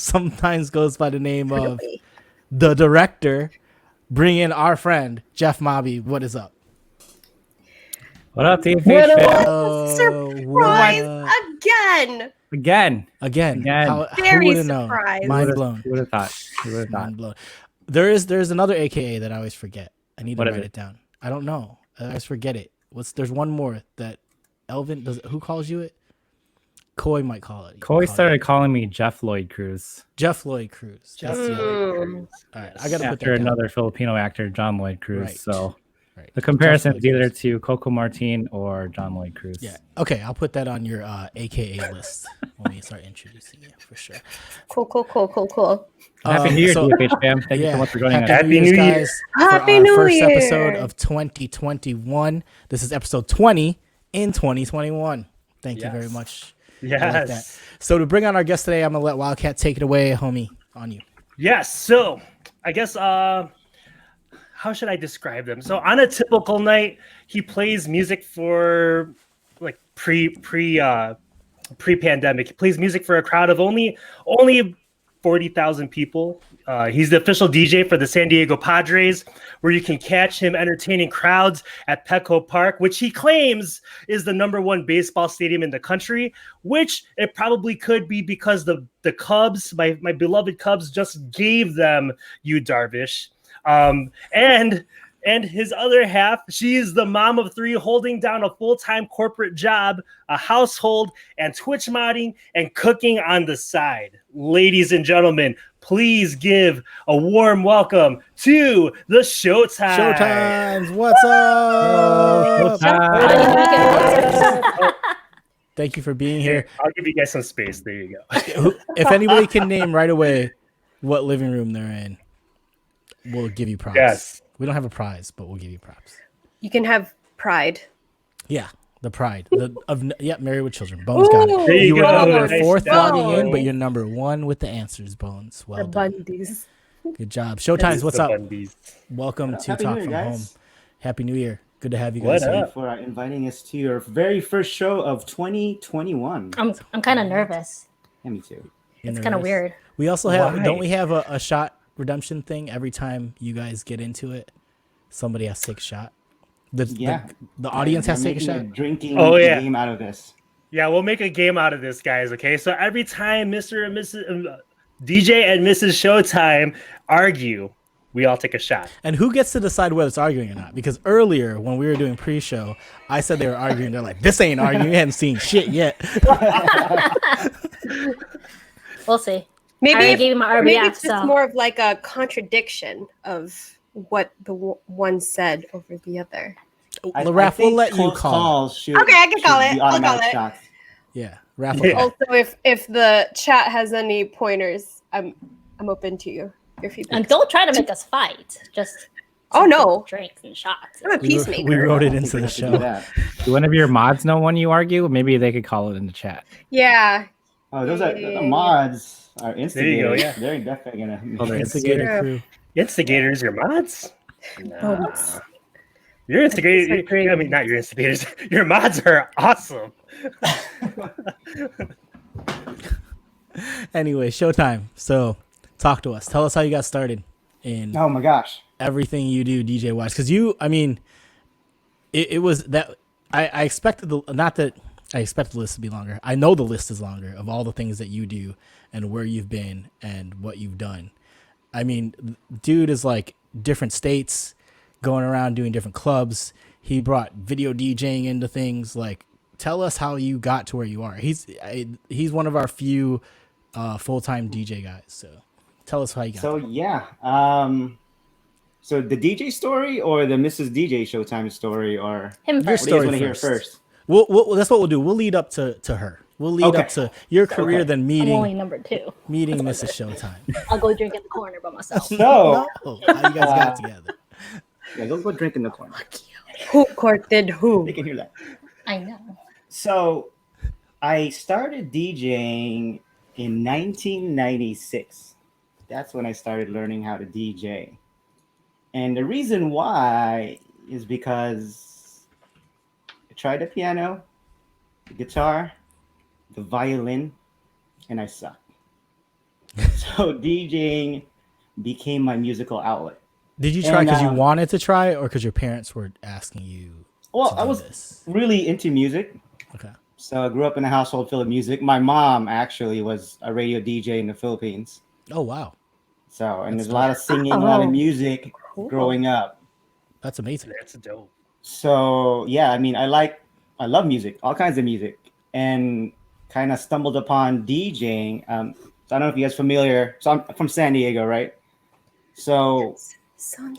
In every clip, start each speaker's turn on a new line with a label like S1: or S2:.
S1: sometimes goes by the name of the director. Bring in our friend Jeff Mobby. What is up?
S2: What up, TFH?
S3: Surprise again.
S1: Again.
S3: Very
S1: who would have
S3: surprised.
S1: known? Mind blown.
S2: Who would have thought?
S1: Mind blown. There's another AKA that I always forget. I need to write it down. I don't know. I always forget it. There's one more that Elvin does. Who calls you it? Coy might call it.
S2: Coy started calling me Jeff Lloyd Cruz.
S1: Jeff Lloyd Cruz. That's the other. All right, I got to put that down.
S2: Another Filipino actor, John Lloyd Cruz.
S1: Right.
S2: So
S1: right.
S2: the comparison is either to Coco Martin or John Lloyd Cruz.
S1: Yeah. Okay, I'll put that on your AKA list when we start introducing you for sure.
S3: Cool.
S2: Happy New Year, TFH fam. Thank you so much for joining us.
S1: Happy New Year, guys.
S3: Happy New
S1: first
S3: Year.
S1: Episode of 2021. This is episode 20 in 2021. Thank you very much.
S4: Yes.
S1: Like so to bring on our guest today, I'm gonna let Wildcat take it away, homie. On you.
S4: Yes. So I guess how should I describe them? So on a typical night, he plays music for like pre-pandemic. He plays music for a crowd of only 40,000 people. He's the official DJ for the San Diego Padres, where you can catch him entertaining crowds at Petco Park, which he claims is the #1 baseball stadium in the country, which it probably could be because the Cubs, my beloved Cubs, just gave them Yu Darvish. And his other half, she's the mom of 3 holding down a full-time corporate job, a household, and Twitch modding and cooking on the side. Ladies and gentlemen, please give a warm welcome to the Showtime.
S1: Showtimes, what's up?
S2: Showtime.
S1: Thank you for being here.
S4: I'll give you guys some space. There you go.
S1: If anybody can name right away what living room they're in, we'll give you props.
S4: Yes.
S1: We don't have a prize, but we'll give you props.
S3: You can have pride.
S1: Yeah, the pride Married with Children. Bones got it.
S4: There you
S1: were
S4: go.
S1: number
S4: Nice
S1: 4th
S4: job.
S1: logging in, but you're number 1 with the answers, Bones. Well
S3: The
S1: done.
S3: Bundies.
S1: Good job. Showtimes, what's up?
S4: Bundies.
S1: Welcome to
S5: Happy
S1: Talk
S5: New Year,
S1: From
S5: guys.
S1: Home. Happy New Year. Good to have you
S4: What
S1: guys here.
S4: up?
S5: For inviting us to your very first show of 2021.
S6: I'm kind of nervous.
S5: Yeah, me too.
S6: It's kind of weird.
S1: We also have,
S4: Why?
S1: don't we have a shot redemption thing every time you guys get into it? Somebody has to take a shot. The audience has to take a shot.
S5: Drinking game out of this.
S4: Yeah, we'll make a game out of this, guys. Okay, so every time Mr. and Mrs. DJ and Mrs. Showtime argue, we all take a shot.
S1: And who gets to decide whether it's arguing or not? Because earlier when we were doing pre-show, I said they were arguing. They're like, "This ain't arguing. We hadn't seen shit yet."
S6: We'll see.
S3: Maybe
S6: I gave him my RBF,
S3: maybe it's just
S6: so.
S3: more of like a contradiction of what the one said over the other.
S1: Raph, we'll let you call.
S3: Okay, I can call it. I'll call it.
S5: Shots.
S1: Yeah, Raph will call.
S3: Also, if the chat has any pointers, I'm open to you. Your feedback.
S6: And don't try to make us fight. Just
S3: Oh no,
S6: drinks and shots.
S3: I'm a peacemaker.
S1: We wrote it into the show.
S2: Do one of your mods know when you argue? Maybe they could call it in the chat.
S3: Yeah.
S5: Oh, those are the mods. Are instigators.
S4: There you go, yeah.
S5: They're definitely gonna.
S2: they're
S1: Instigator crew.
S4: Instigators, your mods? Nah.
S3: Bones.
S4: Your instigators. I mean, not your instigators. Your mods are awesome.
S1: Anyway, Showtime. So, talk to us. Tell us how you got started in
S5: Oh my gosh.
S1: everything you do DJ wise. Because it was that I expected not that I expect the list to be longer. I know the list is longer of all the things that you do and where you've been and what you've done. I mean, dude is like different states, going around doing different clubs. He brought video DJing into things. Like, tell us how you got to where you are. He's one of our few full-time DJ guys. So tell us how you got
S5: So
S1: there.
S5: yeah. So the DJ story or the Mrs. DJ Showtime story, or
S6: Him
S1: Your
S6: first.
S5: what do you
S1: story
S5: want to hear
S1: first.
S5: first?
S1: We'll that's what we'll do. We'll lead up to her. We'll lead
S5: Okay.
S1: up to your career, then
S6: I'm only
S1: meeting
S6: number 2.
S1: Mrs. Showtime.
S6: I'll go drink in the corner by myself.
S5: So
S1: No, how you guys got together?
S5: yeah, go drink in the corner.
S3: Who courted who?
S5: They can hear that.
S6: I know.
S5: So I started DJing in 1996. That's when I started learning how to DJ. And the reason why is because I tried the piano, the guitar, the violin, and I sucked. So DJing became my musical outlet.
S1: Did you try
S5: And,
S1: because you wanted to try, or because your parents were asking you?
S5: Well,
S1: to
S5: I
S1: do
S5: was
S1: this?
S5: really into music.
S1: Okay.
S5: So I grew up in a household full of music. My mom actually was a radio DJ in the Philippines.
S1: Oh wow,
S5: So, and
S1: That's
S5: there's a lot of singing, a lot of music growing up.
S1: that's amazing.
S4: That's dope.
S5: So yeah, I mean, I love music, all kinds of music, and kind of stumbled upon DJing. So I don't know if you guys familiar. So I'm from San Diego, right? So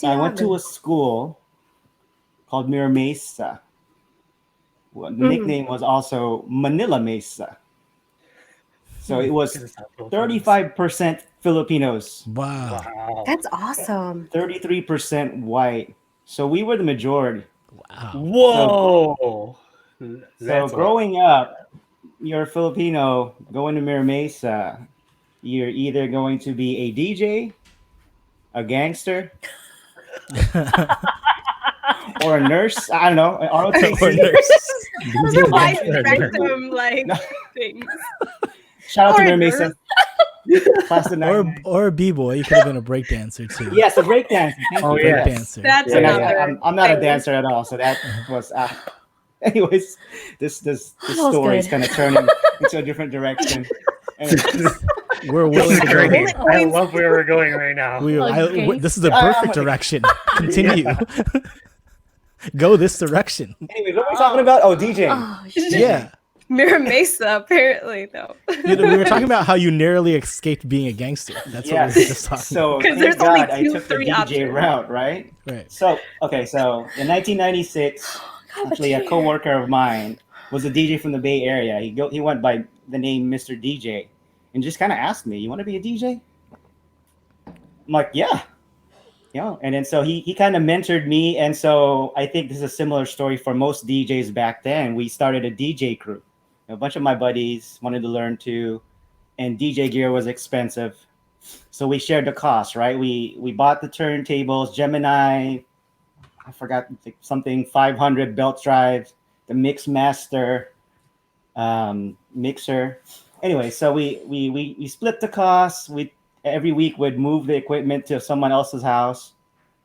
S5: I went to a school called Mira Mesa. Well, the nickname was also Manila Mesa. So it was 35% Filipinos,
S1: Wow.
S4: Wow.
S3: That's awesome.
S5: 33% white. So we were the majority.
S1: Wow.
S4: Whoa.
S5: So
S4: That's
S5: growing up, you're Filipino, going to Mira Mesa, you're either going to be a DJ, a gangster, or a nurse. I don't know, an
S1: Or
S5: ROTC.
S1: nurse.
S3: Those are wide spectrum like things.
S5: Shout out to
S3: Or a
S5: Mira Mesa. Class of
S1: or
S5: 99.
S1: or a b-boy. You could have been a break dancer too.
S5: Yes, a breakdance.
S4: Oh,
S1: break
S4: yeah.
S1: dancer.
S3: That's
S5: So
S3: another.
S5: I'm not a
S3: thing.
S5: dancer at all. So that was. Anyways, this
S6: was
S5: story is
S6: good.
S5: kind of turning into a different direction. Anyways,
S1: We're
S4: This
S1: willing
S4: is
S1: to go.
S4: great. I love where we're going right now.
S6: Okay.
S1: This is a perfect direction. Continue. Go this direction.
S5: anyways, what were we talking about? Oh, DJing.
S6: Oh, shit.
S1: Yeah.
S3: Mira Mesa, apparently, though.
S1: We were talking about how you narrowly escaped being a gangster. That's what we were just talking
S5: So
S3: 'Cause
S5: thank
S3: there's only
S5: God I
S3: two,
S5: took the
S3: three
S5: DJ
S3: options.
S5: route, right?
S1: about. Right.
S5: So in 1996, actually a coworker of mine was a DJ from the Bay Area. He went by the name Mr. DJ, and just kind of asked me, "You want to be a DJ?" I'm like, "Yeah." And then so he kind of mentored me, and so I think this is a similar story for most DJs back then. We started a DJ crew. A bunch of my buddies wanted to learn too, and DJ gear was expensive, so we shared the cost. Right? We bought the turntables, Gemini. I forgot something 500 belt drives, the mix master, mixer. Anyway, so we split the costs. We every week would move the equipment to someone else's house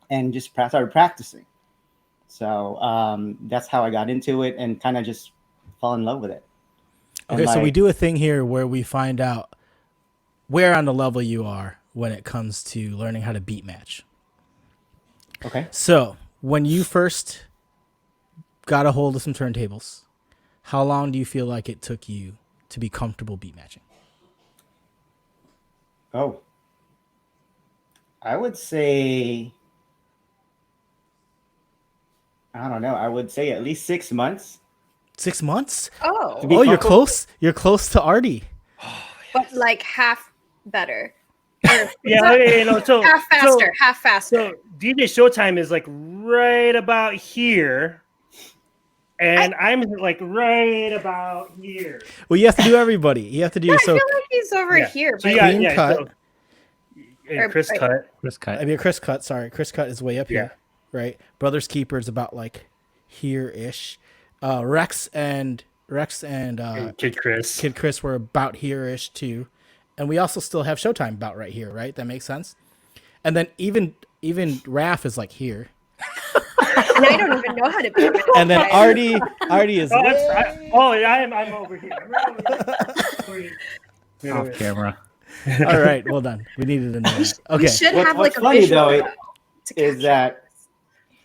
S5: and just started practicing. So that's how I got into it and kind of just fell in love with it. And
S1: Okay, so we
S5: like-
S1: do a thing here where we find out where on the level you are when it comes to learning how to beat match.
S5: Okay.
S1: So when you first got a hold of some turntables, how long do you feel like it took you to be comfortable beat matching?
S5: Oh, I would say, I don't know. I would say at least 6 months.
S1: 6 months?
S3: Oh,
S5: To be
S1: Oh, you're
S5: comfortable.
S1: close. You're close to Artie.
S3: but like half better.
S4: Yeah, okay, no, so
S3: Half faster, half faster.
S4: So DJ Showtime is like right about here, and I'm like right about here.
S1: Well, you have to do everybody. You have to do
S3: I
S1: so.
S3: feel like he's over
S4: Yeah.
S3: here.
S4: So
S3: but
S4: yeah,
S1: Clean
S4: yeah.
S1: cut.
S4: So, and
S3: Or-
S4: Chris
S3: right.
S4: cut.
S2: Chris cut.
S1: I mean, Chris Cut. Sorry, Chris Cut is way up
S4: Yeah.
S1: here, right? Brothers Keeper is about like here ish. Rex and
S4: And Kid Chris.
S1: Kid Chris were about here ish too, and we also still have Showtime about right here, right? That makes sense. And then even Raph is like here,
S3: And I don't even know how to be.
S1: and then Artie is.
S4: I'm over here. I'm right over here.
S2: Off camera.
S1: All right, well done. We needed to know that.
S3: We
S1: Okay,
S3: should
S5: What's
S3: have like a
S5: funny,
S3: visual
S5: though,
S3: to
S5: is
S3: capture
S5: that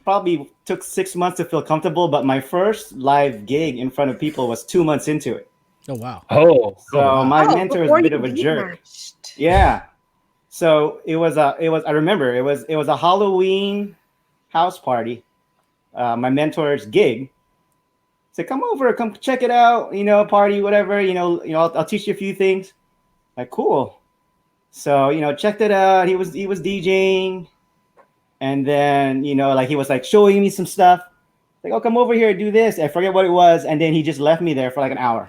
S5: probably took 6 months to feel comfortable, but my first live gig in front of people was 2 months into it.
S1: oh wow,
S4: Oh,
S5: So my
S3: Oh,
S5: mentor is
S3: before
S5: a bit
S3: you
S5: of a
S3: beat
S5: jerk.
S3: matched.
S5: Yeah. So it was I remember it was a Halloween house party. My mentor's gig. Said, come over, come check it out, party, whatever, I'll teach you a few things. Like, cool. So, checked it out. He was DJing. And then, he was like showing me some stuff. Like, oh, come over here, do this. I forget what it was. And then he just left me there for like an hour.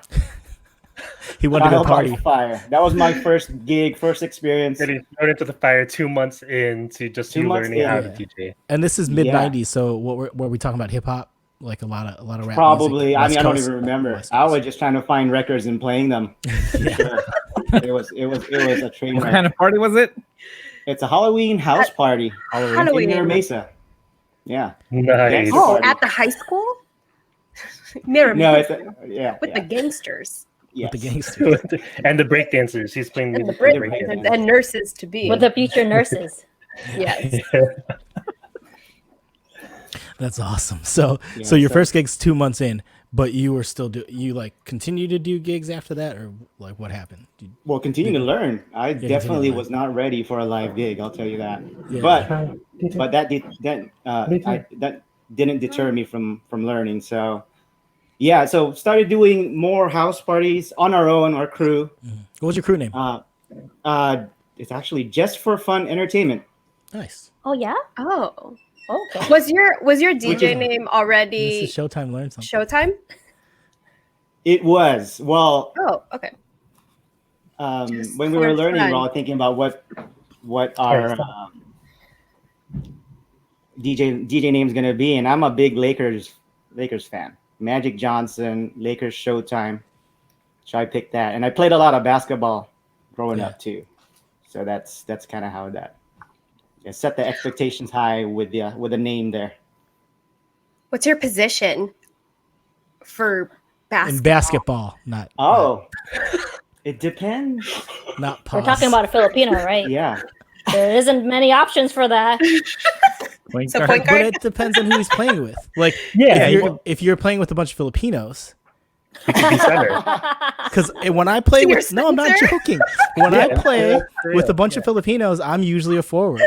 S1: he wanted to go
S5: Trial by
S1: party.
S5: fire. That was my first gig, first experience.
S4: getting thrown into the fire 2 months into just
S5: 2
S4: you
S5: months
S4: learning how
S1: in.
S4: to DJ.
S1: And this is mid '90s, so what were we talking about? Hip hop, like a lot of rap.
S5: Probably.
S1: music,
S5: I
S1: West
S5: mean, I don't
S1: Coast?
S5: even remember.
S1: West
S5: I
S1: Coast.
S5: was just trying to find records and playing them.
S1: Yeah.
S5: It was a train
S2: What
S5: wreck.
S2: kind of party was it?
S5: It's a Halloween house party
S3: Halloween.
S5: in Mira Mesa. Yeah.
S4: Nice.
S3: Oh,
S5: Party.
S3: at the high school? Mira
S5: No,
S3: Mesa.
S5: it's yeah.
S3: With the gangsters
S5: yes.
S1: With the gangsters.
S4: And the breakdancers. He's playing
S3: and the
S4: music for the
S3: Britney
S4: breakdancers.
S3: and nurses to be.
S6: With the future nurses.
S3: Yes.
S1: That's awesome. So
S5: Yeah,
S1: your
S5: so-
S1: first gig's 2 months in, but you were still you like continue to do gigs after that, or like what happened?
S5: Well, continue to learn. I
S1: continue
S5: definitely
S1: to learn.
S5: was not ready for a live gig. I'll tell you that.
S1: Yeah.
S5: But that that didn't deter me from learning. So yeah, so started doing more house parties on our own, our crew.
S1: What was your crew name?
S5: It's actually Just for Fun Entertainment.
S1: Nice.
S6: Oh yeah.
S3: Oh.
S6: Okay.
S3: Was your DJ
S5: is-
S3: name
S1: This
S3: already
S1: is Showtime. Learn something.
S3: Showtime?
S5: It was well
S3: Oh, okay.
S5: when we
S3: for
S5: were learning, we
S3: fun.
S5: were all thinking about what our DJ name is gonna be, and I'm a big Lakers fan. Magic Johnson, Lakers Showtime. So I picked that, and I played a lot of basketball growing up too. So that's kind of how that set the expectations high with the name there.
S3: What's your position for basketball?
S1: In basketball, not
S5: Oh, it depends.
S1: not
S6: We're
S1: pause.
S6: talking about a Filipino, right?
S5: Yeah.
S6: There isn't many options for that.
S2: Point
S3: So
S2: guard?
S3: point
S1: But
S3: guard?
S1: it depends on who he's playing with. Like,
S4: Yeah,
S1: if you're playing with a bunch of Filipinos,
S4: he could be center.
S1: because when I play
S3: You're
S1: with, no, I'm not
S3: Spencer?
S1: joking. When I play
S4: for
S1: with
S4: real,
S1: a bunch of Filipinos, I'm usually a forward.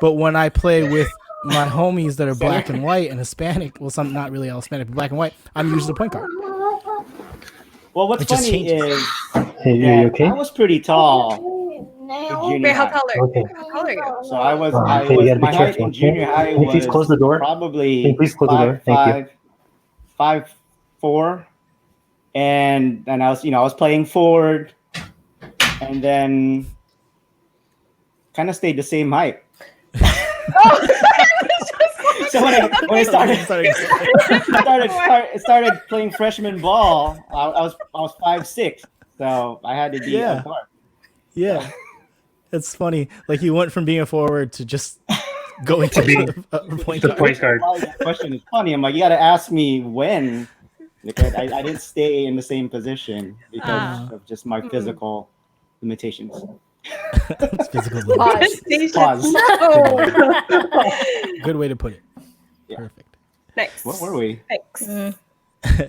S1: But when I play with my homies that are black and white and Hispanic, well, some not really all Hispanic, but black and white, I'm usually the point guard.
S5: Well, what's
S1: It just
S5: funny
S1: changes.
S5: is
S7: Hey,
S5: that
S7: you okay?
S5: I was pretty tall. in junior
S3: Wait, how
S5: high.
S3: tall are
S7: Okay.
S3: How tall are you?
S5: So I was
S7: Okay, you gotta be
S5: my height
S7: careful.
S5: in junior high
S7: Can you please
S5: was
S7: close the door? Can
S5: probably
S7: you please close the door? Thank you.
S5: 5'4", and I was playing forward, and then kind of stayed the same height. So when I started playing freshman ball, I was 5'6", so I had to be
S1: Yeah.
S5: apart.
S1: Yeah, it's funny. Like you went from being a forward to just going to be a point
S4: The
S1: guard.
S4: point guard.
S5: Why that question is funny. I'm like, you got to ask me when, because I didn't stay in the same position because of just my physical limitations.
S1: It's physical limit.
S5: Pause.
S3: Oh,
S1: Good way to put it.
S5: Yeah.
S1: Perfect.
S3: nice.
S5: What were we?
S3: Thanks.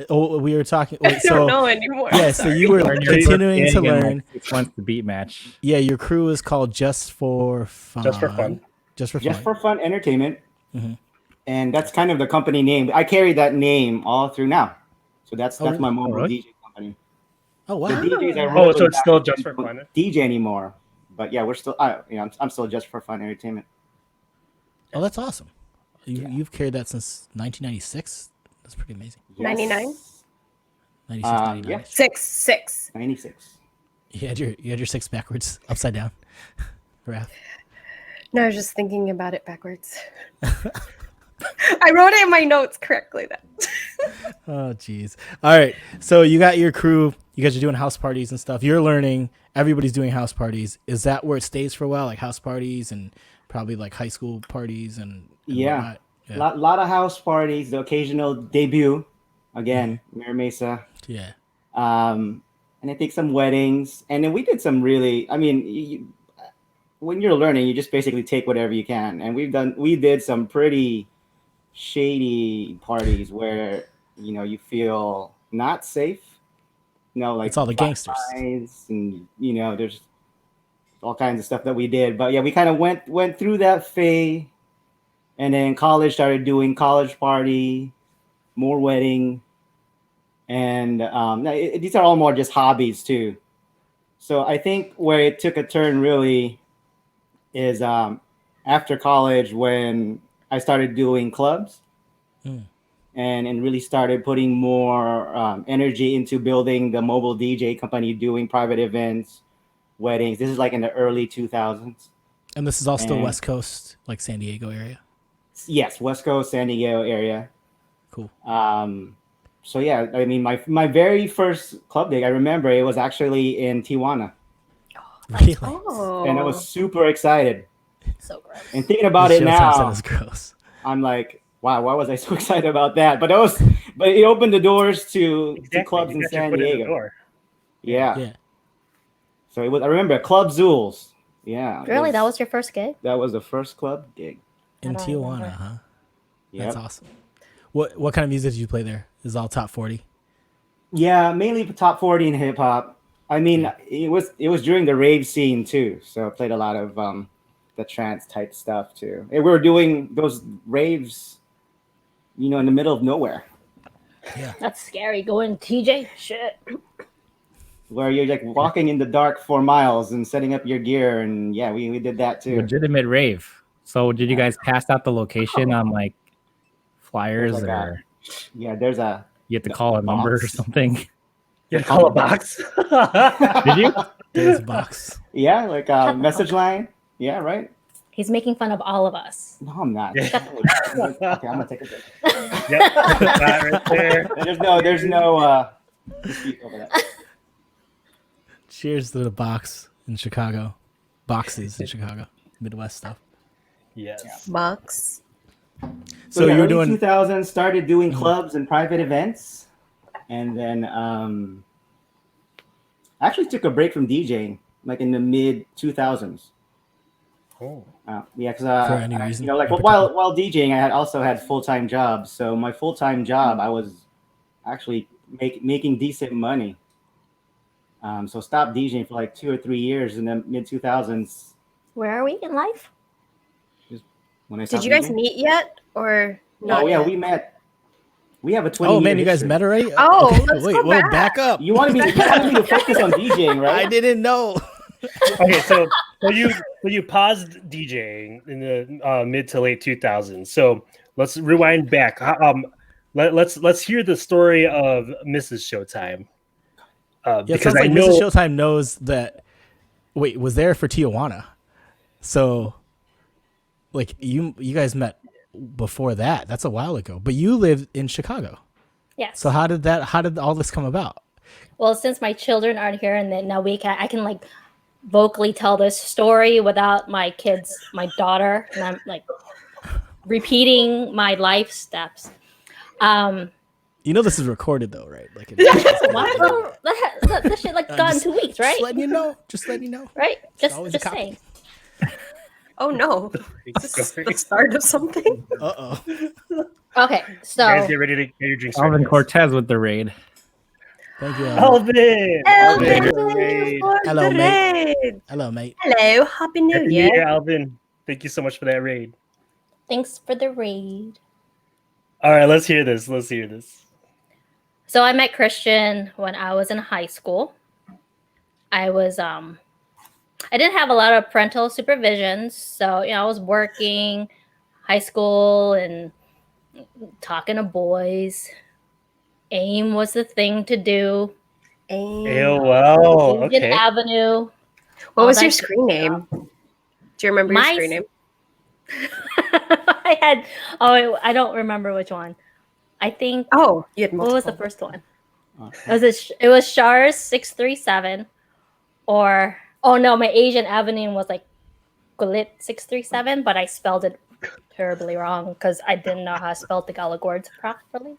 S1: Oh, we were talking. Wait,
S3: I
S1: so
S3: don't know anymore.
S1: yeah, so you were
S2: Learn your
S1: continuing to
S2: thing in, like,
S1: learn.
S2: 6 months the beat match.
S1: Yeah, your crew is called Just for Fun.
S4: Just for fun.
S1: Just for fun.
S5: Just for Fun Entertainment,
S1: Mhm.
S5: and that's kind of the company name. I carry that name all through now, so that's
S1: Oh,
S5: my mobile
S2: really?
S5: DJ company.
S1: Oh
S5: The
S1: wow.
S5: DJs are
S4: Oh, so
S5: really
S4: it's still
S5: not
S4: Just for Fun.
S5: DJ anymore, but yeah, we're still. I'm still Just for Fun Entertainment.
S1: Oh, that's awesome. You've carried that since 1996. That's pretty amazing.
S3: 99?
S1: 96, 99.
S5: Yeah.
S3: 6'6".
S5: 96.
S1: You had your six backwards, upside down. Raph.
S3: No, I was just thinking about it backwards. I wrote it in my notes correctly then.
S1: Oh, geez. All right. So you got your crew. You guys are doing house parties and stuff. You're learning. Everybody's doing house parties. Is that where it stays for a while? Like house parties and probably like high school parties and
S5: Yeah.
S1: whatnot? Yeah.
S5: Lot of house parties, the occasional debut, again, Mira Mesa.
S1: Yeah.
S5: And I think some weddings, and then we did some really. I mean, when you're learning, you just basically take whatever you can, and we did some pretty shady parties where you feel not safe. Like
S1: It's all the gangsters.
S5: drive-bys, and there's all kinds of stuff that we did. But yeah, we kind of went through that phase, and then college started doing college party, more wedding. And these are all more just hobbies too. So I think where it took a turn really is after college when I started doing clubs and really started putting more energy into building the mobile DJ company, doing private events, weddings. This is like in the early 2000s.
S1: And this is all still
S5: And-
S1: West Coast, like San Diego area.
S5: Yes, West Coast, San Diego area.
S1: Cool.
S5: So yeah, I mean, my very first club gig, I remember it was actually in Tijuana.
S1: Really?
S3: Oh.
S5: and I was super excited.
S6: So gross.
S5: And thinking about
S1: The
S5: it
S1: Showtime
S5: now,
S1: is gross.
S5: I'm like, wow, why was I so excited about that? But it opened the doors to clubs
S4: You
S5: in
S4: got your
S5: San
S4: foot in the
S5: Diego.
S4: door.
S5: Yeah.
S1: Yeah.
S5: So it was. I remember Club Zools. Yeah.
S6: Really? That was your first gig?
S5: That was the first club gig.
S1: In
S6: I don't
S1: Tijuana,
S6: remember.
S1: huh?
S5: Yep.
S1: That's awesome. What kind of music did you play there? Is it all top 40?
S5: Yeah, mainly top 40 and hip hop. I mean, it was during the rave scene too, so I played a lot of the trance type stuff too. And we were doing those raves, in the middle of nowhere,
S6: That's scary. Going TJ? Shit.
S5: where you're like walking in the dark for miles and setting up your gear, and yeah, we did that too.
S2: Legitimate rave. So did you guys pass out the location on like flyers,
S5: There's like
S2: or
S5: there's a
S2: you have to call a number or
S5: box.
S2: something?
S4: You call a box.
S2: Did you?
S1: There's a box.
S5: Yeah, like a message line. Yeah, right.
S6: He's making fun of all of us.
S5: No, I'm not.
S4: Yeah.
S5: Okay, I'm gonna take a break.
S4: Yep. That right there.
S5: There's no dispute over that.
S1: Cheers to the box in Chicago. Boxes in Chicago. Midwest stuff.
S4: Yes.
S3: Box.
S1: So
S5: yeah,
S1: you were
S5: early
S1: doing
S5: 2000s, started doing clubs and private events, and then I actually took a break from DJing like in the mid 2000s.
S4: Oh.
S5: Yeah, because
S1: For any reason
S5: like
S1: in
S5: while DJing, I also had full-time jobs. So my full-time job, I was actually making decent money. So stopped DJing for like 2 or 3 years in the mid 2000s.
S6: Where are we in life?
S5: When I
S3: Did
S5: stopped
S3: you guys
S5: DJing.
S3: meet yet or not?
S5: Oh yeah,
S3: yet?
S5: we met. We have a 20.
S1: Oh man, you guys met already?
S3: Oh,
S1: Okay,
S3: let's
S1: wait,
S3: go
S1: well,
S3: back.
S1: back up.
S5: You wanted me to focus on DJing, right?
S1: I didn't know.
S4: Okay, so you paused DJing in the mid to late 2000s. So let's rewind back. Let's hear the story of Mrs. Showtime.
S1: Yeah, it
S4: Because
S1: sounds
S4: I
S1: like
S4: know
S1: Mrs. Showtime knows that. Wait, was there for Tijuana? So, like you guys met before that. That's a while ago. But you lived in Chicago.
S6: Yes.
S1: So how did all this come about?
S6: Well, since my children aren't here, and then now I can like vocally tell this story without my kids, my daughter, and I'm like repeating my life steps.
S1: You know this is recorded though, right? Like
S6: This shit like gone in 2 weeks, right?
S1: Just letting you know.
S6: Right? Just
S1: always a copy.
S6: saying.
S3: Oh no. This is the start of something.
S1: Uh-oh.
S6: Okay, so
S4: guys get ready to get your drinks.
S2: Alvin
S4: ready.
S2: Cortez with the raid.
S1: Thank you.
S4: Alvin.
S3: Elvin,
S1: Hello,
S3: Hello,
S1: mate.
S3: mate.
S1: Hello, mate.
S3: Hello, happy New
S4: Happy New
S3: Year.
S4: Year, Alvin. Thank you so much for that raid.
S6: thanks for the raid.
S4: All right, let's hear this.
S6: So I met Christian when I was in high school. I didn't have a lot of parental supervision, so I was working high school and talking to boys. AIM was the thing to do.
S4: AOL.
S6: Union
S4: Okay.
S6: Avenue.
S3: What
S6: all
S3: was
S6: that
S3: your
S6: good
S3: screen name? Do you remember your screen name?
S6: I don't remember which one. I think
S3: Oh, you had
S6: what
S3: multiple.
S6: was the first one? It was Shars 637 or oh no, my Asian Avenue was like Gulit 637, but I spelled it terribly wrong because I didn't know how to spell Tagalog words properly.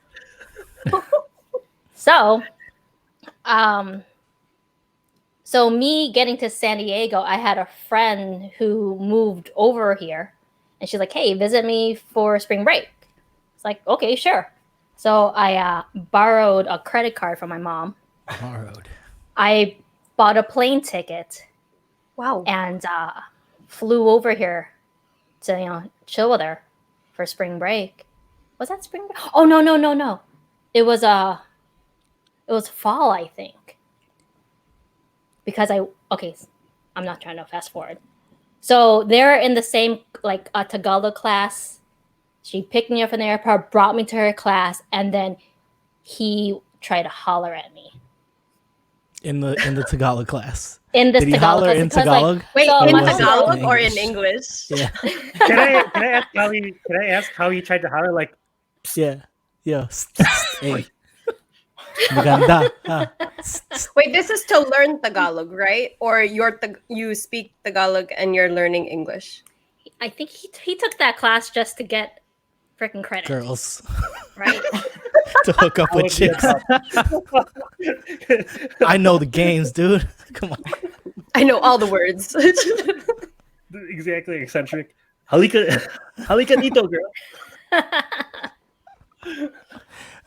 S6: So me getting to San Diego, I had a friend who moved over here and she's like, hey, visit me for spring break. It's like, okay, sure. So I borrowed a credit card from my mom.
S1: Borrowed.
S6: I bought a plane ticket
S3: Wow.
S6: and flew over here to chill with her for spring break. Was that spring break? Oh no. It was fall, I think. Because I'm not trying to fast forward. So they're in the same like a Tagalog class. She picked me up from the airport, brought me to her class, and then he tried to holler at me.
S1: In the Tagalog class.
S6: In this
S1: Did he
S6: Tagalog
S1: holler
S6: class,
S1: in
S6: because,
S1: Tagalog?
S3: Wait,
S6: so
S3: in
S6: my
S3: Tagalog or in
S1: English.
S3: English?
S1: Yeah.
S4: Can I ask how he tried to holler? Like,
S1: Yeah. Yeah. Hey. Maganda.
S3: Wait, this is to learn Tagalog, right? Or you speak Tagalog and you're learning English?
S6: I think he took that class just to get freaking credit.
S1: Girls.
S6: Right?
S1: To hook up with chicks. I know the games, dude. Come on.
S3: I know all the words.
S4: Exactly, eccentric. Halika dito, girl.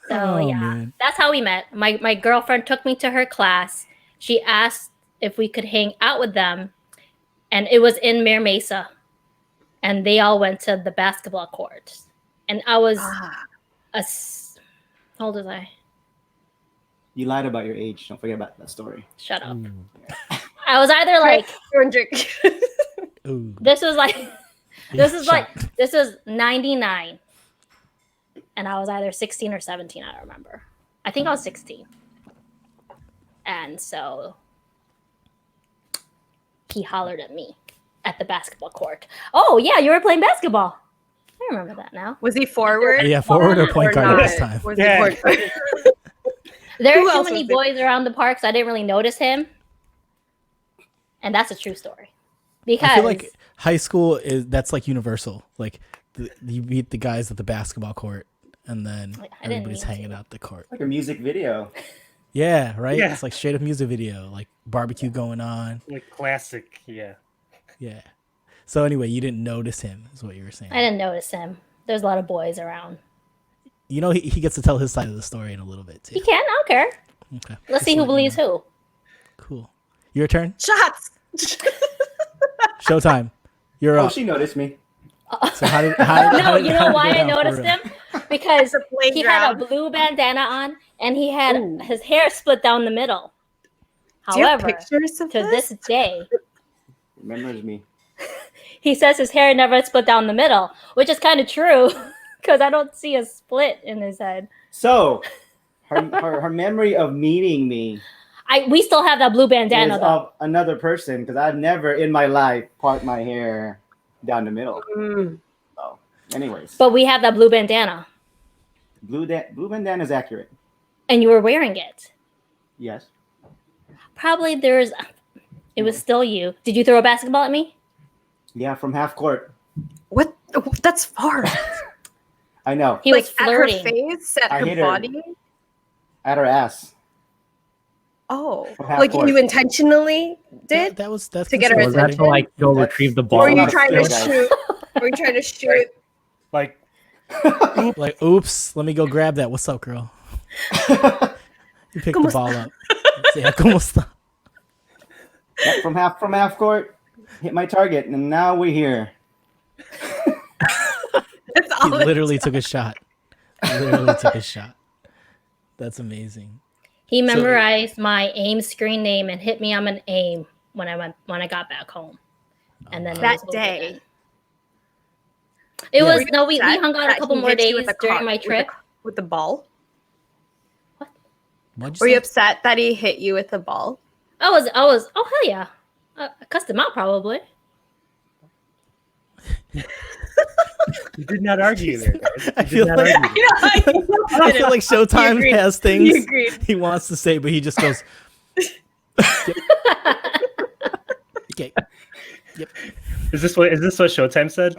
S6: So yeah,
S1: man.
S6: that's how we met. My girlfriend took me to her class. She asked if we could hang out with them, and it was in Mare Mesa, and they all went to the basketball court, and I was how old was I?
S5: You lied about your age. Don't forget about that story.
S6: Shut up. I was either like
S1: Ooh.
S6: this was like this is like
S1: Shot.
S6: this was 99. And I was either 16 or 17, I don't remember. I think I was 16. And so he hollered at me at the basketball court. Oh, yeah, you were playing basketball. I remember that now.
S3: Was he forward?
S1: Yeah, forward or point
S3: Or
S1: guard
S3: not?
S1: this time.
S3: Was
S4: Yeah.
S3: he point guard?
S6: There
S3: Who
S6: were too
S3: else
S6: many
S3: was there?
S6: boys around the park, so I didn't really notice him. And that's a true story. Because
S1: I feel like high school that's like universal. Like you meet the guys at the basketball court, and then
S6: I didn't
S1: everybody's
S6: mean
S1: hanging
S6: to.
S1: out the court.
S5: Like a music video.
S1: Yeah, right.
S4: Yeah.
S1: It's like straight up music video, like barbecue going on.
S4: Like classic, yeah.
S1: Yeah. So anyway, you didn't notice him, is what you were saying.
S6: I didn't notice him. There's a lot of boys around.
S1: You know, he gets to tell his side of the story in a little bit
S6: He
S1: too.
S6: can, I don't care.
S1: Okay.
S6: Let's see who believes who.
S1: Cool. Your turn.
S3: Shots.
S1: Showtime. You're
S5: Oh,
S1: up.
S5: she noticed me.
S1: So how did
S6: No, you know
S1: how
S6: why
S1: did
S6: I
S1: it go down
S6: noticed
S1: for real?
S6: him? Because he had a
S3: Playground.
S6: blue bandana on and he had
S3: Ooh.
S6: his hair split down the middle.
S3: Do you have
S6: However,
S3: pictures of
S6: to this day,
S5: Remembers me.
S6: he says his hair never split down the middle, which is kind of true because I don't see a split in his head.
S5: So, her memory of meeting me
S6: We still have that blue bandana
S5: is
S6: though.
S5: of another person because I've never in my life part my hair down the middle.
S3: Mm.
S5: So, anyways,
S6: But we have that blue bandana
S5: blue bandana is accurate.
S6: and you were wearing it.
S5: Yes.
S6: Probably it was still you. Did you throw a basketball at me?
S5: Yeah, from half court.
S3: What? That's far.
S5: I know.
S6: He was
S3: At her
S6: flirting.
S3: face, at
S5: I
S3: her
S5: hit her.
S3: body.
S5: At her ass.
S3: Oh,
S5: From half
S3: like
S5: court.
S3: you intentionally did?
S1: That's
S3: To get her
S2: Was that
S1: considered
S2: to like go
S5: That's-
S2: retrieve the
S3: Or
S2: ball?
S3: were you
S5: Wow.
S3: trying to
S5: Guys.
S3: shoot? Were you trying to shoot?
S4: Like,
S1: like, oops, let me go grab that. What's up, girl? You pick the ball up. Say, ¿Cómo está?
S5: Yeah, from half court, hit my target, and now we're here.
S3: That's
S1: He
S3: all.
S1: literally took a shot. Literally took a shot. That's amazing.
S6: He memorized my AIM screen name and hit me on an AIM when I got back home. And then
S3: That
S6: it was over
S3: day.
S6: then. It
S1: Yeah.
S6: was no, we hung out a couple more days during my trip.
S3: with the ball.
S1: What'd
S3: Were
S1: you
S3: you
S1: say?
S3: upset that he hit you with the ball?
S6: I was oh hell yeah. I cussed him out probably.
S4: you did not argue there, guys.
S1: I
S4: You
S1: feel
S4: did not
S1: like
S4: argue.
S1: I feel like Showtime
S3: agreed.
S1: has
S3: He
S1: things
S3: agreed.
S1: he wants to say, but he just goes. Okay. Yep.
S4: Is this what Showtime said?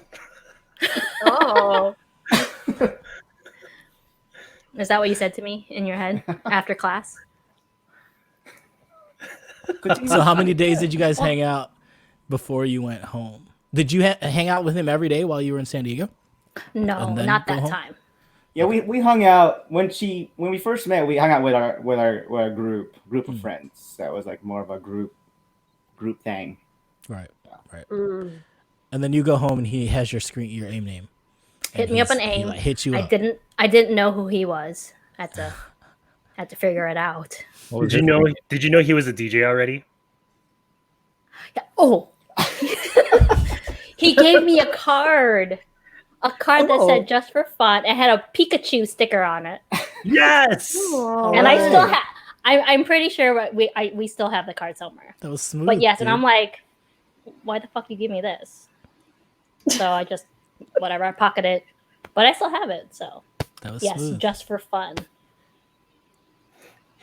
S3: Oh,
S6: Is that what you said to me in your head after class?
S1: So how many days did you guys hang out before you went home? Did you hang out with him every day while you were in San Diego?
S6: No,
S1: And then
S6: not
S1: go
S6: that
S1: home?
S6: time.
S5: Yeah, we hung out when we first met. We hung out with our group of friends. That was like more of a group thing.
S1: Right. Right.
S3: mm.
S1: And then you go home and he has your AIM name.
S6: Hit
S1: And
S6: me up
S1: he's-
S6: an
S1: He
S6: AIM.
S1: like hits you
S6: I
S1: up.
S6: didn't know who he was. Had to figure it out.
S2: What was
S4: Did you
S2: his
S4: know?
S2: name?
S4: Did you know he was a DJ already?
S6: Yeah. Oh, he gave me a card that
S3: Oh.
S6: said "just for fun." It had a Pikachu sticker on it,
S4: Yes.
S6: and I still have. I'm pretty sure we still have the card somewhere.
S1: That was smooth.
S6: But yes, and
S1: dude.
S6: I'm like, why the fuck you give me this? So I just whatever, I pocket it, but I still have it. So
S1: that was
S6: yes,
S1: smooth.
S6: just for fun.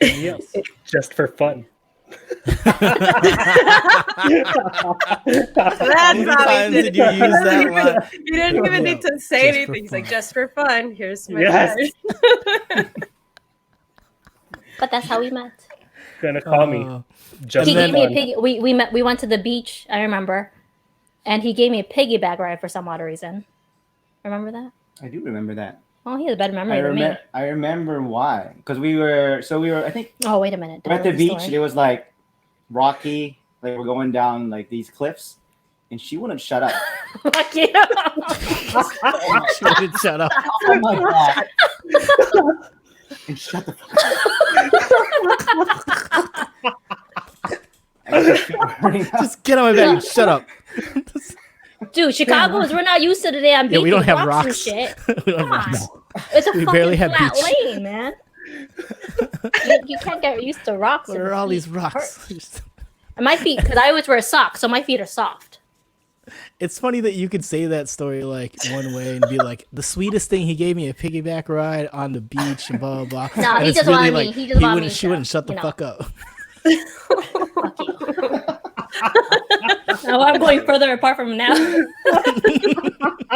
S4: Yes, just for fun.
S3: That's
S1: How many
S3: how
S1: times
S3: he
S1: did you use that line?
S3: You didn't even
S1: Yeah,
S3: need to say
S1: just for
S3: anything. He's like,
S1: fun.
S3: just for fun. Here's my
S4: Yes.
S3: card.
S6: But that's how we met.
S4: Gonna call me just
S6: He
S4: for
S6: gave me a
S4: fun.
S6: piggy. We met. We went to the beach. I remember, and he gave me a piggyback ride for some odd reason. Remember that?
S5: I do remember that.
S6: Oh, he has a better memory than me.
S5: I remember why. Because we were, I think
S6: Oh, wait a minute.
S5: we're at the
S6: Tell
S5: beach.
S6: story.
S5: It was like rocky. Like we're going down like these cliffs. And she wouldn't shut up.
S6: Fuck you.
S1: She wouldn't shut up.
S5: Oh my God. And shut the fuck up.
S1: Just get on my back and shut up.
S6: Dude, Chicagoans, we're not used to the damn beach.
S1: Yeah, we don't have
S6: and
S1: rocks.
S6: shit.
S1: We don't
S6: Come
S1: have
S6: on.
S1: rocks.
S6: It's a
S1: We
S6: fucking
S1: barely have
S6: flat
S1: beach.
S6: lane, man. you can't get used to rocks.
S1: What
S6: and
S1: are all
S6: feet
S1: these
S6: hurt.
S1: rocks?
S6: And my feet, because I always wear socks, so my feet are soft.
S1: It's funny that you could say that story like one way and be like, the sweetest thing, he gave me a piggyback ride on the beach and blah blah blah.
S6: No,
S1: And
S6: he
S1: it's
S6: just wanted me.
S1: like,
S6: He just wanted
S1: wouldn't,
S6: me
S1: she
S6: to,
S1: wouldn't shut the
S6: you know.
S1: fuck up.
S6: Fuck you. No, I'm going further apart from him now.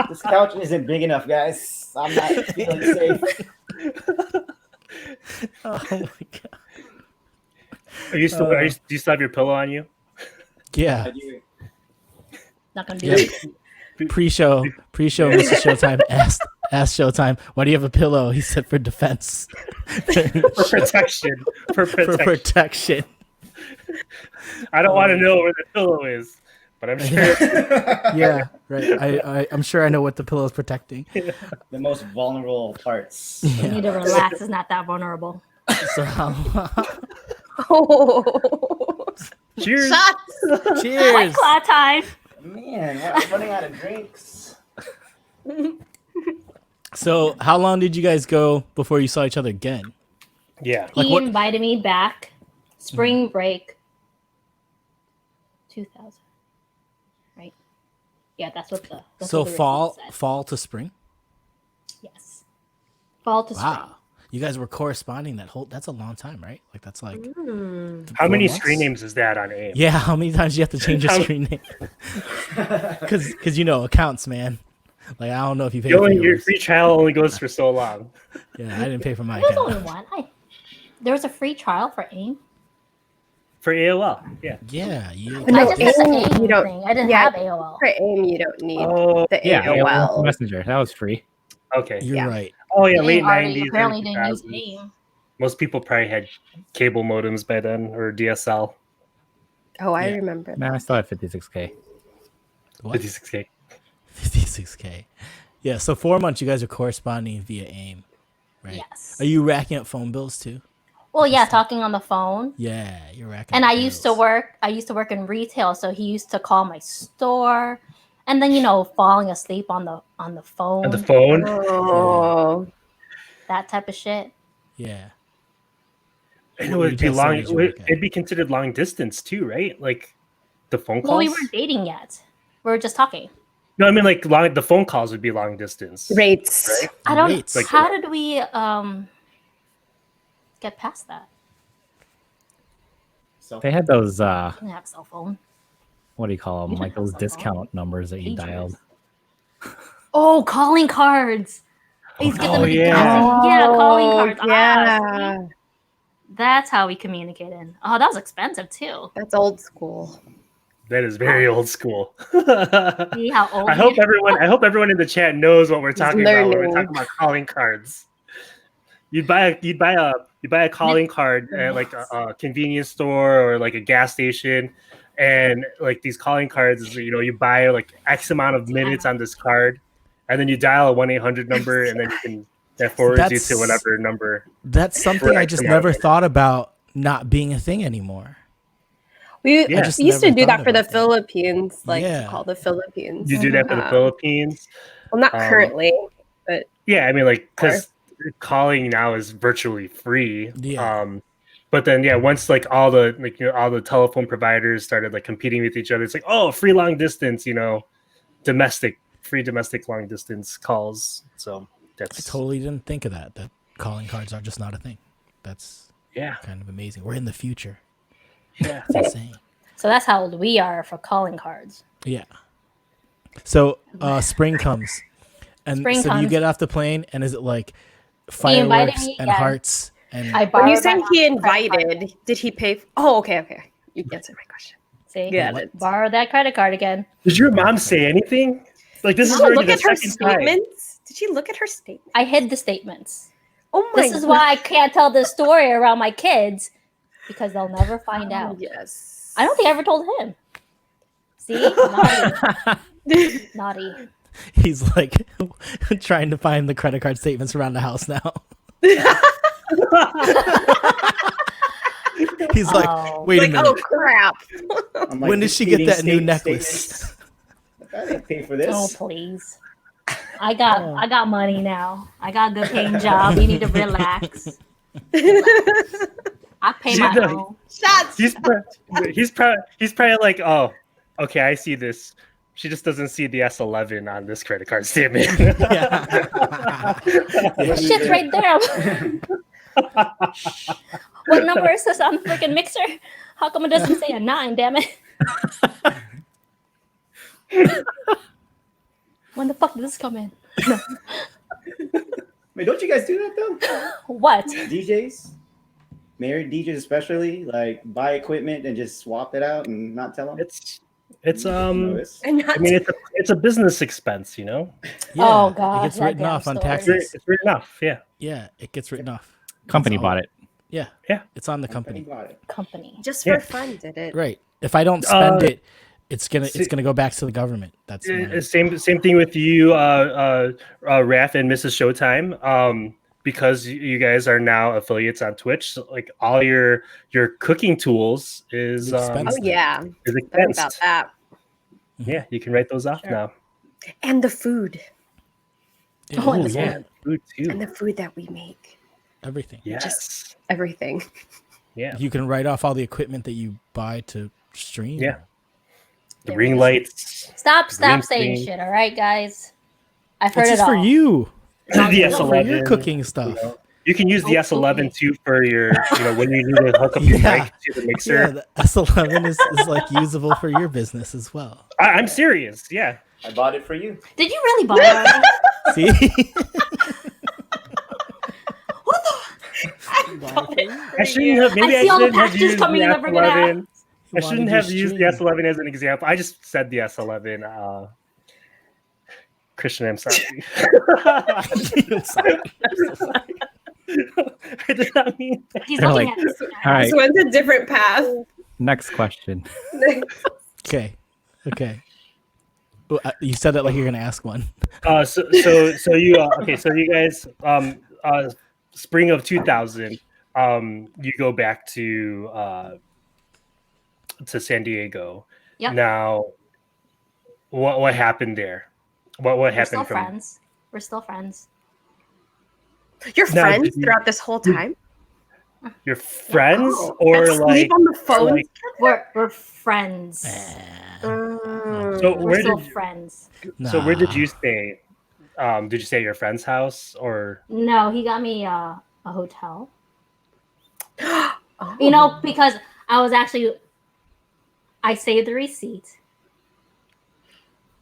S5: This couch isn't big enough, guys. I'm not feeling safe.
S1: Oh my god.
S4: Do you still have your pillow on you?
S1: Yeah.
S6: Not gonna do
S1: Yep.
S6: it.
S1: Pre-show, Mrs. Showtime asked Showtime, why do you have a pillow? He said for defense.
S4: For protection. For
S1: For
S4: protection.
S1: protection.
S4: I don't want to know where the pillow is, but I'm sure.
S1: Yeah, right. I'm sure I know what the pillow is protecting.
S5: The most vulnerable parts.
S6: You need to relax. It's not that vulnerable.
S1: So how
S3: Oh.
S4: Cheers.
S3: Shots.
S1: cheers.
S6: Claw time.
S5: Man, I'm running out of drinks.
S1: So how long did you guys go before you saw each other again?
S4: Yeah.
S1: Like
S6: He
S1: what-
S6: invited me back. Spring break. 2000. Right? Yeah, that's what the.
S1: So
S6: what the
S1: fall
S6: receipt said.
S1: fall to spring?
S6: Yes. Fall to spring.
S1: Wow. You guys were corresponding that's a long time, right? Like that's like
S4: How
S1: 4
S4: many
S1: months?
S4: screen names is that on AIM?
S1: Yeah, how many times do you have to change your
S4: How-
S1: screen name? Because accounts, man. Like I don't know if you paid
S4: You
S1: for
S4: only, your
S1: yours.
S4: free trial only goes for so long.
S1: Yeah, I didn't pay for my
S6: There was
S1: account.
S6: only one. There was a free trial for AIM.
S4: For AOL, yeah.
S1: Yeah, you.
S3: No,
S6: I just had the
S3: AIM,
S6: AIM
S3: you don't-
S6: thing. I didn't
S3: yeah.
S6: have AOL.
S3: For AIM, you don't need
S4: Oh,
S3: the
S2: Yeah,
S3: AOL.
S2: Messenger. That was free.
S4: okay.
S1: You're
S3: Yeah.
S1: right.
S4: Oh, yeah, late
S6: AIM already
S4: 90s.
S6: apparently
S4: early
S6: didn't use
S4: 2000s.
S6: AIM.
S4: Most people probably had cable modems by then or DSL.
S3: Oh, I
S1: Yeah.
S3: remember.
S2: Man, I still had 56K.
S1: What?
S4: 56K.
S1: 56K. Yeah, so 4 months you guys are corresponding via AIM, right?
S6: Yes.
S1: Are you racking up phone bills too?
S6: Well, yeah, talking on the phone.
S1: Yeah, you're racking
S6: And
S1: up
S6: I used to
S1: bills.
S6: work in retail, so he used to call my store, and then falling asleep on the phone,
S4: On the phone?
S3: Oh.
S6: that type of shit.
S1: Yeah.
S4: And it
S1: What
S4: would be
S1: retail
S4: long.
S1: store did you work at?
S4: It'd be considered long distance too, right? Like the phone calls.
S6: Well, we weren't dating yet. We were just talking.
S4: No, I mean like the phone calls would be long distance.
S3: Rates.
S4: Right?
S6: I don't.
S1: Rates.
S4: Like-
S6: How did we get past that?
S2: They had those,
S6: I didn't have a cell phone.
S2: what do you call them?
S6: You
S2: Like
S6: didn't
S2: those
S6: have a cell phone.
S2: discount numbers that you
S6: Pagers.
S2: dialed.
S6: Oh, calling cards. I used to get them
S4: Oh,
S6: at the
S4: yeah.
S6: gas. Yeah, calling cards.
S3: Yeah.
S6: See? That's how we communicated. Oh, that was expensive too.
S3: That's old school.
S4: That is very old school.
S6: See how old
S4: I hope everyone in the chat knows what we're talking about when we're
S3: learning.
S4: talking about calling cards. You'd buy a calling card at like a convenience store or like a gas station, and like these calling cards, you buy like X amount of minutes on this card, and then you dial a 1-800 number, and then that forwards you
S1: That's-
S4: to whatever number.
S1: That's something
S4: For
S1: I
S4: X
S1: just
S4: amount of
S1: never
S4: money.
S1: thought about not being a thing anymore.
S3: We
S4: Yeah.
S1: just
S3: used to
S1: never
S3: do
S1: thought
S3: that for the
S1: about that.
S3: Philippines, like
S1: Yeah.
S3: to call the Philippines.
S4: You do that for the
S3: Um,
S4: Philippines.
S3: Well, not
S4: Um,
S3: currently, but
S4: Yeah, I mean, like, because calling now is virtually free.
S1: Yeah.
S4: But then, yeah, once like all the telephone providers started like competing with each other, it's like, oh, free long distance, free domestic long distance calls. So
S1: I
S4: that's
S1: totally didn't think of that. That calling cards are just not a thing. That's
S4: Yeah.
S1: Kind of amazing. We're in the future.
S4: Yeah.
S1: It's insane.
S6: So that's how old we are for calling cards.
S1: Yeah. So spring comes. And
S6: Spring
S1: so do you
S6: comes.
S1: get off the plane and is it like
S6: He invited
S1: fireworks
S6: me
S1: and
S6: again.
S1: hearts and
S6: I
S3: When
S6: borrowed
S3: you said
S6: my
S3: he
S6: mom's credit card.
S3: invited, did he pay? Oh, okay. You answered my question.
S6: See,
S3: Got
S1: what?
S3: it.
S6: borrow that credit card again.
S4: Did your mom say anything? Like this
S3: Did
S4: is
S3: you
S4: already
S3: look
S4: the
S3: at her
S4: second time.
S3: statements? Did you look at her statement?
S6: I hid the statements.
S3: Oh my
S6: This is why I can't tell this story around my kids because they'll never find out.
S3: Yes.
S6: I don't think I ever told him. See, naughty, naughty.
S1: he's like trying to find the credit card statements around the house now. He's like,
S6: Oh.
S1: wait a
S3: Like,
S1: minute.
S3: oh crap.
S5: I'm
S1: When did
S5: just
S1: she get
S5: reading
S1: that new
S5: state-
S1: necklace?
S5: statements. I didn't pay for this.
S6: Oh please. I got money now. I got a good paying job. You need to relax. I pay my
S4: Yeah.
S6: own.
S3: Shots.
S4: He's probably like, oh, okay, I see this. She just doesn't see the S11 on this credit card statement.
S6: Shit's right there. What number is this on the freaking mixer? How come it doesn't say a 9, damn it? When the fuck did this come in?
S5: Wait, don't you guys do that though?
S6: What?
S5: DJs, married DJs especially, like buy equipment and just swap it out and not tell them.
S4: it's
S5: Notice?
S3: And not
S4: I mean it's a business expense, you know.
S1: Yeah,
S6: Oh, God,
S1: it gets
S6: that
S1: written
S6: damn
S1: off on
S6: story.
S1: taxes.
S4: It's written off, yeah.
S1: Yeah, it gets written off.
S2: Company
S1: all.
S2: bought it.
S1: Yeah,
S4: Yeah.
S1: it's on the
S5: Company
S1: company.
S5: bought it.
S6: Company.
S3: just
S4: Yeah.
S3: for fun did it.
S1: Right. If I don't spend
S4: Uh,
S1: it, it's gonna go back to the government. That's money.
S4: Same thing with you, Raph and Mrs. Showtime. Because you guys are now affiliates on Twitch, so like all your cooking tools is
S1: Expense.
S3: Oh yeah.
S4: is
S3: Think
S4: expensed.
S3: about that.
S4: Yeah, you can write those off
S6: Sure.
S4: now.
S3: And the food.
S1: Yeah,
S6: Oh, and
S1: ooh,
S6: the
S1: yeah,
S6: food.
S4: Food too.
S3: And the food that we make.
S1: everything.
S4: Yes.
S3: Everything.
S4: Yeah.
S1: You can write off all the equipment that you buy to stream.
S4: Yeah. The
S6: There
S4: ring
S6: it is.
S4: lights.
S6: Stop
S4: Green
S6: saying
S4: screen.
S6: shit, all right, guys? I've heard
S1: It's
S6: it
S1: just
S6: all.
S1: for you.
S4: The
S1: For your
S4: S11.
S1: cooking stuff.
S4: You know. You can use the
S6: Oh,
S4: S11
S6: okay.
S4: too for your, when you need to hook up your
S1: Yeah.
S4: mic to the
S1: Yeah,
S4: mixer.
S1: the S11 is like usable for your business as well.
S4: I'm serious. Yeah.
S5: I bought it for you.
S6: Did you really buy it?
S1: See?
S4: I shouldn't have. Maybe
S6: I see all the
S4: shouldn't have
S6: packages
S4: used
S6: coming
S4: the
S6: in that we're gonna have.
S4: S11. I shouldn't have used the S11 as an example. I just said the S11. Christian, I'm sorry. I did not mean that.
S6: He's
S2: They're
S6: looking
S2: like,
S6: at us.
S2: All right,
S3: So went a different path.
S2: next question.
S1: Okay. Well, you said it like you're gonna ask one.
S4: So you okay? So you guys, spring of 2000, you go back to San Diego.
S6: Yep.
S4: Now, what happened there? What
S6: We're
S4: happened
S6: still
S4: from
S6: friends. We're still friends.
S3: You're
S4: Now,
S3: friends
S4: did you-
S3: throughout this whole time?
S4: your friends
S3: Oh,
S4: or
S3: and
S4: like?
S3: sleep on the phone?
S4: like-
S6: We're friends.
S3: Mm.
S4: So
S6: We're
S4: where
S6: still
S4: did
S6: friends.
S4: so where did
S1: Nah.
S4: you stay? Did you stay at your friend's house or?
S6: No, he got me a hotel.
S3: Oh.
S6: You know, because I saved the receipt,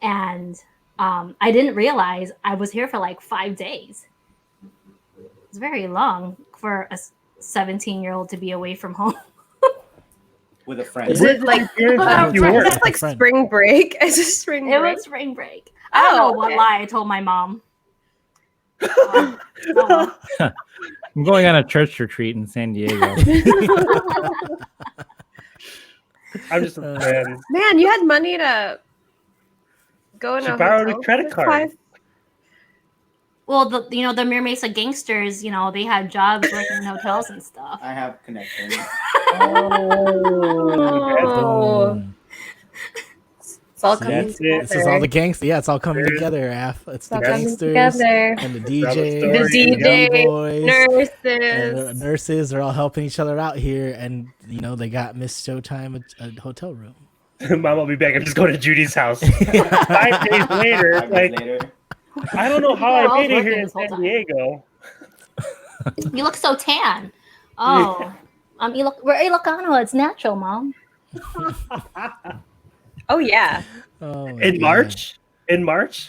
S6: and I didn't realize I was here for like 5 days. It's very long for a 17-year-old to be away from home.
S5: With a friend.
S3: Is it like
S4: You were.
S3: that's like
S1: Friend.
S3: spring break? Is it spring
S6: It
S3: break?
S6: was spring break. I don't know what
S3: okay.
S6: lie I told my mom. Oh, well.
S2: I'm going on a church retreat in San Diego.
S4: I'm just man.
S3: Man, you had money to go in
S4: She
S3: a
S4: borrowed a
S3: hotel
S4: credit
S3: for
S4: card.
S3: 5
S6: Well, the Mir Mesa gangsters, they had jobs working in hotels and stuff.
S5: I have connections.
S3: Oh.
S1: Boom.
S3: It's all
S1: See,
S3: coming
S4: that's it.
S3: together.
S1: This is all the gangsters. Yeah, it's all coming together, Af. It's
S3: It's
S1: the
S3: all coming
S1: gangsters
S3: together.
S1: and the
S4: Tell the
S1: DJs,
S4: story.
S3: The
S1: and
S3: DJ,
S1: boys, and the
S3: nurses.
S1: nurses are all helping each other out here, and they got Miss Showtime a hotel room.
S4: Mom will be back. I'm just going to Judy's house. 5 days later,
S5: 5 days
S4: like
S5: later.
S4: I don't know how
S6: Yeah, I
S4: I
S6: was
S4: made it
S6: working
S4: here in
S6: this whole
S4: San
S6: time.
S4: Diego.
S6: You look so tan. Oh, we're Ilocano. It's natural, Mom.
S3: Oh yeah,
S1: Oh, my
S4: In
S1: God.
S4: March? In March?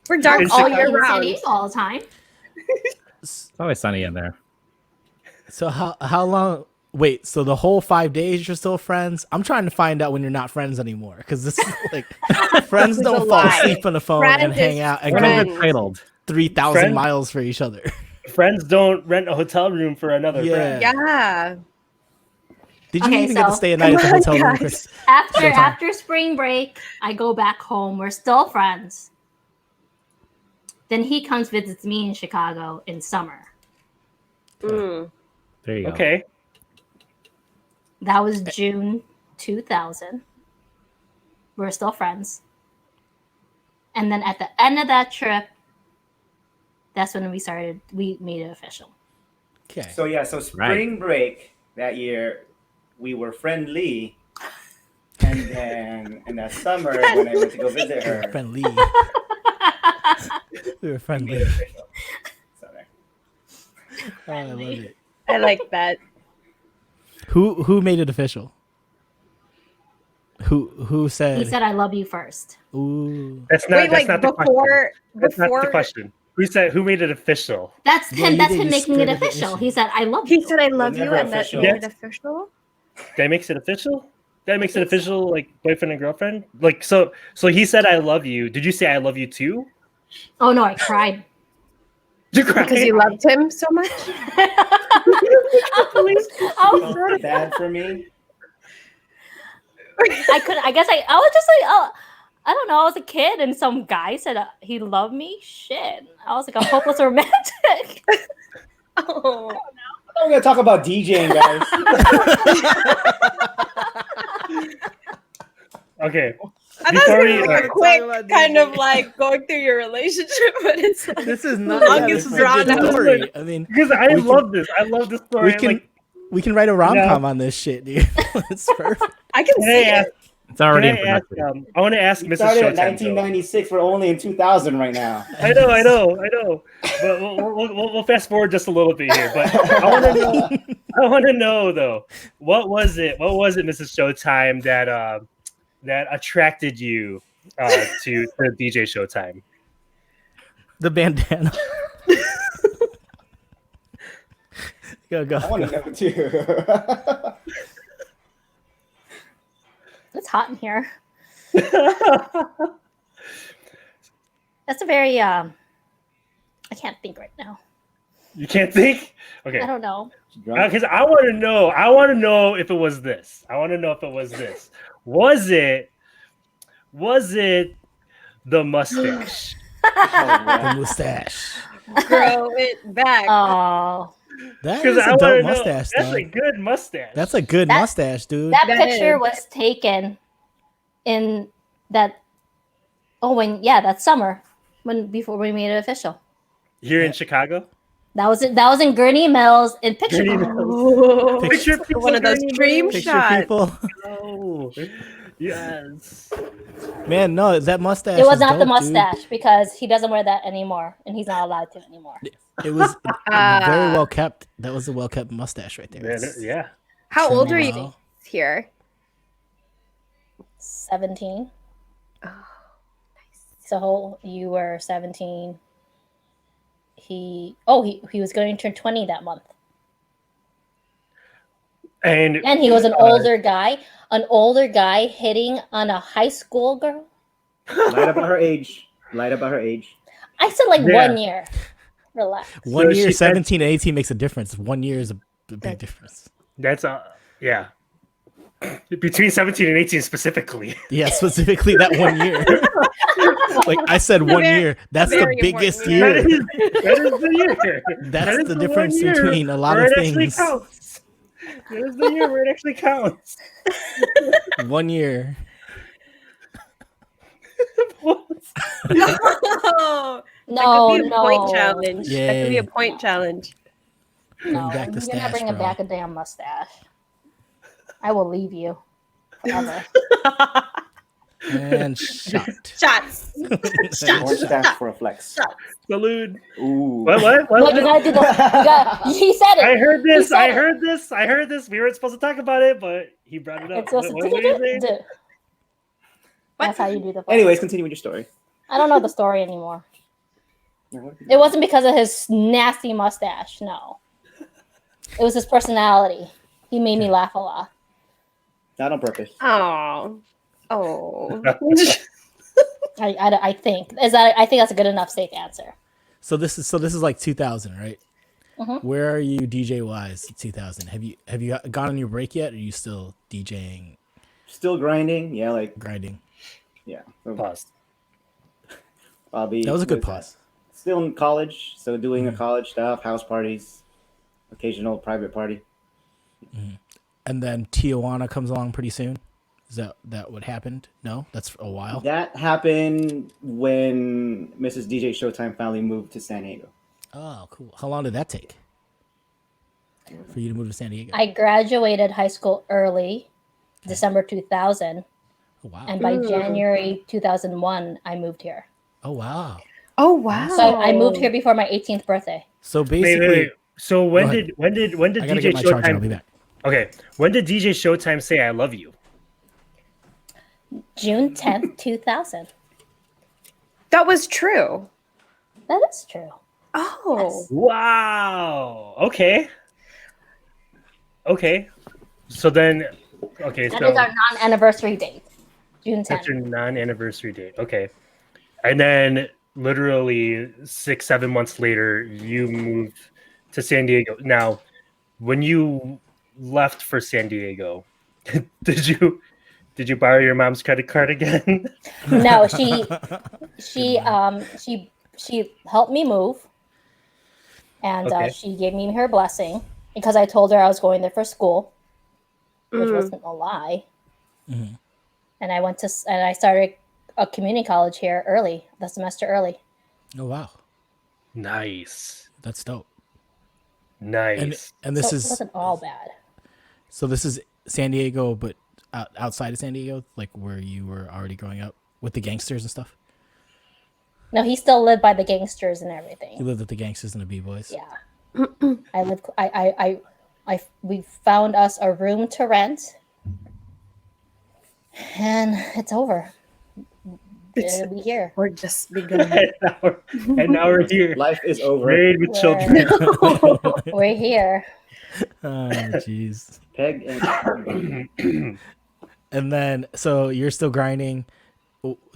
S3: we're dark
S4: In
S3: all
S4: Chicago?
S3: year
S6: In San
S3: round.
S6: Diego all the time.
S2: It's always sunny in there.
S1: So how long? Wait, so the whole 5 days you're still friends? I'm trying to find out when you're not friends anymore because this is like friends
S3: This is
S1: don't
S3: a
S1: fall
S3: lie.
S1: asleep on the phone
S3: Friend
S1: and hang
S3: is
S1: out and
S2: When
S3: friend.
S2: I'm
S1: go
S2: entitled.
S1: 3,000
S4: Friend-
S1: miles for each other.
S4: Friends don't rent a hotel room for another
S1: Yeah.
S4: friend.
S3: Yeah.
S1: Did you
S6: Okay,
S1: even get to
S6: so-
S1: stay a night at the
S3: Come on,
S1: hotel room,
S3: guys.
S1: Chris?
S6: After
S1: Showtime.
S6: after spring break, I go back home. We're still friends. Then he comes visits me in Chicago in summer.
S3: Mm.
S2: There you go.
S4: Okay.
S6: That was June 2000. We're still friends. And then at the end of that trip, that's when we made it official.
S1: Okay.
S5: So yeah, so spring break that year, we were friendly, and then in that summer when I went to go visit
S1: We were
S5: her,
S1: friendly. We were
S5: we
S1: friendly.
S5: made it official. So there.
S1: Oh, I love it.
S3: I like that.
S1: Who made it official? Who said?
S6: He said, "I love you first."
S1: Ooh.
S4: That's not
S3: Wait,
S4: that's
S3: like
S4: not the question.
S3: before
S4: That's not the
S3: before
S4: question. Who made it official?
S6: That's
S1: Yeah,
S6: him.
S1: you
S6: That's
S1: did.
S6: him
S1: You
S6: making it
S1: spread the
S6: official.
S1: issue.
S6: He said, "I love you."
S3: he said I love you
S5: never
S3: and that
S5: official.
S3: made it official.
S4: That makes it official? That makes it official, like boyfriend and girlfriend? Like so he said I love you. Did you say I love you too?
S6: Oh no, I cried.
S4: You cried?
S3: Because you loved him so much.
S6: Oh,
S5: Felt bad for me.
S6: I guess I was just like, oh, I don't know. I was a kid, and some guy said he loved me. Shit, I was like a hopeless romantic.
S3: Oh.
S5: We're gonna talk about DJing, guys.
S4: Okay.
S3: I thought
S4: Before
S3: it was
S4: we-
S3: gonna be a
S1: Talk
S3: quick
S1: about
S3: kind
S1: DJ.
S3: of like going through your relationship, but it's like
S1: This is not.
S3: Longest
S1: Yeah, this is a
S3: drawn
S1: good
S3: out.
S1: story. I mean,
S4: Because I
S1: We can-
S4: love this. I love this story.
S1: we can write a rom com on this shit, dude. It's perfect.
S3: I can
S4: Can
S3: see
S4: I ask,
S3: it.
S2: It's already in
S4: can I ask
S2: production.
S4: I want to ask
S5: We
S4: Mrs.
S5: started in
S4: Showtime. though.
S5: 1996. We're only in 2000 right now.
S4: I know. But we'll fast forward just a little bit here. But I want to know though, what was it, Mrs. Showtime, that attracted you to DJ Showtime?
S1: The bandana. Go.
S5: I want to know too.
S6: It's hot in here. That's a very I can't think right now.
S4: You can't think? Okay.
S6: I don't know.
S4: Because I want to know if it was this. Was it the mustache?
S1: The mustache.
S3: Grow it back.
S6: Oh,
S1: That
S4: Because
S1: is
S4: I
S1: a
S4: want
S1: dope
S4: to know.
S1: mustache,
S4: That's
S1: dog.
S4: a good mustache.
S1: That's a good
S6: That-
S1: mustache, dude.
S6: that
S3: That
S6: picture
S3: is.
S6: was taken in that. That summer before we made it official.
S4: Here in Chicago.
S6: That was it. That was in Gurney Mills in picture.
S4: Gurney
S6: book.
S3: Oh,
S4: Picture people
S3: one of those
S4: doing
S3: dream
S4: those.
S1: Picture
S3: shots.
S1: people.
S4: Oh, yes.
S1: Man, no, that mustache.
S6: It was
S1: is
S6: not the
S1: dope, dude.
S6: mustache because he doesn't wear that anymore, and he's not allowed to anymore.
S1: It was
S3: Ah.
S1: very well kept. That was a well kept mustache right there.
S4: Yeah.
S3: How
S1: Trim
S3: old are
S1: well.
S3: you here?
S6: 17.
S3: Oh,
S6: So you were 17. He was going to turn 20 that month.
S4: And
S6: And he was an older guy hitting on a high school girl.
S5: Lied about her age.
S6: I said like
S4: Yeah.
S6: 1 year. Relax.
S1: One
S4: So
S1: year,
S4: she said-
S1: 17 and 18 makes a difference. 1 year is a big difference.
S4: that's yeah. Between 17 and 18 specifically.
S1: Yeah, specifically that 1 year. Like I said, 1 year. That's the
S3: very
S1: biggest
S3: important
S4: That
S1: year.
S4: is the year.
S1: That's
S4: That is
S1: the
S4: 1
S1: difference
S4: year
S1: between a lot
S4: where
S1: of
S4: it actually
S1: things.
S4: counts. That is the year where it actually counts.
S1: 1 year.
S3: no.
S6: No,
S3: That could be a point
S6: no.
S3: challenge. That could be a
S1: Yay.
S3: point challenge.
S6: No,
S1: back the
S6: you're
S1: stash,
S6: not bringing
S1: bro.
S6: back a damn mustache. I will leave you forever.
S1: And shot.
S3: Shots.
S5: Orange
S3: Shots.
S5: stands for a flex.
S3: Shots.
S4: Salute.
S5: Ooh.
S4: What?
S6: No, you gotta do he said it.
S4: I heard
S6: He
S4: this.
S6: said
S4: I
S6: it.
S4: heard this. We weren't supposed to talk about it, but he brought it up.
S6: It's supposed
S4: What do you
S6: to
S4: say?
S6: That's how you do the.
S5: Anyways, continue with your story.
S6: I don't know the story anymore. It wasn't because of his nasty mustache. No, it was his personality. He made me laugh a lot.
S5: Not on purpose.
S3: Oh.
S6: I think I think that's a good enough safe answer.
S1: So this is like 2000, right?
S6: Mhm.
S1: Where are you DJ wise? 2000. Have you gone on your break yet? Or are you still DJing,
S5: Still grinding. Yeah, like
S1: grinding?
S5: yeah. So
S4: Pause.
S5: I'll be.
S1: That was a good
S5: with
S1: pause.
S5: Still in college, so doing the college stuff, house parties, occasional private party.
S1: And then Tijuana comes along pretty soon. Is that what happened? No, that's a while.
S5: That happened when Mrs. DJ Showtime finally moved to San Diego.
S1: Oh, cool. How long did that take for you to move to San Diego?
S6: I graduated high school early, December 2000,
S1: Oh, wow.
S6: and by January 2001, I moved here.
S1: Oh, wow.
S3: Oh wow.
S6: So I moved here before my 18th birthday.
S1: So basically,
S4: Wait. So when
S1: Go
S4: did
S1: I gotta
S4: DJ
S1: get my charger. I'll
S4: Showtime?
S1: be back.
S4: Okay, when did DJ Showtime say "I love you"?
S6: June 10th, 2000.
S3: That was true.
S6: That is true.
S3: Oh.
S4: Wow. Okay. So then,
S6: That is
S4: so
S6: our non-anniversary date, June 10th.
S4: that's your non-anniversary date. Okay, and then literally 6-7 months later, you moved to San Diego. Now, when you left for San Diego, did you borrow your mom's credit card again?
S6: No, she helped me move, and
S4: Okay.
S6: she gave me her blessing because I told her I was going there for school, which wasn't a lie.
S1: Mhm.
S6: And I started a community college here the semester early.
S1: Oh, wow.
S4: Nice.
S1: That's dope.
S4: Nice.
S1: And this
S6: So it
S1: is
S6: wasn't all bad.
S1: so this is San Diego, but outside of San Diego, like where you were already growing up with the gangsters and stuff.
S6: No, he still lived by the gangsters and
S1: You
S6: everything.
S1: lived with the gangsters and the b-boys.
S6: Yeah, we found us a room to rent, and it's over. It'll be here.
S3: We're just beginning.
S4: and now we're here.
S5: Life is over.
S4: Married with children.
S6: We're here.
S1: Oh, jeez.
S5: Peg and
S1: And then, so you're still grinding.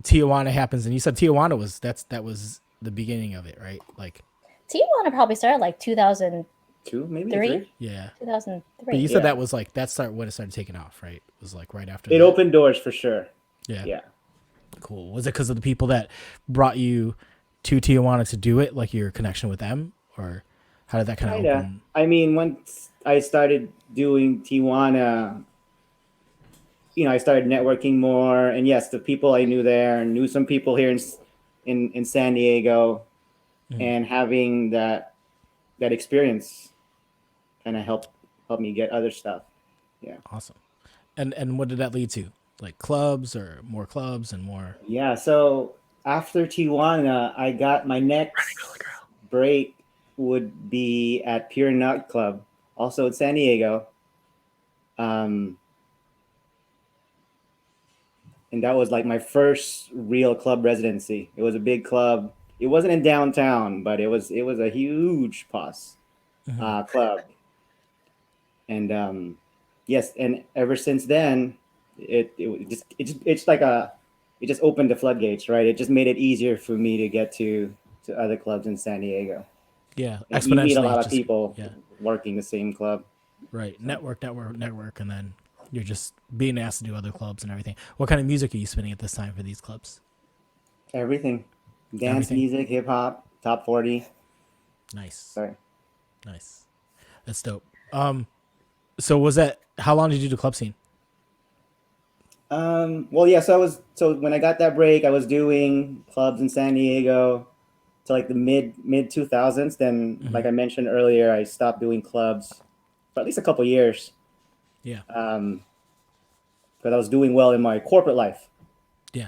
S1: Tijuana happens, and you said Tijuana was that was the beginning of it, right? Like,
S6: Tijuana probably started like 2003.
S5: 2, maybe
S6: 3?
S1: yeah.
S6: 2003.
S1: But you said
S5: Yeah.
S1: that was like when it started taking off, right? It was like right after.
S5: It
S1: that.
S5: opened doors for sure.
S1: Yeah.
S5: Yeah.
S1: Cool. Was it because of the people that brought you to Tijuana to do it, like your connection with them, or how did that kind of
S5: Kinda.
S1: open?
S5: I mean, once I started doing Tijuana, I started networking more, and yes, the people I knew there, and knew some people here in San Diego, and having that experience kind of helped me get other stuff. Yeah.
S1: Awesome. And what did that lead to? Like clubs or more clubs and more?
S5: Yeah. So after Tijuana, I got my next break would be at Pure Nut Club, also in San Diego. And that was like my first real club residency. It was a big club. It wasn't in downtown, but it was a huge club. And yes, and ever since then, it just opened the floodgates, right? It just made it easier for me to get to other clubs in San Diego.
S1: Yeah,
S5: And you meet a
S1: exponentially.
S5: lot of people
S1: Yeah.
S5: working the same club.
S1: Right. Network, and then you're just being asked to do other clubs and everything. What kind of music are you spinning at this time for these clubs?
S5: Everything, dance
S1: Everything.
S5: music, hip hop, top 40.
S1: Nice.
S5: Sorry.
S1: Nice. That's dope. So was that, how long did you do the club scene?
S5: Well, yeah. So when I got that break, I was doing clubs in San Diego to like the mid 2000s. Then, like I mentioned earlier, I stopped doing clubs for at least a couple years.
S1: Yeah.
S5: Because I was doing well in my corporate life.
S1: Yeah.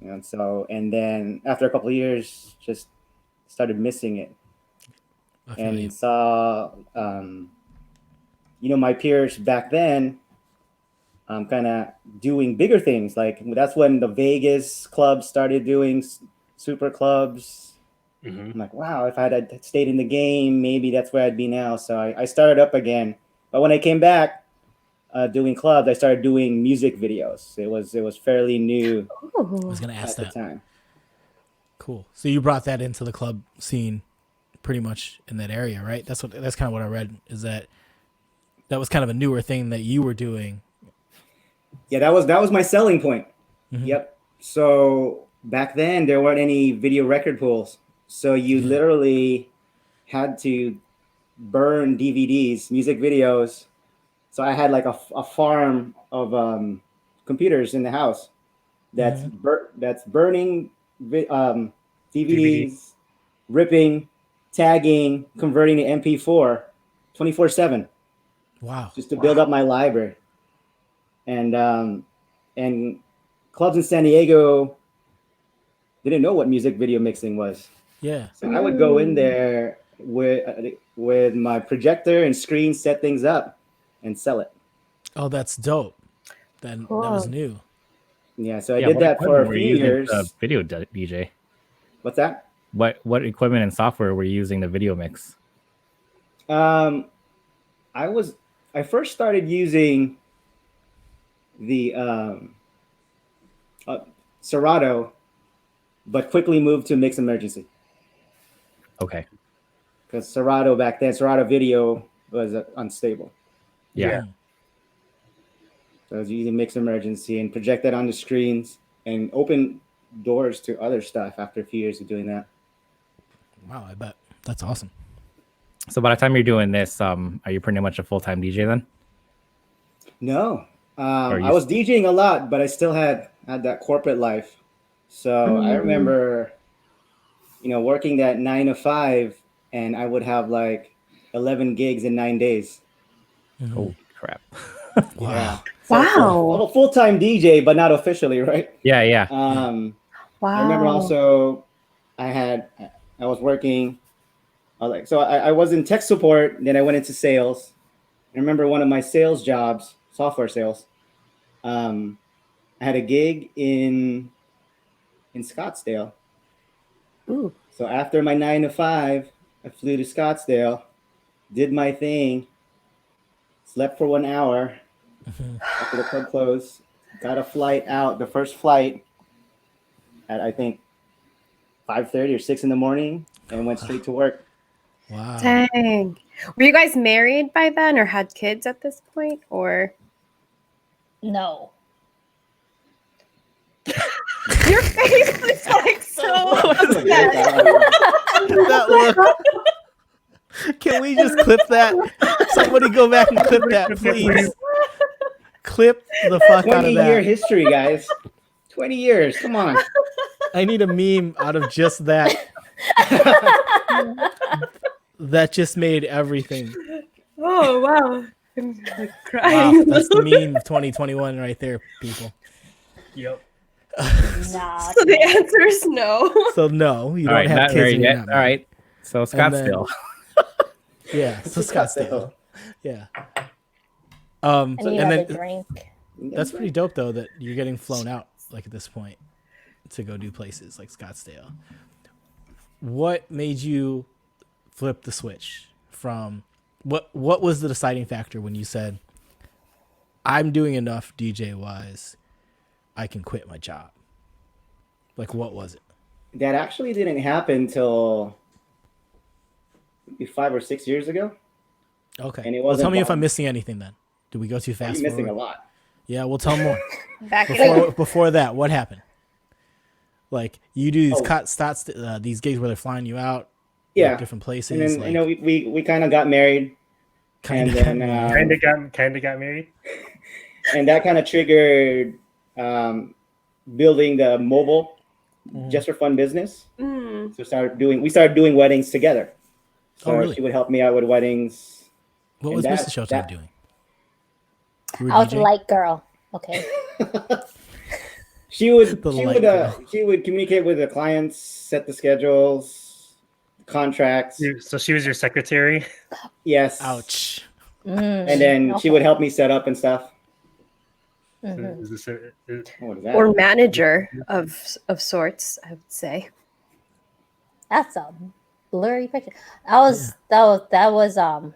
S5: And so, and then after a couple of years, just started missing it, and saw, my peers back then, kind of doing bigger things. Like that's when the Vegas clubs started doing super clubs. I'm like, wow, if I had stayed in the game, maybe that's where I'd be now. So I started up again. But when I came back doing clubs, I started doing music videos. It was fairly new.
S1: I was going to ask
S5: at
S1: that.
S5: the time.
S1: Cool. So you brought that into the club scene pretty much in that area, right? That's kind of what I read, is that was kind of a newer thing that you were doing.
S5: Yeah, that was my selling point. Yep. So back then there weren't any video record pools. So you literally had to burn DVDs, music videos. So I had like a farm of computers in the house that's burning DVDs, ripping, tagging, converting to MP4 24/7.
S1: Wow.
S5: Just to build up my library. And clubs in San Diego didn't know what music video mixing was.
S1: Yeah.
S5: So I would go in there with my projector and screen, set things up, and sell it.
S1: Oh, that's dope. That was new.
S5: Yeah, so I did that for a few years.
S2: Video DJ.
S5: What's that?
S2: What equipment and software were you using to video mix?
S5: I first started using the Serato, but quickly moved to Mix Emergency.
S2: Okay.
S5: Because Serato back then, Serato Video was unstable.
S2: Yeah.
S5: So I was using Mix Emergency and project that on the screens and open doors to other stuff after a few years of doing that.
S1: Wow, I bet. That's awesome.
S2: So by the time you're doing this, are you pretty much a full-time DJ then?
S5: No. I was DJing a lot, but I still had that corporate life. So I remember, working that 9 to 5, and I would have like 11 gigs in 9 days.
S2: Holy crap.
S1: Wow.
S5: Yeah.
S3: Wow.
S5: I'm a full-time DJ, but not officially, right?
S2: Yeah.
S3: Wow.
S5: I remember also I was working, I was in tech support, then I went into sales. I remember one of my sales jobs, software sales. I had a gig in Scottsdale.
S3: Ooh.
S5: So after my 9 to 5, I flew to Scottsdale, did my thing, slept for 1 hour after the club closed, got a flight out, the first flight at I think 5:30 or 6 in the morning, and went straight to work.
S1: Wow.
S3: Dang. Were you guys married by then or had kids at this point? Or
S6: No.
S3: your face was like so
S1: That look. Can we just clip that? Somebody go back and clip that, please. Clip the fuck out of
S5: 20-year
S1: that.
S5: history, guys. 20 years. Come on.
S1: I need a meme out of just that. That just made everything.
S3: Oh wow. I'm like crying.
S1: Wow, that's the meme of 2021 right there, people.
S4: Yep.
S6: Nah.
S3: So the answer is no.
S1: So no, you
S2: All right,
S1: don't have
S2: not
S1: kids.
S2: married
S1: and you're
S2: yet.
S1: not
S2: All
S1: married.
S2: right. So Scottsdale.
S1: Yeah, so Scottsdale. Yeah.
S6: I need
S1: and
S6: another
S1: then
S6: drink.
S1: that's pretty dope though that you're getting flown out like at this point to go do places like Scottsdale. What made you flip the switch from what was the deciding factor when you said I'm doing enough DJ wise, I can quit my job? Like what was it?
S5: That actually didn't happen till maybe 5 or 6 years ago.
S1: Okay.
S5: And it
S1: Well,
S5: wasn't
S1: tell me if
S5: fun.
S1: I'm missing anything then. Did we go too fast?
S5: You're missing
S1: forward?
S5: a lot.
S1: Yeah, we'll tell more.
S3: Back it up.
S1: Before that, what happened? Like you do these
S5: Oh.
S1: these gigs where they're flying you out,
S5: Yeah.
S1: like, different places.
S5: And then
S1: like,
S5: we kind of got married,
S1: kinda
S5: and then
S4: Kind of got married.
S5: and that kind of triggered building the mobile just for fun business.
S3: Mm.
S5: So we started doing weddings together. So
S1: Oh, really?
S5: she would help me out with weddings.
S1: what
S5: and
S1: was
S5: that-
S1: Mrs. Showtime
S5: that-
S1: doing? You were
S6: I was a
S1: DJing?
S6: light girl. Okay.
S5: She would
S1: The
S5: she
S1: light
S5: would
S1: bill.
S5: she would communicate with the clients, set the schedules, contracts.
S4: So she was your secretary.
S5: Yes.
S1: Ouch.
S5: And then she would help me set up and stuff.
S6: Mhm.
S4: Is this
S5: What is that?
S3: Or manager of sorts, I would say.
S6: That's a blurry picture. That was Deco.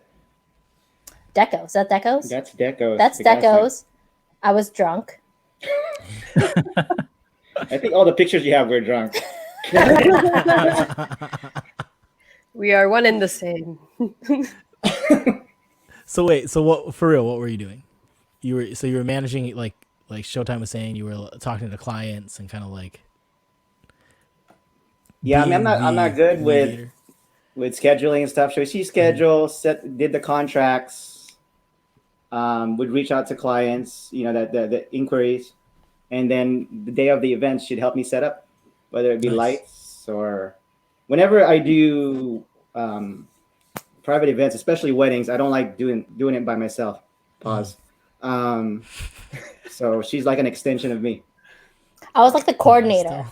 S6: Is that Deco's?
S5: That's Deco's.
S6: That's Deco's. I was drunk.
S5: I think all the pictures you have were drunk.
S3: We are one and the same.
S1: So wait, so what for real? What were you doing? You were managing like Showtime was saying. You were talking to clients and kind of like.
S5: Yeah, I mean, I'm not good
S1: mediator.
S5: with scheduling and stuff. So she scheduled, did the contracts, would reach out to clients, the inquiries, and then the day of the event, she'd help me set up, whether it be lights or whenever I do private events, especially weddings. I don't like doing it by myself. Pause. So she's like an extension of me.
S6: I was like the coordinator.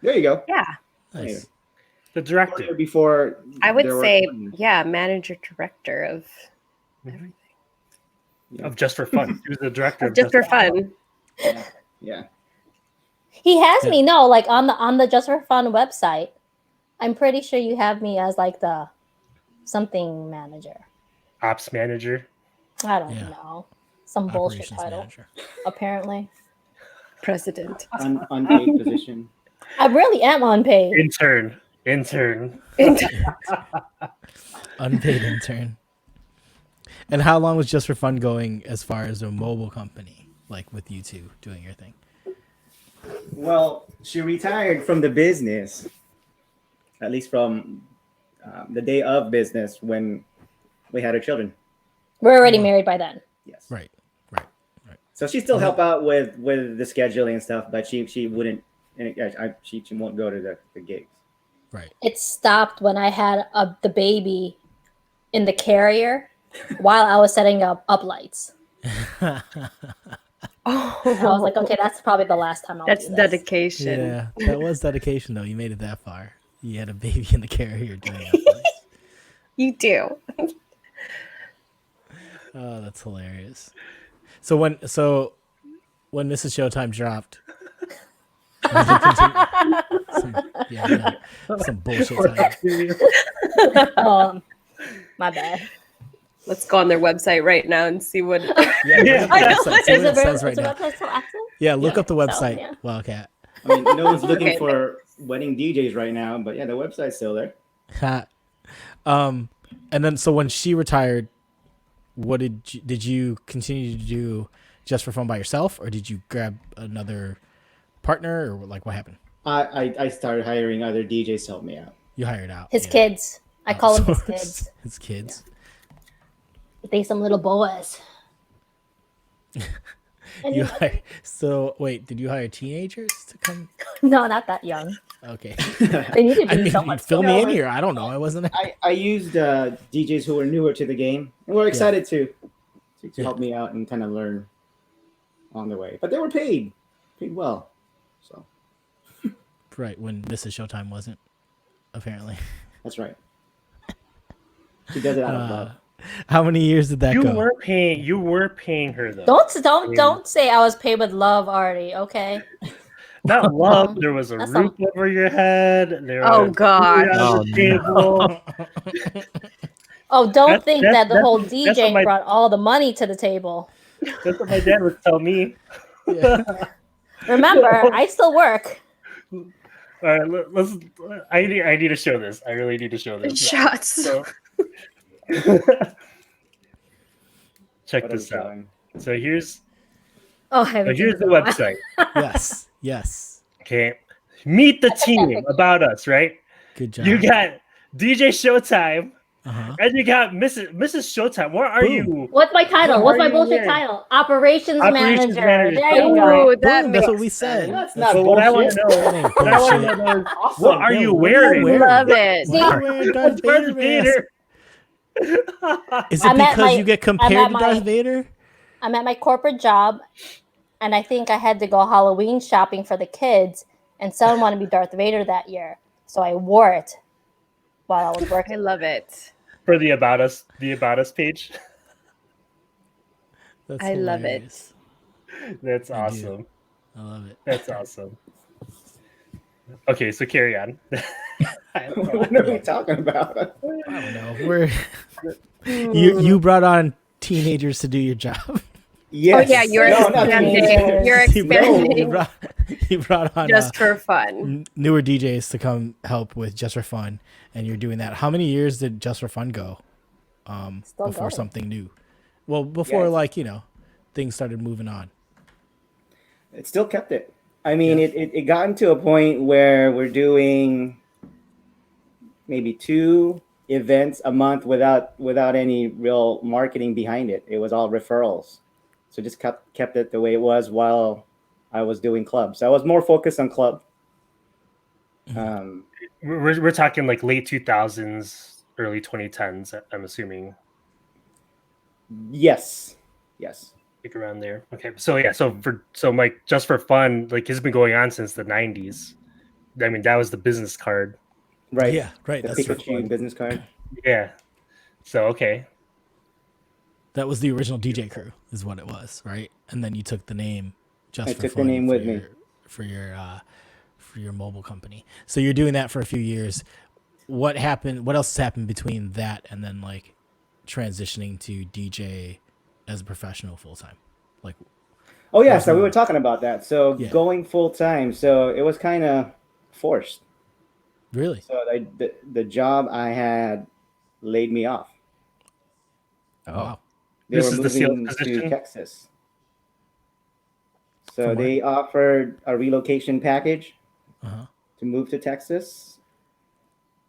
S5: There you go.
S3: Yeah.
S1: Nice.
S4: the director?
S5: Before
S3: I would
S5: there were-
S3: say, yeah, manager director of everything.
S4: Of Just for Fun. He was the director of
S3: Just for fun.
S5: Yeah.
S6: He has me like on the Just for Fun website. I'm pretty sure you have me as like the something manager.
S4: Ops manager.
S6: I don't
S1: Yeah.
S6: know. Some bullshit
S1: Operations
S6: title,
S1: manager.
S6: apparently.
S3: President.
S5: Unpaid position.
S6: I really am unpaid.
S4: Intern.
S1: Unpaid intern. And how long was Just for Fun going as far as a mobile company, like with you two doing your thing?
S5: Well, she retired from the business, at least from the day of business when we had our children.
S6: We're already married by then.
S5: Yes.
S1: Right.
S5: So she still help out with the scheduling and stuff, but she wouldn't. She won't go to the gigs.
S1: Right.
S6: It stopped when I had the baby in the carrier while I was setting up lights. I was like, okay, that's probably the last time I'll
S3: That's
S6: do this.
S3: dedication.
S1: Yeah, that was dedication though. You made it that far. You had a baby in the carrier doing that.
S3: You do.
S1: Oh, that's hilarious. So when Mrs. Showtime dropped, some bullshit title.
S6: My bad.
S3: Let's go on their website right now and see what.
S1: Yeah,
S6: I know.
S1: see what it says right
S6: Is the
S1: now.
S6: website still active?
S1: Yeah, look up the
S6: So,
S1: website,
S6: yeah.
S1: Wildcat.
S5: I mean, no one's looking
S3: Okay.
S5: for wedding DJs right now, but yeah, the website's still there.
S1: And then so when she retired, what did you continue to do Just for Fun by yourself, or did you grab another partner, or like what happened?
S5: I started hiring other DJs to help me out.
S1: You hired out
S6: His
S1: yeah.
S6: kids. I call them his
S1: So
S6: kids.
S1: His kids.
S6: They some little boys.
S1: You so wait, did you hire teenagers to come?
S6: No, not that young.
S1: Okay.
S6: They need to be
S1: I mean,
S6: so much.
S1: fill me in
S5: No,
S1: here. I don't know. I wasn't.
S5: I used DJs who were newer to the game and were excited to help me out and kind of learn on the way. But they were paid well. So
S1: Right when Mrs. Showtime wasn't, apparently.
S5: that's right. She does it out of love.
S1: How many years did that
S4: You
S1: go?
S4: were paying her though.
S6: Don't say I was paid with love, Artie. Okay.
S4: Not love. There was a
S6: That's
S4: roof over your head. There
S3: Oh,
S4: was
S3: God.
S4: food on the table.
S6: Oh, don't
S4: That's-
S6: think
S4: that's-
S6: that the whole
S4: that's
S6: DJ
S4: what my-
S6: brought all the money to the table.
S4: That's what my dad would tell me.
S1: Yeah.
S6: Remember, I still work.
S4: All right, let's. I need to show this. I really need to show this.
S3: Shots.
S4: So, check
S5: What
S4: this
S5: I'm
S4: out.
S5: showing.
S4: So here's
S6: Oh, heaven.
S4: the website.
S1: Yes.
S4: Okay, meet the team about us. Right,
S1: Good job.
S4: you got DJ Showtime
S1: Uh-huh.
S4: and you got Mrs. Showtime. Where are
S1: Boom.
S4: you?
S6: What's my title?
S4: Why
S6: What's my
S4: are you
S6: bullshit
S4: here?
S6: title? Operations
S4: Operations
S6: manager.
S4: manager.
S6: There you
S4: Oh,
S6: go.
S3: Ooh, that
S1: Boom, that's what
S3: makes
S1: we said.
S5: That's
S1: That's
S5: not
S4: What I want
S5: bullshit.
S4: to know.
S1: That ain't
S4: What I want to
S1: bullshit.
S4: know is what are
S1: Yeah,
S4: you
S1: what are you
S4: wearing?
S1: wearing?
S3: Love it.
S1: Why are you wearing Darth Vader mask? Is it
S6: I'm at
S1: because
S6: my-
S1: you get
S6: I'm
S1: compared
S6: at
S1: to
S6: my-
S1: Darth Vader?
S6: I'm at my corporate job and I think I had to go Halloween shopping for the kids, and someone wanted to be Darth Vader that year, so I wore it while I was
S3: I
S6: working.
S3: love it.
S4: For the about us page.
S1: That's
S3: I love
S1: hilarious.
S4: That's
S1: I do.
S4: awesome.
S1: I love it.
S4: That's awesome. Okay, so carry on.
S5: What are we talking about?
S1: I don't know. We're you brought on teenagers to do your job.
S5: Yes.
S3: Oh yeah, you're
S5: No, not
S3: expanding.
S5: teenagers.
S3: You're expanding
S1: You brought on
S3: just for fun.
S1: newer DJs to come help with Just for Fun, and you're doing that. How many years did Just for Fun go
S6: Still
S1: before
S6: going.
S1: something new? Well, before
S5: Yes.
S1: things started moving on.
S5: It still kept it. I mean, it got into a point where we're doing maybe 2 events a month without any real marketing behind it. It was all referrals. So just kept it the way it was while I was doing clubs. I was more focused on club.
S4: We're talking like late 2000s, early 2010s. I'm assuming.
S5: Yes.
S4: Like around there. Okay, so Mike, Just for Fun, like it's been going on since the 90s. I mean, that was the business card.
S5: Right.
S1: Yeah, right.
S5: The
S1: That's true.
S5: Pikachu business card.
S4: Yeah. So okay.
S1: That was the original DJ crew, is what it was, right? And then you took the name Just
S5: I
S1: for
S5: took
S1: Fun
S5: the name
S1: for
S5: with
S1: your,
S5: me.
S1: for your mobile company. So you're doing that for a few years. What happened? What else happened between that and then like transitioning to DJ as a professional full time? Like,
S5: Oh yeah, so we were talking about that. So
S1: Yeah.
S5: going full time, so it was kind of forced.
S1: really?
S5: So the job I had laid me off.
S1: Wow.
S5: They
S4: This
S5: were
S4: is the sales
S5: moving to
S4: position?
S5: Texas. So
S1: From where?
S5: they offered a relocation package
S1: Uh-huh.
S5: to move to Texas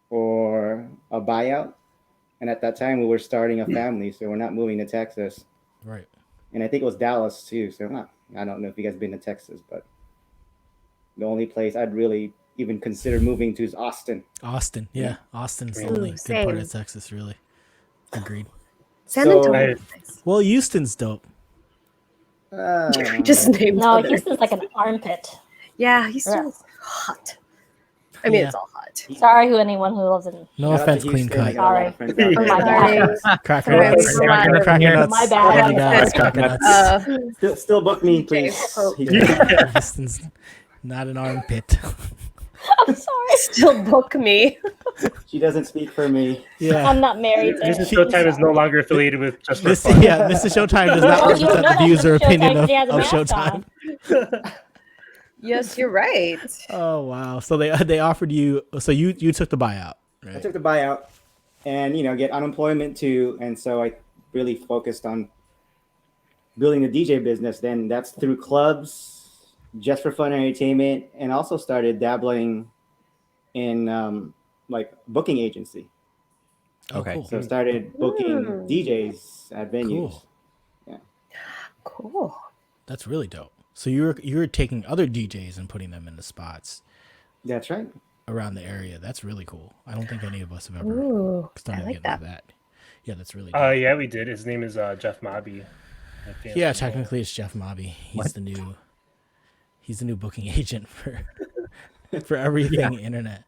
S5: or a buyout. And at that time, we were starting a family, so we're not moving to Texas.
S1: Right.
S5: And I think it was Dallas too. So I don't know if you guys been to Texas, but the only place I'd really even consider moving to is Austin.
S1: Austin. Yeah. Austin's the
S3: Ooh,
S1: only good part
S3: same.
S1: of Texas, really. Agreed.
S3: San
S5: So-
S3: Antonio. is nice.
S1: Well, Houston's dope.
S3: Just named
S6: No,
S3: others.
S6: Houston's like an armpit.
S3: Yeah, Houston's hot. I mean,
S1: Yeah.
S3: it's all hot.
S6: Sorry to anyone who lives in.
S1: No
S5: Shout out to
S1: offense, clean
S5: Houston. I
S1: cut.
S5: got a lot of friends out there.
S6: My bad.
S1: Cracker
S3: Sorry,
S1: nuts.
S3: we got a lot of-
S1: Cracker nuts.
S6: My bad.
S1: Love you guys. Cracker nuts.
S5: Still book me, please.
S3: Yeah.
S1: Houston's not an armpit.
S6: I'm sorry.
S3: Still book me.
S5: She doesn't speak for me.
S1: Yeah.
S6: I'm not married. to
S4: Mrs.
S6: him.
S4: Showtime is no longer affiliated with Just for
S1: This,
S4: Fun.
S1: yeah, Mrs. Showtime does not
S6: Oh, you
S1: represent
S6: know
S1: the views or
S6: Mrs.
S1: opinion
S6: Showtime,
S1: of
S6: she has a mask
S1: Showtime.
S3: Yes, you're right.
S1: Oh wow! So they offered you. So you took the buyout,
S5: I
S1: right?
S5: took the buyout and, get unemployment too. And so I really focused on building the DJ business. Then that's through clubs, Just for Fun entertainment, and also started dabbling in like booking agency.
S2: Okay.
S1: Cool.
S5: So I started booking
S3: Mm.
S5: DJs at venues.
S1: Cool.
S3: Cool.
S1: That's really dope. So you're taking other DJs and putting them in the spots
S5: That's right.
S1: around the area. That's really cool. I don't think any of us have ever
S3: Ooh, I
S1: started
S3: like
S1: getting
S3: that.
S1: into that. Yeah, that's really dope.
S4: Yeah, we did. His name is Jeff Mobby.
S1: Yeah, technically it's Jeff Mobby. He's the new booking agent for everything internet.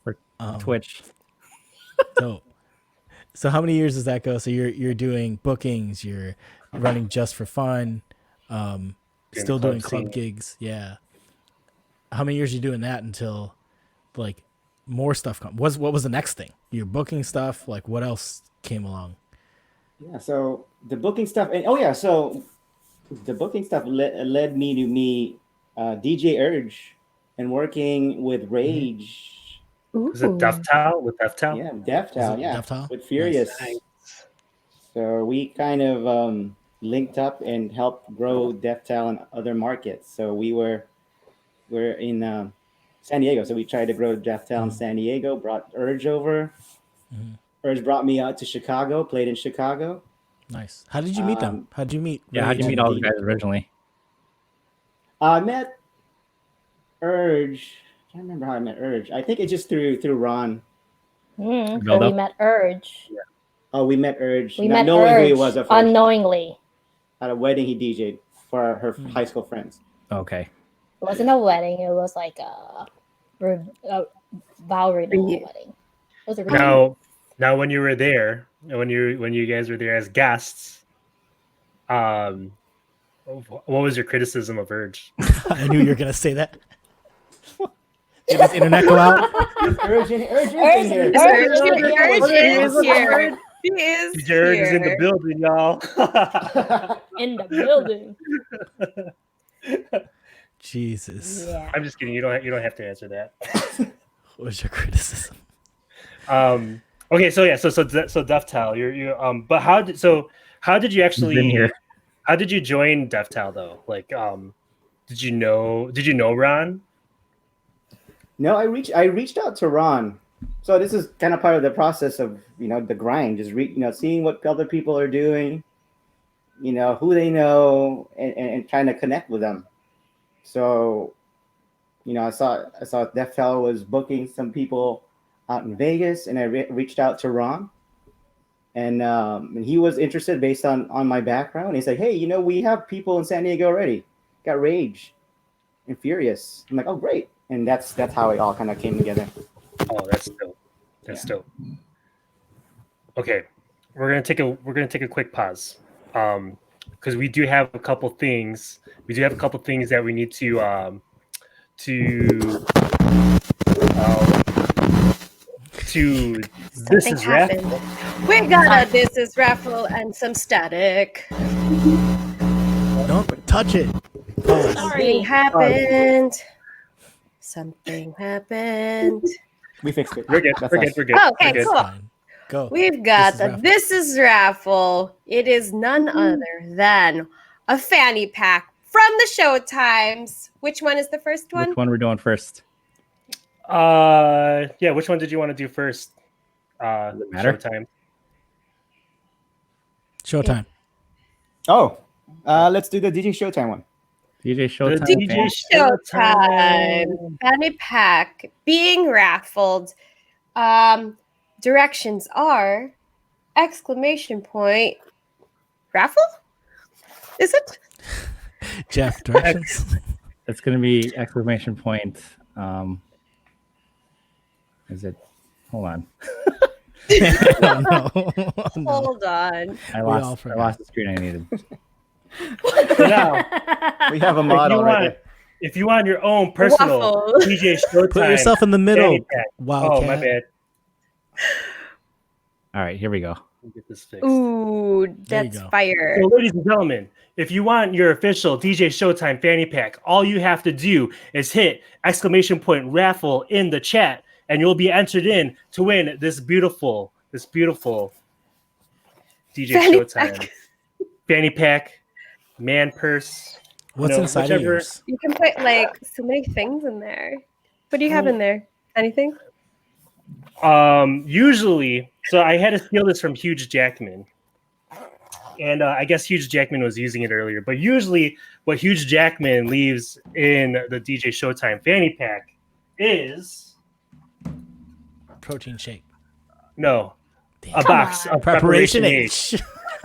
S2: For Twitch.
S1: Dope. So how many years does that go? So you're doing bookings, you're running Just for Fun, still
S4: club
S1: doing club
S4: scene.
S1: gigs. Yeah. How many years are you doing that until like more stuff comes? What was the next thing? You're booking stuff. Like what else came along?
S5: Yeah. So the booking stuff, and so the booking stuff led me to meet DJ Urge and working with Rage.
S4: Is it Death Towel with Death Towel?
S5: Yeah, Death Towel,
S1: Is it
S5: yeah,
S1: Death Towel?
S5: with Furious.
S4: Nice.
S5: So we kind of linked up and helped grow Death Towel in other markets. So we're in San Diego, so we tried to grow Death Towel in San Diego. Brought Urge over.
S1: Mhm.
S5: Urge brought me out to Chicago. Played in Chicago.
S1: Nice. How did you meet them? How did you meet?
S2: Yeah, how'd you
S1: Rage
S2: meet all
S1: and
S2: the guys originally?
S5: I met Urge. I can't remember how I met Urge. I think it's just through Ron.
S6: So
S2: Build
S6: we
S2: up.
S6: met Urge.
S5: Oh, we met Urge.
S6: We
S5: not
S6: met
S5: knowing
S6: Urge
S5: who he was at first.
S6: unknowingly.
S5: At a wedding he DJ'd. for her high school friends.
S2: Okay.
S6: It wasn't a wedding. It was like a vow renewal wedding. It was a
S4: Now, when you were there, when you guys were there as guests, what was your criticism of Urge?
S1: I knew you were gonna say that. Did his internet go out?
S5: Urge is in here.
S3: He is
S4: DJ Urge is in the
S3: here.
S4: building, y'all.
S6: in the building.
S1: Jesus.
S6: Yeah.
S4: I'm just kidding. You don't have to answer that.
S1: What was your criticism?
S4: Okay, so DefTal, but how did you actually
S2: Been here.
S4: How did you join DefTal though? Like, did you know Ron?
S5: No, I reached out to Ron. So this is kind of part of the process of the grind, just seeing what other people are doing, who they know, and trying to connect with them. So, I saw DefTal was booking some people out in Vegas, and I reached out to Ron, and he was interested based on my background. He said, "Hey, we have people in San Diego already. Got Rage and Furious." I'm like, "Oh, great!" And that's how it all kind of came together.
S4: Oh, that's dope. That's dope. Okay, we're gonna take a quick pause, because we do have a couple things. We do have a couple things that we need to this
S3: Something
S4: is raffle.
S3: happened. We got a This Is raffle and some static.
S1: Don't touch it. Pause.
S3: Something happened. Something happened.
S5: We fixed it.
S4: We're good.
S5: That's
S4: We're
S5: us.
S4: good. We're good.
S3: Okay,
S4: We're good.
S3: cool.
S1: Fine. Go.
S3: We've got
S1: This Is
S3: the
S1: raffle.
S3: This Is raffle. It is none other than a fanny pack from the Showtimes. Which one is the first one?
S2: Which one we're doing first?
S4: Yeah. Which one did you want to do first?
S2: Does it matter?
S4: Showtime.
S1: Showtime.
S5: Oh, let's do the DJ Showtime one.
S2: DJ Showtime.
S4: DJ
S2: fan.
S3: Showtime fanny pack being raffled. Directions are ! Raffle? Is it?
S1: Jeff, directions.
S2: It's gonna be ! Is it? Hold on.
S1: no.
S3: Hold on.
S2: I
S1: all
S2: lost
S1: forgot.
S2: the screen I needed.
S4: So now,
S5: We have a model right there.
S4: if you want your own personal
S3: Waffle.
S4: DJ Showtime,
S1: Put yourself in the middle.
S4: fanny pack.
S1: Wildcat.
S4: Oh, my bad.
S2: All right, here we go.
S4: Let me get this fixed.
S3: Ooh,
S1: There you
S3: that's
S1: go.
S3: fire.
S4: So, ladies and gentlemen, if you want your official DJ Showtime fanny pack, all you have to do is hit ! Raffle in the chat, and you'll be entered in to win this beautiful DJ
S3: Fanny
S4: Showtime
S3: pack.
S4: fanny pack, man purse.
S1: What's inside of
S4: whichever-
S1: yours?
S3: You can put like so many things in there. What do you have in there? Anything?
S4: Usually, so I had to steal this from Huge Jackman, and I guess Huge Jackman was using it earlier. But usually, what Huge Jackman leaves in the DJ Showtime fanny pack is
S1: Protein shake.
S4: a
S1: Damn.
S4: box of
S1: Preparation
S4: H.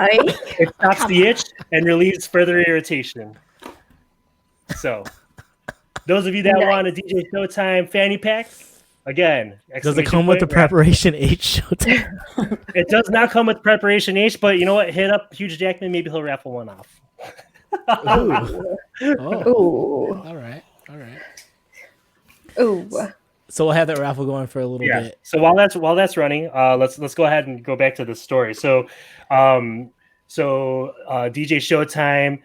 S1: H.
S4: It stops the itch and relieves further irritation. So, those of you that
S3: Nice.
S4: want a DJ Showtime fanny pack, again,
S1: Does it come with the Preparation H Showtime?
S4: It does not come with Preparation H, but you know what? Hit up Huge Jackman. Maybe he'll raffle one off.
S1: Ooh. Oh.
S3: Ooh.
S1: All right.
S3: Ooh.
S1: So we'll have that raffle going for a little
S4: Yeah.
S1: bit.
S4: So while that's running, let's go ahead and go back to the story. So, DJ Showtime,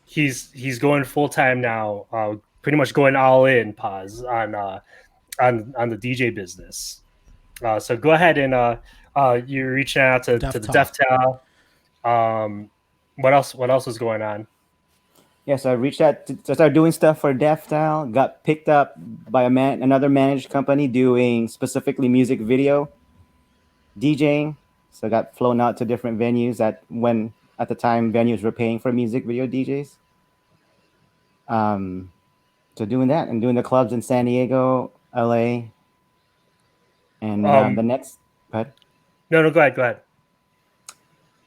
S4: he's going full time now. Pretty much going all in. Pause on the DJ business. So go ahead and you're reaching out to the DefTal. What else was going on?
S5: Yeah, so I reached out to start doing stuff for DefTal. Got picked up by another managed company doing specifically music video DJing. So I got flown out to different venues at the time venues were paying for music video DJs. So doing that and doing the clubs in San Diego, LA, and the next. Go ahead.
S4: No, go ahead.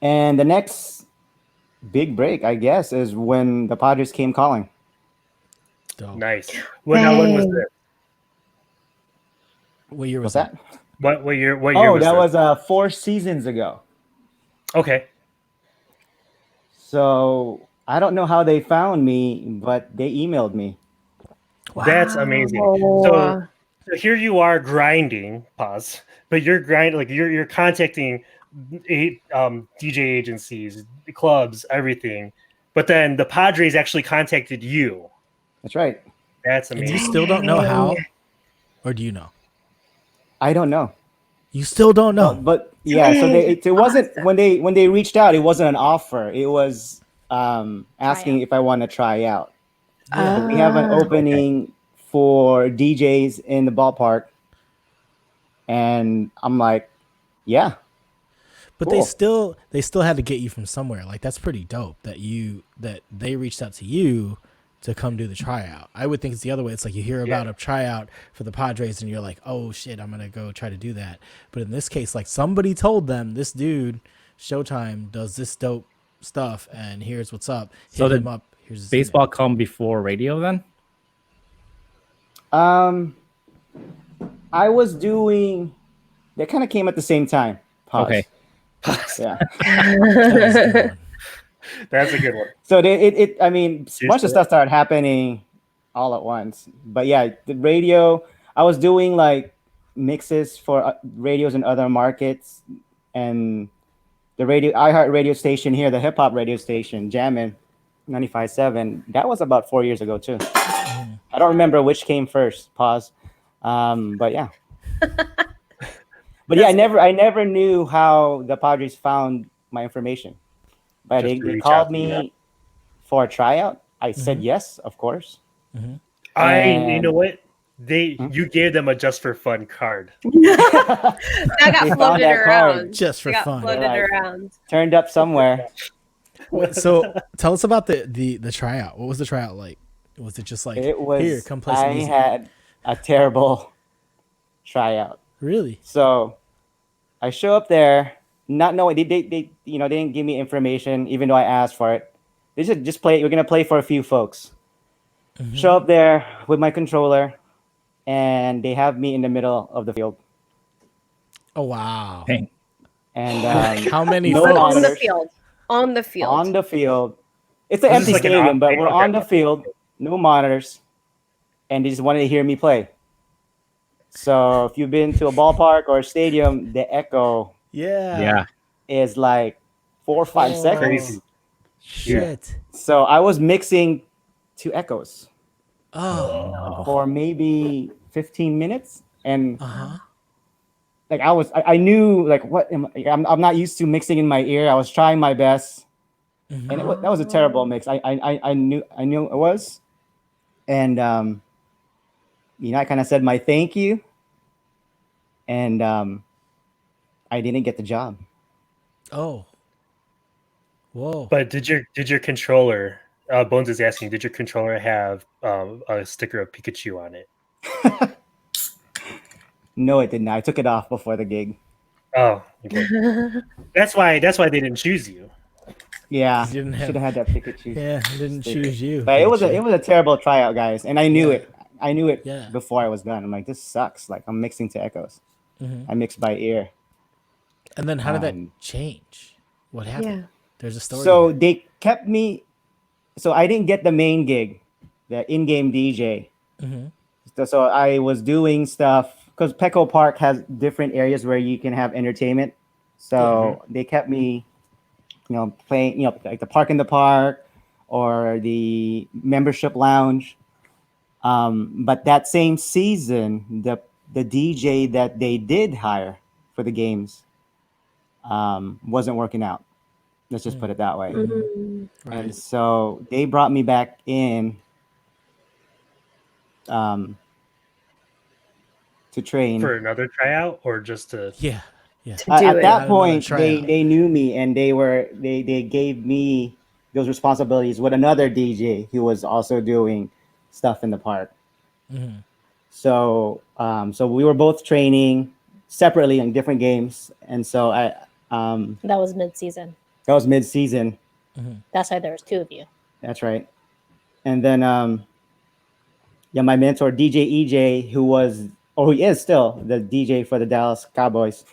S5: And the next big break, I guess, is when the Padres came calling.
S1: Dope.
S4: Nice. When was
S3: Dang.
S4: this?
S1: What year was
S5: What's that?
S4: What year? What year
S5: Oh,
S4: was
S5: that
S4: this?
S5: was 4 seasons ago.
S4: Okay.
S5: So I don't know how they found me, but they emailed me.
S4: That's amazing.
S3: Wow.
S4: So here you are grinding, pause, but you're grinding, like you're contacting DJ agencies, clubs, everything. But then the Padres actually contacted you.
S5: That's right.
S4: That's
S1: And you
S4: amazing.
S1: still don't know how,
S3: Dang.
S1: or do you know?
S5: I don't know.
S1: You still don't know.
S5: But yeah, so
S3: Dang,
S5: it wasn't
S3: awesome.
S5: when they reached out, it wasn't an offer. It was asking
S6: Tryout.
S5: if I want to try out.
S1: Yeah.
S5: We have an
S3: Ah.
S5: opening for DJs in the ballpark, and I'm like, yeah,
S1: But
S5: cool.
S1: they still had to get you from somewhere. Like that's pretty dope that they reached out to you to come do the tryout. I would think it's the other way. It's like you hear about a tryout for the Padres and you're like, oh shit, I'm gonna go try to do that. But in this case, like somebody told them this dude, Showtime, does this dope stuff and here's what's up.
S2: So
S1: Hit him
S2: did
S1: up. Here's his
S2: baseball come before radio then?
S5: I was doing. They kind of came at the same time. Pause.
S2: Okay.
S5: Yeah.
S1: email.
S4: That's a good one.
S5: So I mean, a bunch
S4: Seriously?
S5: of stuff started happening all at once. But yeah, the radio. I was doing like mixes for radios in other markets, and the iHeart radio station here, the hip hop radio station, Jammin' 95.7. That was about 4 years ago too. I don't remember which came first. Pause. But yeah. But yeah, I never knew how the Padres found my information. But
S4: Just to
S5: they
S4: reach
S5: called
S4: out to you.
S5: me for a tryout. I said yes, of course.
S4: You
S5: And-
S4: know what? You gave them a just for fun card.
S3: That
S5: They
S3: got
S5: found
S3: floated
S5: that card.
S3: around.
S1: Just for
S3: It got
S1: fun.
S3: floated
S5: Right.
S3: around.
S5: Turned up somewhere.
S1: Wait, so tell us about the tryout. What was the tryout like? Was it just like
S5: It was.
S1: here, come play some
S5: I
S1: music?
S5: had a terrible tryout.
S1: Really?
S5: So I show up there, not knowing they didn't give me information, even though I asked for it. They said just play. We're gonna play for a few folks. Show up there with my controller, and they have me in the middle of the field.
S1: Oh wow.
S2: Dang.
S5: And
S1: How many
S5: No
S3: But
S1: folks?
S3: on the
S5: monitors.
S3: field. On the field.
S5: on the field. It's an
S4: This is
S5: empty
S4: like an
S5: stadium, but
S4: off-
S5: we're
S4: okay.
S5: on the field, no monitors, and they just wanted to hear me play. So if you've been to a ballpark or a stadium, the echo
S1: Yeah.
S5: is like 4 or 5
S1: Oh.
S5: seconds.
S4: Crazy.
S1: Shit.
S5: So I was mixing 2 echoes
S1: Oh.
S5: for maybe 15 minutes, and
S1: Uh-huh.
S5: like I knew like I'm not used to mixing in my ear. I was trying my best, and that was a terrible mix. I knew it was, and I kind of said my thank you, and I didn't get the job.
S1: Oh. Whoa.
S4: But did your controller? Bones is asking, did your controller have a sticker of Pikachu on it?
S5: No, it didn't. I took it off before the gig.
S4: Oh, okay. That's why they didn't choose you.
S5: Yeah,
S1: You didn't have-
S5: should have had that Pikachu.
S1: Yeah, I didn't
S5: sticker.
S1: choose you.
S5: But it was
S1: Pikachu.
S5: a terrible tryout, guys, and I knew it. I knew it
S1: Yeah.
S5: before I was done. I'm like, this sucks. Like I'm mixing to echoes.
S1: Mhm.
S5: I mixed by ear.
S1: And then how did that
S5: Um,
S1: change? What happened?
S3: Yeah.
S1: There's a story.
S5: So
S1: here.
S5: they kept me. So I didn't get the main gig, the in-game DJ.
S1: Mhm.
S5: So I was doing stuff because Petco Park has different areas where you can have entertainment. So they kept me, playing, like the Park in the Park or the membership lounge. But that same season, the DJ that they did hire for the games wasn't working out. Let's just put it that way.
S3: Mm.
S1: Right.
S5: And so they brought me back in to train.
S4: For another tryout or just to
S1: Yeah. Yeah.
S3: To do
S5: At
S3: it.
S5: that
S1: Another
S5: point,
S1: tryout.
S5: they knew me and they gave me those responsibilities with another DJ who was also doing stuff in the park.
S1: Mhm.
S5: So so we were both training separately in different games, and so
S6: That was mid-season.
S5: that was mid-season.
S6: That's why there's two of you.
S5: That's right. And then my mentor DJ EJ, who he is still the DJ for the Dallas Cowboys.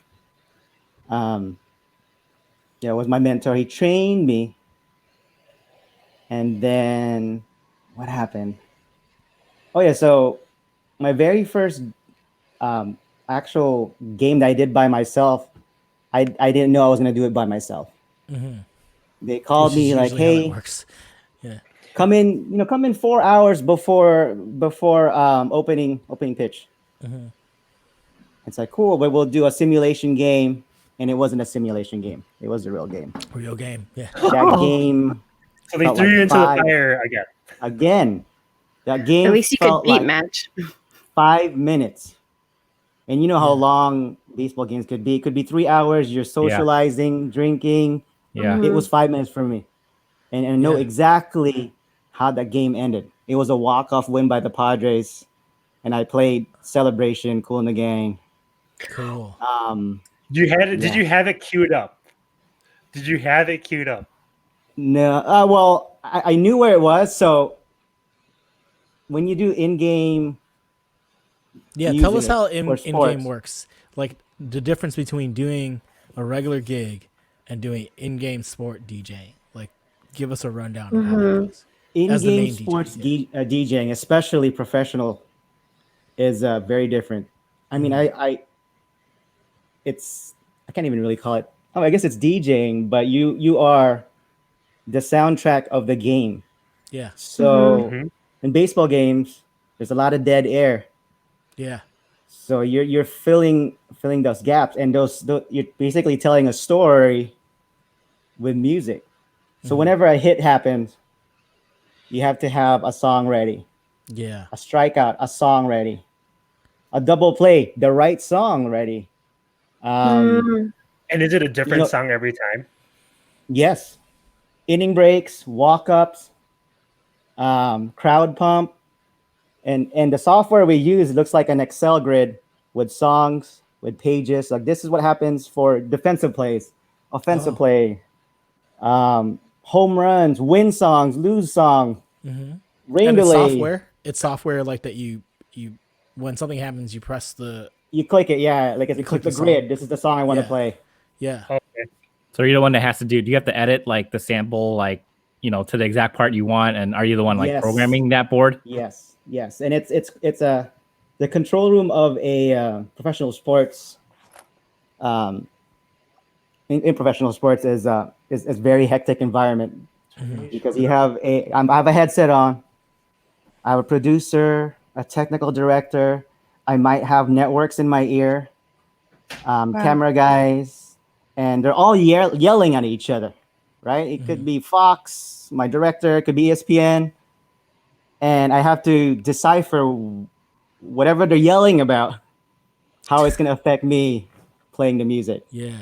S5: Was my mentor. He trained me. And then what happened? Oh yeah, so my very first actual game that I did by myself, I didn't know I was gonna do it by myself. They called me like, "Hey, come in 4 hours before opening pitch." It's like, cool, but we'll do a simulation game, and it wasn't a simulation game; it was a real game.
S1: Real game, yeah.
S5: That game.
S4: So they threw you into the fire again.
S5: Again, that game.
S3: At least you could beat
S5: like
S3: match.
S5: 5 minutes. And you know how long baseball games could be. It could be 3 hours. You're socializing, drinking.
S2: Yeah.
S5: It was 5 minutes for me. And I know exactly how that game ended. It was a walk-off win by the Padres. And I played Celebration, Cool in the Gang.
S1: Cool.
S4: Did you have it queued up? Did you have it queued up?
S5: No. Well, I knew where it was. So when you do in-game...
S1: Yeah, tell us how in-game works. Like the difference between doing a regular gig and doing in-game sport DJ. Like, give us a rundown of how it goes.
S5: In-game sports DJing, especially professional, is very different. I mean, I can't even really call it. Oh, I guess it's DJing, but you are the soundtrack of the game.
S1: Yeah.
S5: So in baseball games, there's a lot of dead air.
S1: Yeah.
S5: So you're filling those gaps, and those you're basically telling a story with music. So whenever a hit happens, you have to have a song ready.
S1: Yeah.
S5: A strikeout, a song ready. A double play, the right song ready.
S4: And is it a different song every time?
S5: Yes. Inning breaks, walk-ups, crowd pump. And the software we use looks like an Excel grid with songs, with pages. Like this is what happens for defensive plays, offensive play, home runs, win songs, lose songs, rain delay.
S1: It's software like that. You when something happens, you press
S5: you click it. Yeah, like it's click the grid. This is the song I want to play.
S1: Yeah.
S4: Okay. So
S2: you're the one that has to do you have to edit like the sample like to the exact part you want, and are you the one like programming that board?
S5: Yes, and it's the control room of a professional sports. In professional sports is very hectic environment because you have I have a headset on. I have a producer, a technical director. I might have networks in my ear, camera guys, and they're all yelling at each other, right? It could be Fox, my director. It could be ESPN. And I have to decipher whatever they're yelling about, how it's going to affect me playing the music.
S1: Yeah.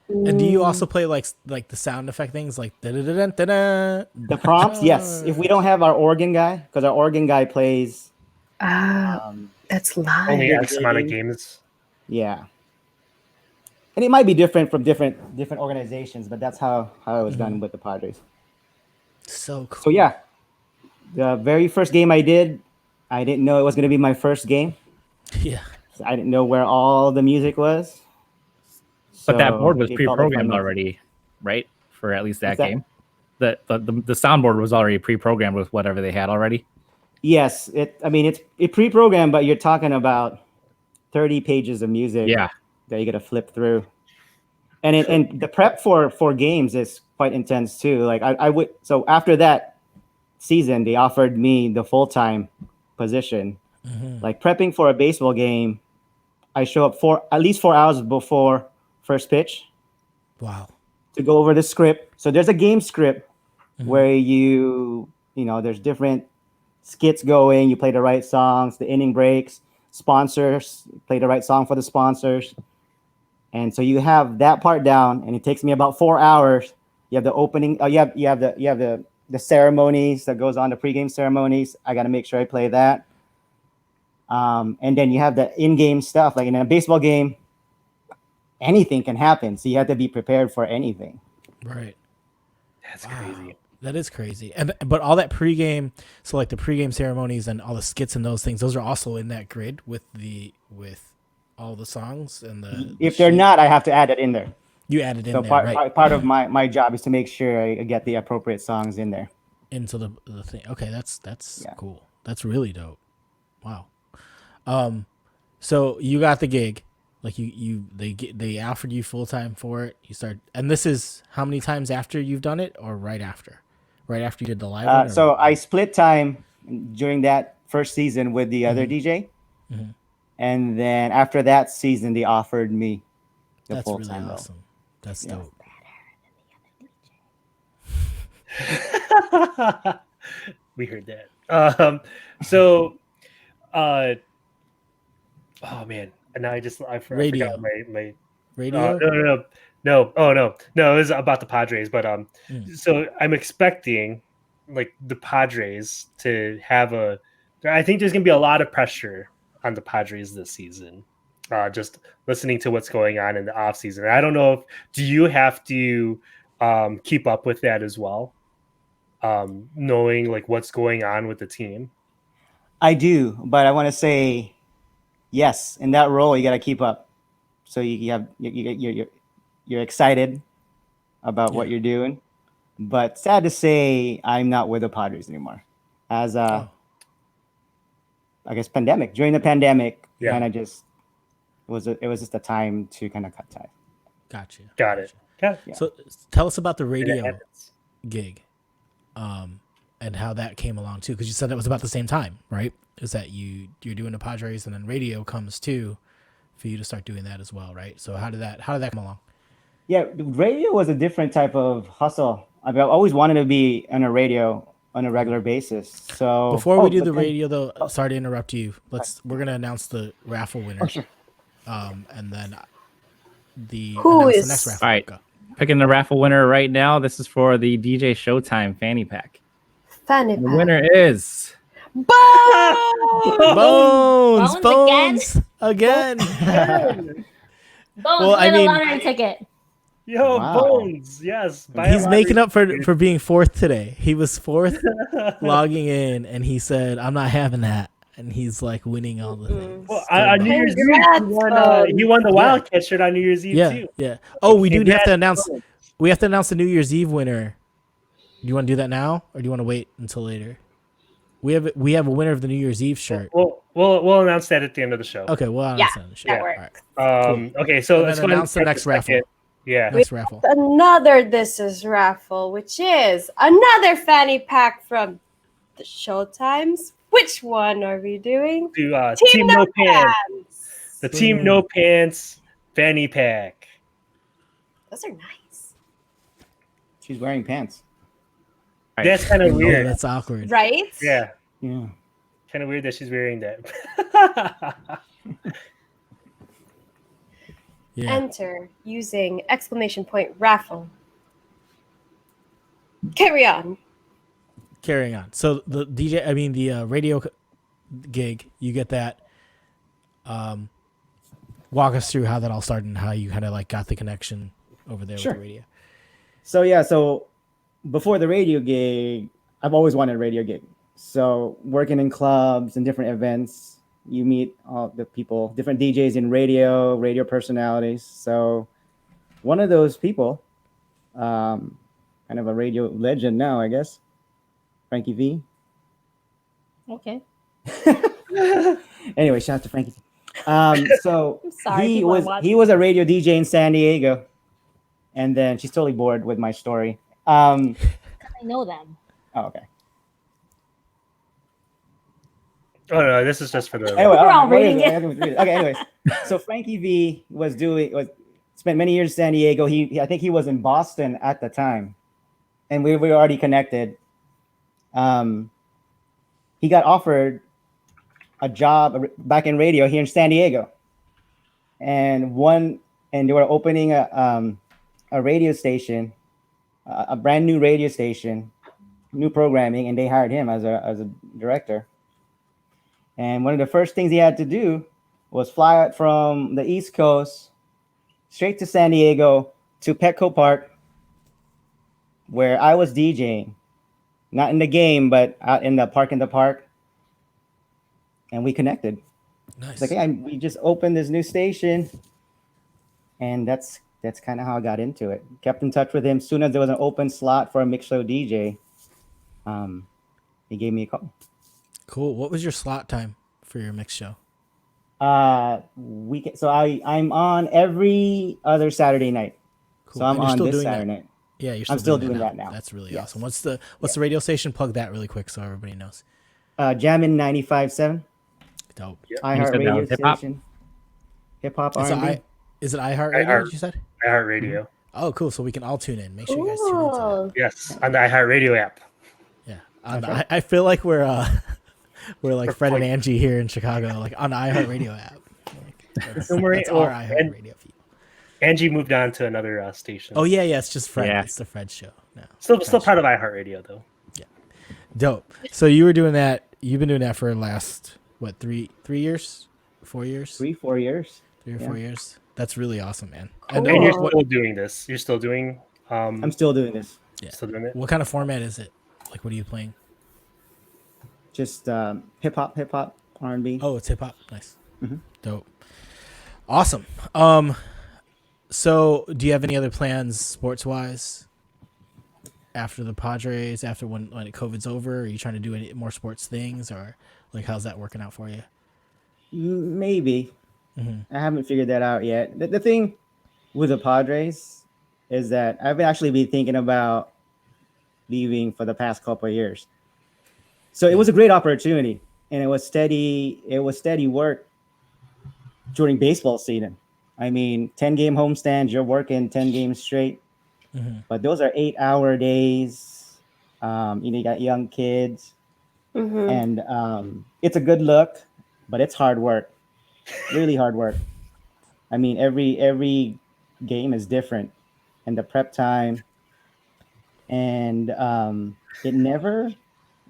S1: And do you also play like the sound effect things like da-da-da-da-da?
S5: The prompts? Yes. If we don't have our organ guy, because our organ guy plays.
S3: That's live.
S4: Only X amount of games.
S5: Yeah. And it might be different from different organizations, but that's how it was done with the Padres.
S1: So cool.
S5: So yeah. The very first game I didn't know it was going to be my first game.
S1: Yeah.
S5: I didn't know where all the music was.
S2: But that board was pre-programmed already, right? For at least that game. The soundboard was already pre-programmed with whatever they had already.
S5: Yes, it's pre-programmed, but you're talking about 30 pages of music that you got to flip through. And the prep for games is quite intense too. Like so after that season, they offered me the full-time position. Like prepping for a baseball game, I show up at least 4 hours before first pitch.
S1: Wow.
S5: To go over the script. So there's a game script where there's different skits going. You play the right songs, the inning breaks, sponsors, play the right song for the sponsors. And so you have that part down, and it takes me about 4 hours. You have the opening. You have the ceremonies that goes on, the pregame ceremonies. I got to make sure I play that. And then you have the in-game stuff. Like in a baseball game, anything can happen. So you have to be prepared for anything.
S1: Right.
S4: That's crazy.
S1: That is crazy. But all that pregame, so like the pregame ceremonies and all the skits and those things, those are also in that grid with all the songs and the.
S5: If they're not, I have to add it in there.
S1: You added in
S5: so
S1: there,
S5: part, part of my job is to make sure I get the appropriate songs in there.
S1: Into the thing. Okay, that's cool. That's really dope. Wow. So you got the gig, like they offered you full time for it. You start, and this is how many times after you've done it, or right after? Right after you did the live one?
S5: So I split time during that first season with the other DJ, and then after that season, they offered me the full time.
S1: That's really awesome. That's dope.
S4: We heard that. Oh man, and now I forgot my
S1: radio.
S4: No. Oh no, it was about the Padres. But so I'm expecting like the Padres to have I think there's gonna be a lot of pressure on the Padres this season. Just listening to what's going on in the off season. I don't know do you have to keep up with that as well? Knowing like what's going on with the team.
S5: I do, but I want to say yes, in that role you got to keep up. So you're excited about what you're doing, but sad to say I'm not with the Padres anymore. As I guess during the pandemic, kind of just it was just a time to kind of cut ties.
S1: Gotcha.
S4: Got it. Yeah.
S1: So tell us about the radio gig, and how that came along too, because you said that was about the same time, right? Is that you're doing the Padres and then radio comes too for you to start doing that as well, right? So how did that come along? Yeah,
S5: radio was a different type of hustle. I've always wanted to be on a radio on a regular basis. So
S1: before we do the radio though, sorry to interrupt you. We're gonna announce the raffle winner. Sure. And then the next raffle.
S2: All right. Picking the raffle winner right now. This is for the DJ Showtime fanny pack.
S3: Fanny pack.
S2: The winner is
S1: Bones again.
S6: Bones,
S1: well, I mean,
S6: a lottery ticket.
S4: Yo, wow. Bones, yes.
S1: He's making up for being fourth today. He was fourth logging in, and he said, "I'm not having that." And he's like winning all the things.
S4: Well, on New Year's Eve, he won the Wildcat shirt on New Year's Eve too.
S1: Yeah. Oh, we do have to announce. We have to announce the New Year's Eve winner. Do you want to do that now, or do you want to wait until later? We have a winner of the New Year's Eve shirt.
S4: We'll announce that at the end of the show.
S1: Okay, we'll announce that.
S3: That works.
S4: Cool. Okay, so let's go
S1: announce the next raffle.
S4: Yeah,
S1: next raffle.
S3: Another This Is raffle, which is another fanny pack from the Showtimes. Which one are we doing?
S4: Team No Pants. The Team No Pants fanny pack.
S3: Those are nice.
S5: She's wearing pants.
S4: That's kind of weird.
S1: That's awkward.
S3: Right?
S5: Yeah.
S4: Kind of weird that she's wearing that.
S3: Enter using ! raffle. Carry on.
S1: Carrying on. So the the radio gig, you get that. Walk us through how that all started and how you kind of like got the connection over there with the radio.
S5: So before the radio gig, I've always wanted a radio gig. So working in clubs and different events, you meet all the people, different DJs in radio personalities. So one of those people, kind of a radio legend now, I guess, Frankie V.
S6: Okay.
S5: Anyway, shout out to Frankie. So he was a radio DJ in San Diego, and then she's totally bored with my story.
S6: I know them.
S5: Oh, okay.
S4: Oh no, this is just for the.
S5: Anyway, we're all reading it. Okay, anyways, so Frankie V spent many years in San Diego. I think he was in Boston at the time, and we were already connected. He got offered a job back in radio here in San Diego, and they were opening a radio station, a brand new radio station, new programming, and they hired him as a director. And one of the first things he had to do was fly out from the East Coast straight to San Diego to Petco Park where I was DJing, not in the game, but out in the park, and we connected.
S1: Nice.
S5: It's like, hey, we just opened this new station, and that's kind of how I got into it. Kept in touch with him. Soon as there was an open slot for a mix show DJ, he gave me a call.
S1: Cool. What was your slot time for your mix show?
S5: So I'm on every other Saturday night.
S1: Cool.
S5: So I'm
S1: And you're
S5: on
S1: still
S5: this
S1: doing
S5: Saturday
S1: that?
S5: night.
S1: Yeah, you're
S5: I'm still doing that now.
S1: That's really
S5: Yes.
S1: awesome. What's the radio station? Plug that really quick so everybody knows.
S5: Jammin' 95.7.
S1: Dope.
S5: iHeartRadio station. Hip hop R&B.
S1: Is it iHeartRadio? You said
S4: iHeartRadio.
S1: Oh, cool. So we can all tune in. Make sure you guys tune into that.
S4: Yes, on the iHeartRadio app.
S1: Yeah, I feel like we're like Fred and Angie here in Chicago, like on the iHeartRadio app. That's our iHeartRadio feed.
S4: Angie moved on to another station.
S1: Oh yeah, it's just Fred.
S2: Yeah.
S1: It's the Fred show now.
S4: Still part of iHeartRadio though.
S1: Yeah, dope. So you were doing that. You've been doing that for the last 3 years, 4 years,
S5: 3-4 years,
S1: 3 or 4 years. That's really awesome, man.
S4: And you're still doing this. You're still doing.
S5: I'm still doing this.
S1: Yeah.
S4: Still doing it.
S1: What kind of format is it? Like, what are you playing?
S5: Just hip hop, R&B.
S1: Oh, it's hip hop. Nice.
S5: Mm-hmm.
S1: Dope. Awesome. So do you have any other plans sports wise after the Padres, after when COVID's over? Are you trying to do any more sports things, or like how's that working out for you?
S5: Maybe.
S1: Mm-hmm.
S5: I haven't figured that out yet. The thing with the Padres is that I've actually been thinking about leaving for the past couple of years. So it was a great opportunity, and it was steady work during baseball season. I mean, 10-game homestands, you're working 10 games straight. Mm-hmm. But those are 8-hour days. You got young kids. Mm-hmm. And it's a good look, but it's hard work. Really hard work. I mean, every game is different, and the prep time, and it never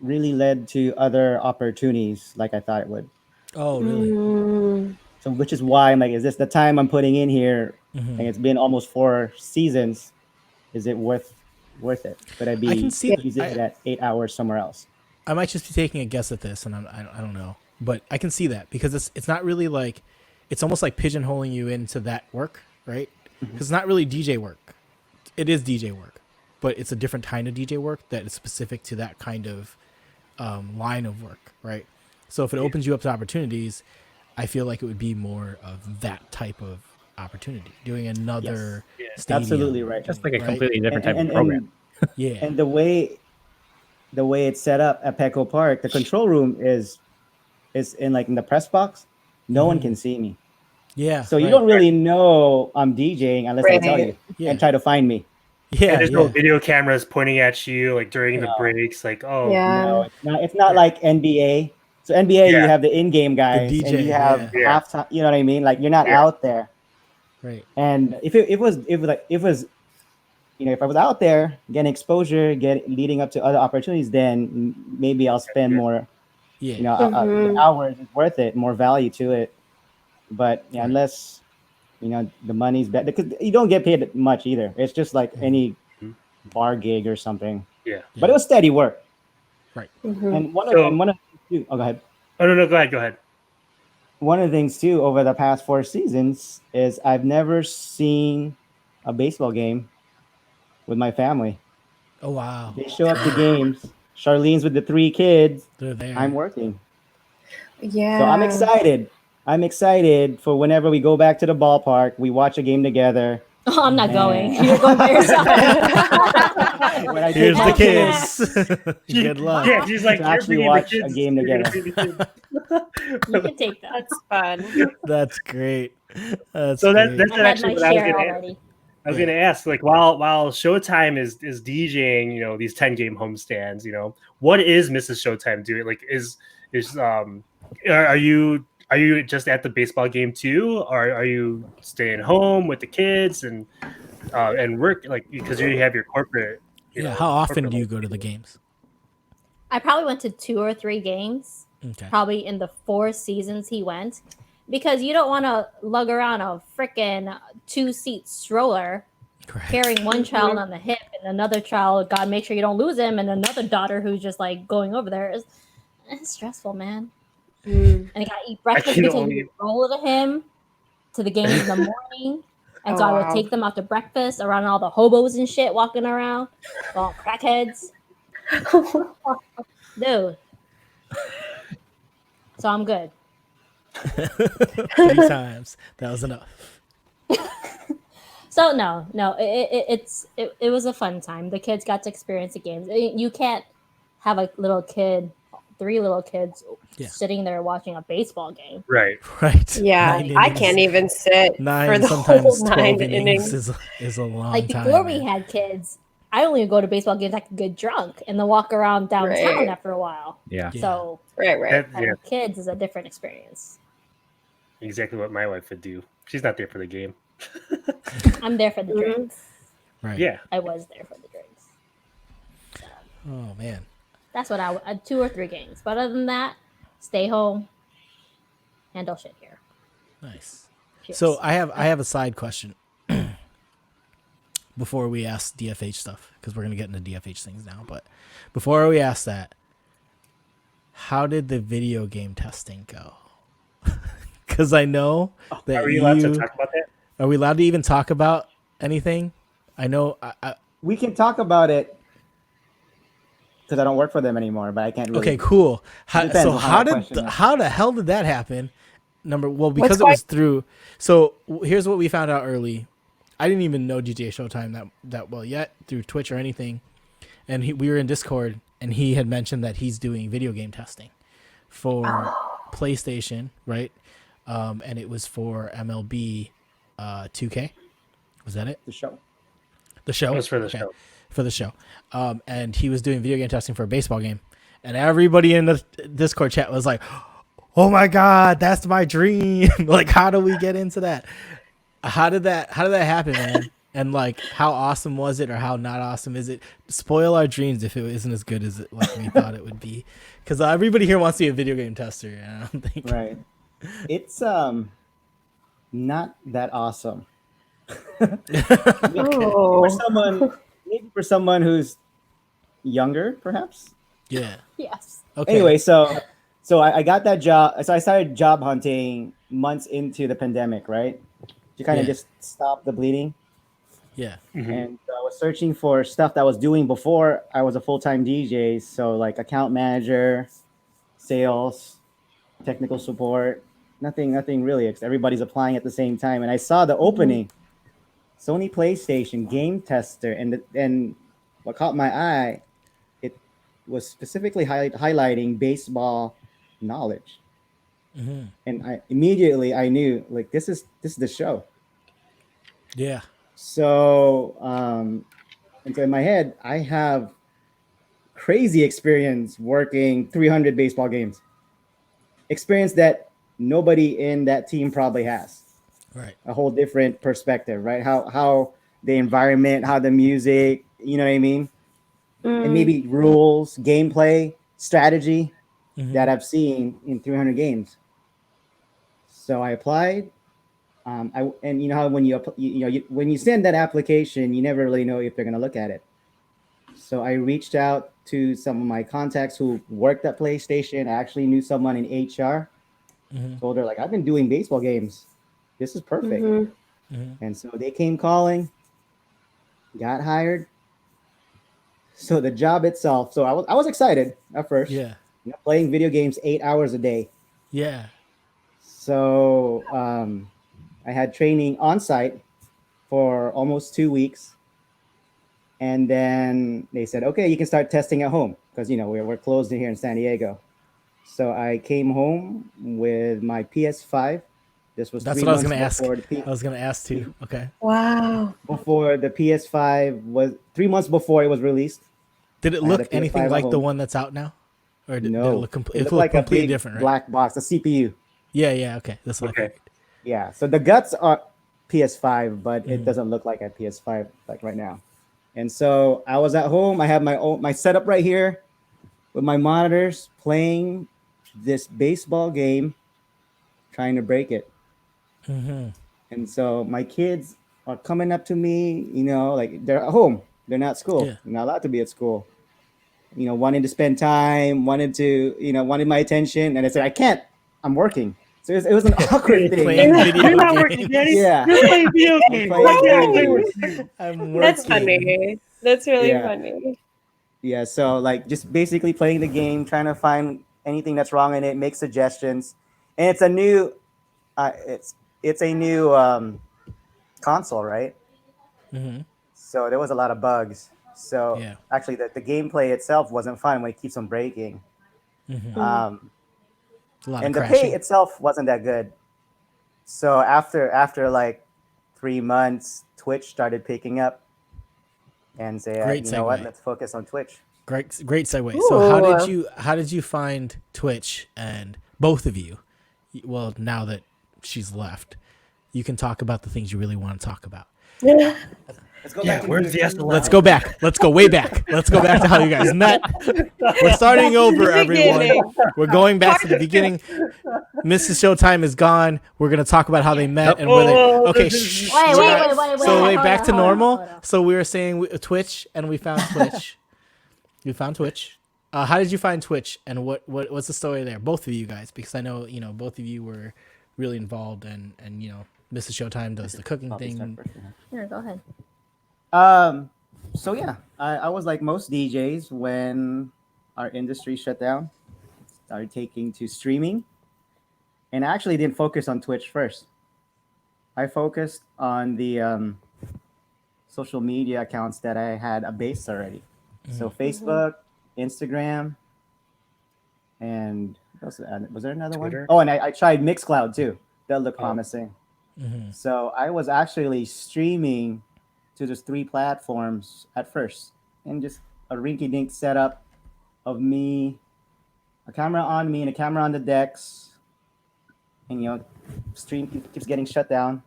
S5: really led to other opportunities like I thought it would.
S1: Oh, really?
S5: So, which is why I'm like, is this the time I'm putting in here? Mm-hmm. And it's been almost 4 seasons. Is it worth it? Could I be using it at 8 hours somewhere else?
S1: I might just be taking a guess at this, and I don't know. But I can see that because it's not really like, it's almost like pigeonholing you into that work, right? Because it's not really DJ work. It is DJ work, but it's a different kind of DJ work that is specific to that kind of line of work, right? So if it opens you up to opportunities, I feel like it would be more of that type of opportunity, doing another stadium.
S5: Absolutely right.
S2: Just like a completely different type of program.
S1: Yeah.
S5: And the way it's set up at Petco Park, the control room is in the press box. No one can see me.
S1: Yeah.
S5: So you don't really know I'm DJing unless I tell you and try to find me.
S1: Yeah.
S4: And there's no video cameras pointing at you like during the breaks. Like,
S5: no, it's not like NBA. So NBA, you have the in-game guys,
S1: the DJ,
S5: and you have halftime. You know what I mean? Like you're not out there,
S1: right?
S5: And if I was out there getting exposure, leading up to other opportunities, then maybe I'll spend more. Hours is worth it, more value to it. But unless the money's better, because you don't get paid much either. It's just like any bar gig or something.
S4: Yeah.
S5: But it was steady work.
S1: Right.
S5: And one of go ahead.
S4: Oh no, go ahead.
S5: One of the things too over the past 4 seasons is I've never seen a baseball game with my family.
S1: Oh wow.
S5: They show up to games. Charlene's with the 3 kids.
S1: They're there.
S5: I'm working.
S3: Yeah.
S5: So I'm excited. I'm excited for whenever we go back to the ballpark, we watch a game together.
S6: Oh, I'm not going. You're going by yourself.
S1: Here's the kids. Good luck.
S4: Yeah, she's like,
S5: to actually watch a game together.
S6: You can take that.
S3: That's fun.
S1: That's great. That's
S4: actually what I was gonna ask. Like while Showtime is DJing, these 10-game homestands, what is Mrs. Showtime doing? Like are you just at the baseball game too, or are you staying home with the kids and work, like, because you have your corporate?
S1: How often do you go to the games?
S6: I probably went to 2 or 3 games.
S1: Okay.
S6: Probably in the 4 seasons he went, because you don't want to lug around a freaking 2-seat stroller carrying one child on the hip and another child, God, make sure you don't lose him, and another daughter who's just like going over there. It's stressful, man. And I gotta eat breakfast because you roll to him to the games in the morning. And so I would take them out to breakfast around all the hobos and shit walking around, all crackheads. Dude. So I'm good.
S1: 3 times. That was enough.
S6: So no, it was a fun time. The kids got to experience the games. You can't have a little kid, 3 little kids sitting there watching a baseball game.
S4: Right.
S3: Yeah, I can't even sit for the whole 9 innings.
S1: Is a long
S6: like
S1: time.
S6: Before we had kids, I only go to baseball games. I could get drunk and then walk around downtown after a while.
S2: Yeah.
S6: So having kids is a different experience.
S4: Exactly what my wife would do. She's not there for the game.
S6: I'm there for the drinks.
S1: Right.
S4: Yeah.
S6: I was there for the drinks. So,
S1: oh man.
S6: That's what I 2 or 3 games. But other than that, stay home, handle shit here.
S1: Nice.
S6: Cheers.
S1: So I have a side question before we ask DFH stuff, because we're gonna get into DFH things now. But before we ask that, how did the video game testing go? Because I know that
S4: are we allowed to talk about that?
S1: Are we allowed to even talk about anything? I know
S5: we can talk about it because I don't work for them anymore, but I can't really.
S1: Okay, cool. How the hell did that happen? Because it was through. So here's what we found out early. I didn't even know DJ Showtime that well yet through Twitch or anything, and we were in Discord, and he had mentioned that he's doing video game testing for PlayStation, right? And it was for MLB 2K. Was that it?
S5: The show.
S1: The show.
S4: It was for the show.
S1: For the show. And he was doing video game testing for a baseball game. And everybody in the Discord chat was like, oh my God, that's my dream. Like, how do we get into that? How did that happen, man? And like, how awesome was it, or how not awesome is it? Spoil our dreams if it isn't as good as it like we thought it would be. Because everybody here wants to be a video game tester. And I don't think
S5: right. It's not that awesome. For someone who's younger, perhaps.
S1: Yeah.
S6: Yes.
S5: Okay. Anyway, so I got that job. So I started job hunting months into the pandemic, right? To kind of just stop the bleeding.
S1: Yeah.
S5: Mm-hmm. And I was searching for stuff that I was doing before I was a full-time DJ. So like account manager, sales, technical support, nothing really. Everybody's applying at the same time. And I saw the opening, Sony PlayStation game tester. And what caught my eye, it was specifically highlighting baseball knowledge. Mm-hmm. And I knew like, this is the show.
S1: Yeah.
S5: So, and so in my head, I have crazy experience working 300 baseball games. Experience that nobody in that team probably has.
S1: Right.
S5: A whole different perspective, right? How the environment, how the music, you know what I mean? And maybe rules, gameplay, strategy that I've seen in 300 games. So I applied. And you know how when when you send that application, you never really know if they're going to look at it. So I reached out to some of my contacts who worked at PlayStation. I actually knew someone in HR. Told her, like, I've been doing baseball games. This is perfect. And so they came calling, got hired. So the job itself. So I was excited at first.
S1: Yeah.
S5: Playing video games 8 hours a day.
S1: Yeah.
S5: So I had training on site for almost 2 weeks. And then they said, okay, you can start testing at home because, we're closed in here in San Diego. So I came home with my PS5. That's what I was going to ask.
S1: I was going to ask too. Okay.
S3: Wow.
S5: Before the PS5 was 3 months before it was released.
S1: Did it look anything like the one that's out now? Or did it look it looked like completely different, right?
S5: Black box, a CPU.
S1: Yeah. Okay. That's what I figured.
S5: Yeah. So the guts are PS5, but it doesn't look like a PS5 like right now. And so I was at home. I had my setup right here with my monitors playing this baseball game, trying to break it. And so my kids are coming up to me, like they're at home, they're not at school,
S1: Yeah.
S5: they're not allowed to be at school, wanting to spend time, wanted my attention, and I said, I can't, I'm working. So it was an awkward thing.
S1: Playing video
S4: You're not
S1: games.
S4: working, Daddy.
S5: Yeah.
S4: You're playing video
S5: I'm
S4: games.
S5: playing
S4: Yeah,
S5: video
S4: play
S5: games.
S4: with you.
S1: I'm working.
S3: That's funny. That's really
S5: Yeah.
S3: funny.
S5: Yeah, so like just basically playing the game, trying to find anything that's wrong in it, make suggestions, and it's a new, it's a new console, right?
S1: Mm-hmm.
S5: So there was a lot of bugs. So
S1: Yeah.
S5: actually, the gameplay itself wasn't fun when it keeps on breaking.
S1: Mm-hmm. A lot
S5: And
S1: of
S5: the
S1: crashing.
S5: pay itself wasn't that good. So after like 3 months, Twitch started picking up and say,
S1: Great
S5: you know what,
S1: segue.
S5: let's focus on Twitch.
S1: Great segue. So how
S3: Ooh.
S1: did you find Twitch, and both of you? Well, now that she's left, you can talk about the things you really want to talk about.
S5: Let's go
S4: Yeah,
S5: back to
S4: where's the
S5: beginning.
S4: SLR?
S1: Let's go back. Let's go way back. Let's go back to how you guys met. We're starting over, everyone.
S3: beginning.
S1: We're going back to the beginning. Mrs. Showtime is gone. We're gonna talk about how they met and where they. Okay. Shh.
S6: Wait,
S1: we're not-
S6: wait,
S1: So
S6: hold
S1: back
S6: on,
S1: to
S6: hold on,
S1: normal.
S6: hold on.
S1: So we were saying Twitch, and we found Twitch. We found Twitch. How did you find Twitch, and what's the story there? Both of you guys, because I know both of you were really involved, and Mrs. Showtime does the cooking
S5: Probably start
S1: thing.
S5: first, yeah.
S6: Here, go ahead.
S5: So yeah, I was like most DJs when our industry shut down, started taking to streaming, and I actually didn't focus on Twitch first. I focused on the social media accounts that I had a base already. So Facebook, Instagram, and what else? Was there another
S4: Twitter?
S5: one? Oh, and I tried Mixcloud too. That looked
S4: Oh.
S5: promising.
S1: Mm-hmm.
S5: So I was actually streaming to just 3 platforms at first, and just a rinky-dink setup of me, a camera on me and a camera on the decks, and stream keeps getting shut down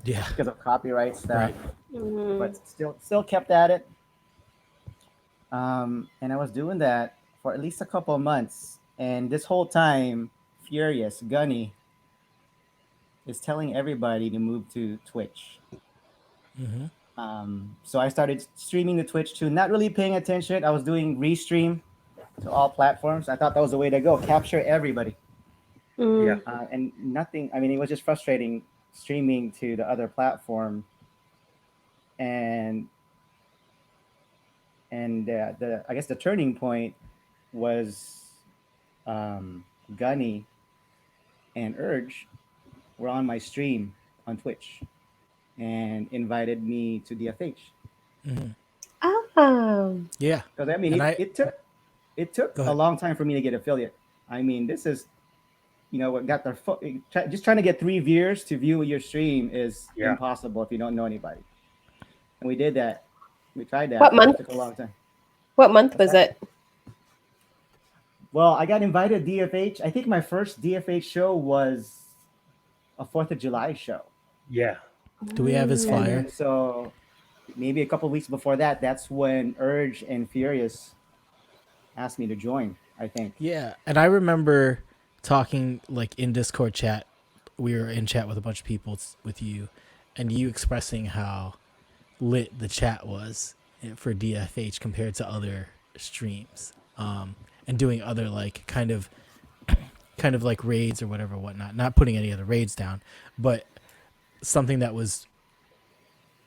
S1: Yeah.
S5: because of copyright stuff,
S1: Right.
S5: but still kept at it. And I was doing that for at least a couple of months, and this whole time, Furious Gunny is telling everybody to move to Twitch.
S1: Mm-hmm.
S5: So I started streaming to Twitch too, not really paying attention. I was doing restream to all platforms. I thought that was the way to go, capture everybody.
S4: Yeah.
S5: And nothing, I mean, it was just frustrating streaming to the other platform. And I guess the turning point was Gunny and Urge were on my stream on Twitch and invited me to DFH.
S1: Mm-hmm.
S3: Oh.
S1: Yeah.
S5: Because I mean,
S1: And
S5: it took
S1: Go
S5: a
S1: ahead.
S5: long time for me to get affiliate. I mean, this is, what got their just trying to get 3 viewers to view your stream is
S4: Yeah.
S5: impossible if you don't know anybody. And we did that. We tried that.
S3: What month?
S5: It took a long time.
S3: What month was it?
S5: Well, I got invited to DFH. I think my first DFH show was a 4th of July show.
S4: Yeah.
S1: Do we have his
S5: And
S1: flyer?
S5: then, so maybe a couple of weeks before that, that's when Urge and Furious asked me to join, I think.
S1: Yeah, and I remember talking like in Discord chat. We were in chat with a bunch of people with you, and you expressing how lit the chat was for DFH compared to other streams, and doing other like kind of like raids or whatnot. Not putting any other raids down, but something that was,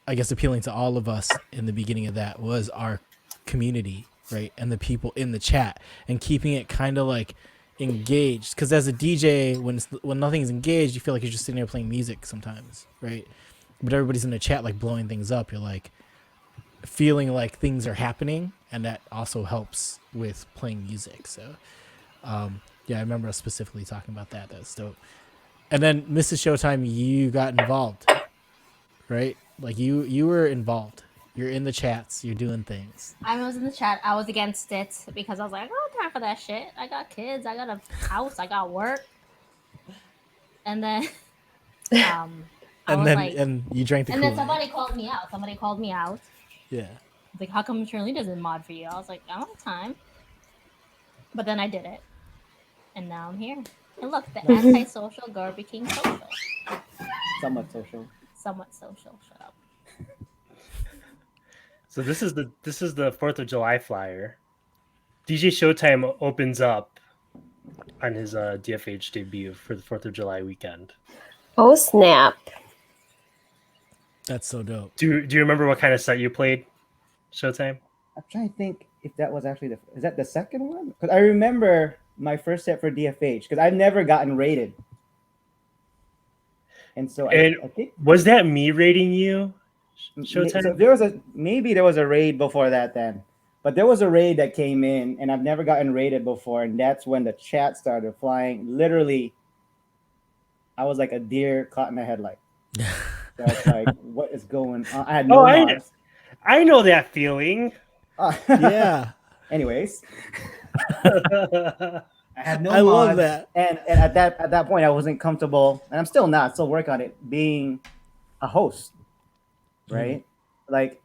S1: I guess, appealing to all of us in the beginning of that was our community, right? And the people in the chat, and keeping it kind of like engaged. Because as a DJ, when nothing's engaged, you feel like you're just sitting there playing music sometimes, right? But everybody's in the chat like blowing things up. You're like feeling like things are happening, and that also helps with playing music. So, yeah, I remember us specifically talking about that. That's dope. And then Mrs. Showtime, you got involved, right? Like you were involved. You're in the chats. You're doing things.
S6: I was in the chat. I was against it because I was like, I don't have time for that shit. I got kids. I got a house. I got work. And then, I
S1: And
S6: was
S1: then
S6: like,
S1: and you drank the
S6: and
S1: Kool-Aid.
S6: then somebody called me out. Somebody called me out.
S1: Yeah.
S6: Like, how come Shirley doesn't mod for you? I was like, I don't have time. But then I did it. And now I'm here. And look, the antisocial girl became social.
S5: Somewhat social.
S6: somewhat social. Shut up.
S4: So this is the 4th of July flyer. DJ Showtime opens up on his DFH debut for the 4th of July weekend.
S3: Oh snap!
S1: That's so dope.
S4: Do you remember what kind of set you played, Showtime?
S5: I'm trying to think if that was actually is that the second one? Because I remember my first set for DFH because I've never gotten rated, and so I think
S4: was that me rating you, Showtime?
S5: So there was a raid before that then, but there was a raid that came in, and I've never gotten rated before, and that's when the chat started flying. Literally, I was like a deer caught in a headlight. So it's like, what is going on? I had no mods.
S4: I know that feeling.
S1: Yeah.
S5: Anyways, I had no mods,
S1: love that.
S5: And at that point, I wasn't comfortable, and I'm still not. Still work on it being a host, right? Like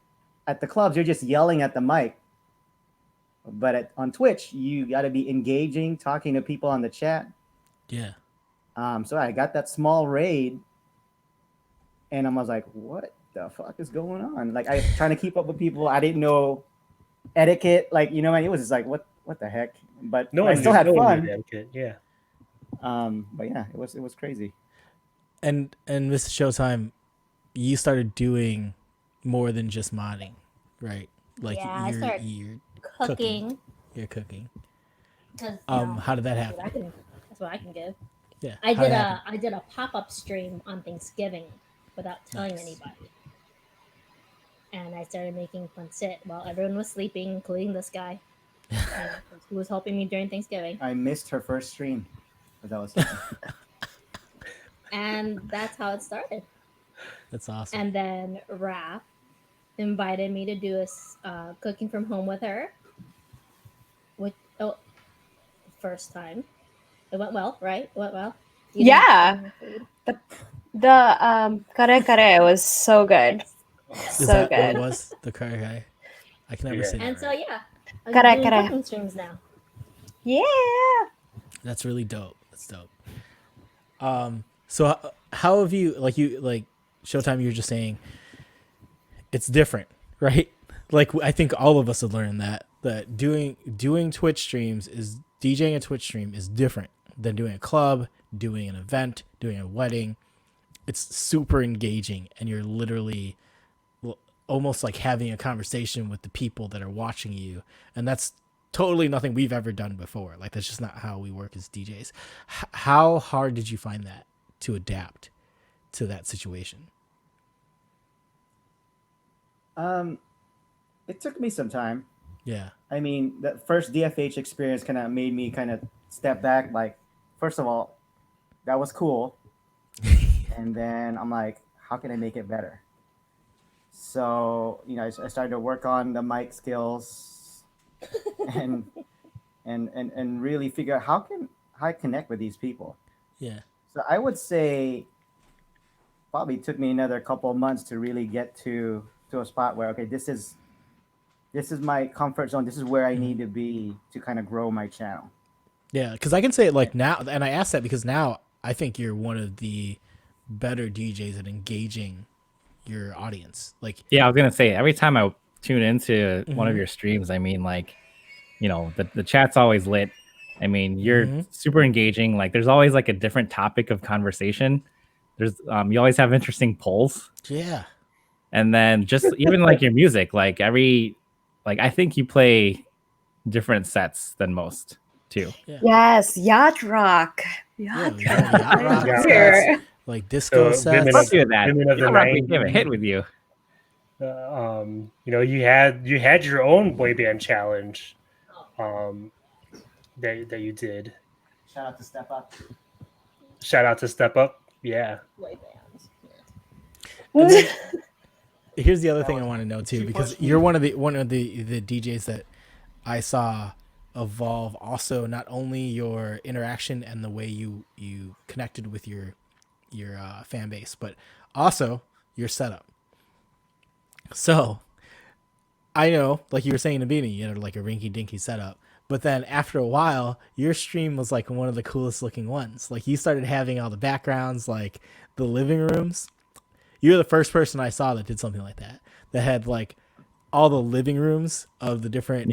S5: at the clubs, you're just yelling at the mic, but on Twitch, you got to be engaging, talking to people on the chat.
S1: Yeah.
S5: So I got that small raid, and I was like, "What the fuck is going on?" Like I was trying to keep up with people. I didn't know etiquette, like it was just like what the heck. But I still had fun.
S4: Yeah.
S5: But yeah, it was crazy.
S1: And Mrs. Showtime, you started doing more than just modding, right? Like
S6: I started cooking.
S1: You're cooking.
S6: How
S1: did that happen?
S6: That's what I can give.
S1: Yeah.
S6: I did a pop-up stream on Thanksgiving without telling anybody. And I started making fun sit while everyone was sleeping, including this guy who was helping me during Thanksgiving.
S5: I missed her first stream. But that was
S6: and that's how it started.
S1: That's awesome.
S6: And then Raph invited me to do a cooking from home with her. First time. It went well, right? It went well.
S3: Yeah. The kare kare was so good.
S1: Is that what it was? The kare kare? I can never say that.
S6: And so I'm
S3: Kare
S6: doing
S3: kare.
S6: cooking streams now.
S3: Yeah.
S1: That's really dope. That's dope. So how have you like Showtime? You were just saying it's different, right? Like I think all of us have learned that doing Twitch streams is DJing a Twitch stream is different than doing a club, doing an event, doing a wedding. It's super engaging, and you're literally almost like having a conversation with the people that are watching you, and that's totally nothing we've ever done before. Like that's just not how we work as DJs. How hard did you find that to adapt to that situation?
S5: It took me some time.
S1: Yeah.
S5: I mean, the first DFH experience kind of made me kind of step back. Like, first of all, that was cool. And then I'm like, how can I make it better? So, I started to work on the mic skills and really figure out how I connect with these people.
S1: Yeah.
S5: So I would say probably took me another couple of months to really get to a spot where, okay, this is my comfort zone. This is where I need to be to kind of grow my channel.
S1: Yeah, because I can say it like now, and I asked that because now I think you're one of the better DJs at engaging your audience. Like,
S2: yeah, I was gonna say every time I tune into one of your streams, I mean, like, the chat's always lit. I mean, you're super engaging. Like, there's always like a different topic of conversation. There's you always have interesting polls.
S1: Yeah,
S2: and then just even like your music, like I think you play different sets than most too.
S3: Yeah. Yes, yacht rock. Yacht rock.
S1: Sets, like disco sets.
S2: Let's do that. We have a hit with you.
S4: You had your own boy band challenge, that you did.
S5: Shout out to Step Up.
S4: Shout out to Step Up. Yeah.
S6: Boy bands.
S1: Here's the other thing I want to know too, because you're one of the DJs that I saw evolve. Also, not only your interaction and the way you connected with your fan base, but also your setup. So I know, like you were saying in the beginning, you had like a rinky dinky setup, but then after a while, your stream was like one of the coolest looking ones. Like you started having all the backgrounds, like the living rooms. you're the first person I saw that did something like that. That had like all the living rooms of the different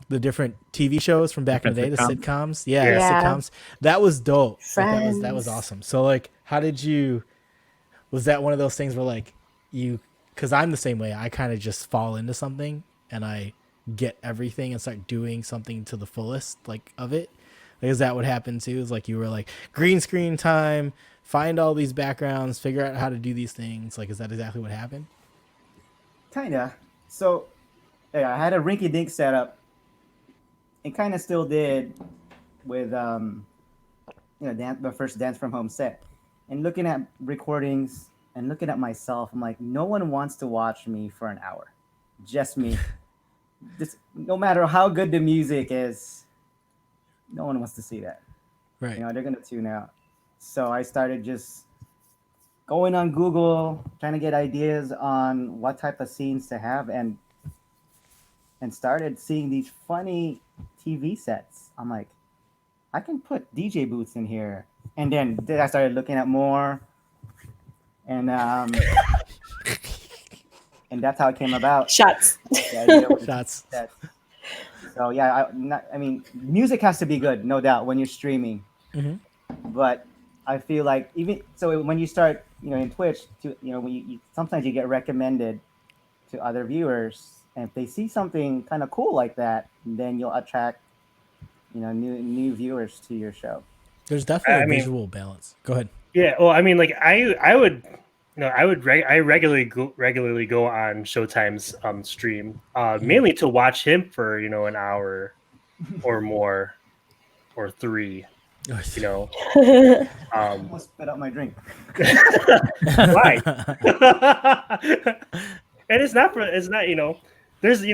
S1: the different TV shows from back in the day, the sitcoms. The sitcoms. That was dope. Like, that was awesome. So like, how did you? Was that one of those things where like you? Because I'm the same way. I kind of just fall into something and I get everything and start doing something to the fullest, like of it. Like, is that what happened too? Is like you were like green screen time, find all these backgrounds, figure out how to do these things. Like, is that exactly what happened?
S5: Kinda. So, yeah, I had a rinky-dink setup. It kind of still did with the first Dance from Home set, and looking at recordings and looking at myself, I'm like, no one wants to watch me for an hour, just me. Just no matter how good the music is, no one wants to see that.
S1: Right.
S5: You know, they're gonna tune out. So I started just going on Google, trying to get ideas on what type of scenes to have, and started seeing these funny TV sets. I'm like, I can put DJ booths in here. And then I started looking at more, and and that's how it came about.
S3: Shots.
S1: Shots.
S5: So yeah, I mean, music has to be good, no doubt, when you're streaming.
S1: Mm-hmm.
S5: But I feel like even so, when you start, in Twitch, when you sometimes you get recommended to other viewers, and if they see something kind of cool like that, then you'll attract, new viewers to your show.
S1: There's definitely a visual balance. Go ahead.
S4: Yeah, well, I mean, like I would, I regularly go on Showtime's stream, mainly to watch him for an hour or more, or 3.
S5: Almost spit out my drink.
S4: Why? And it's not. There's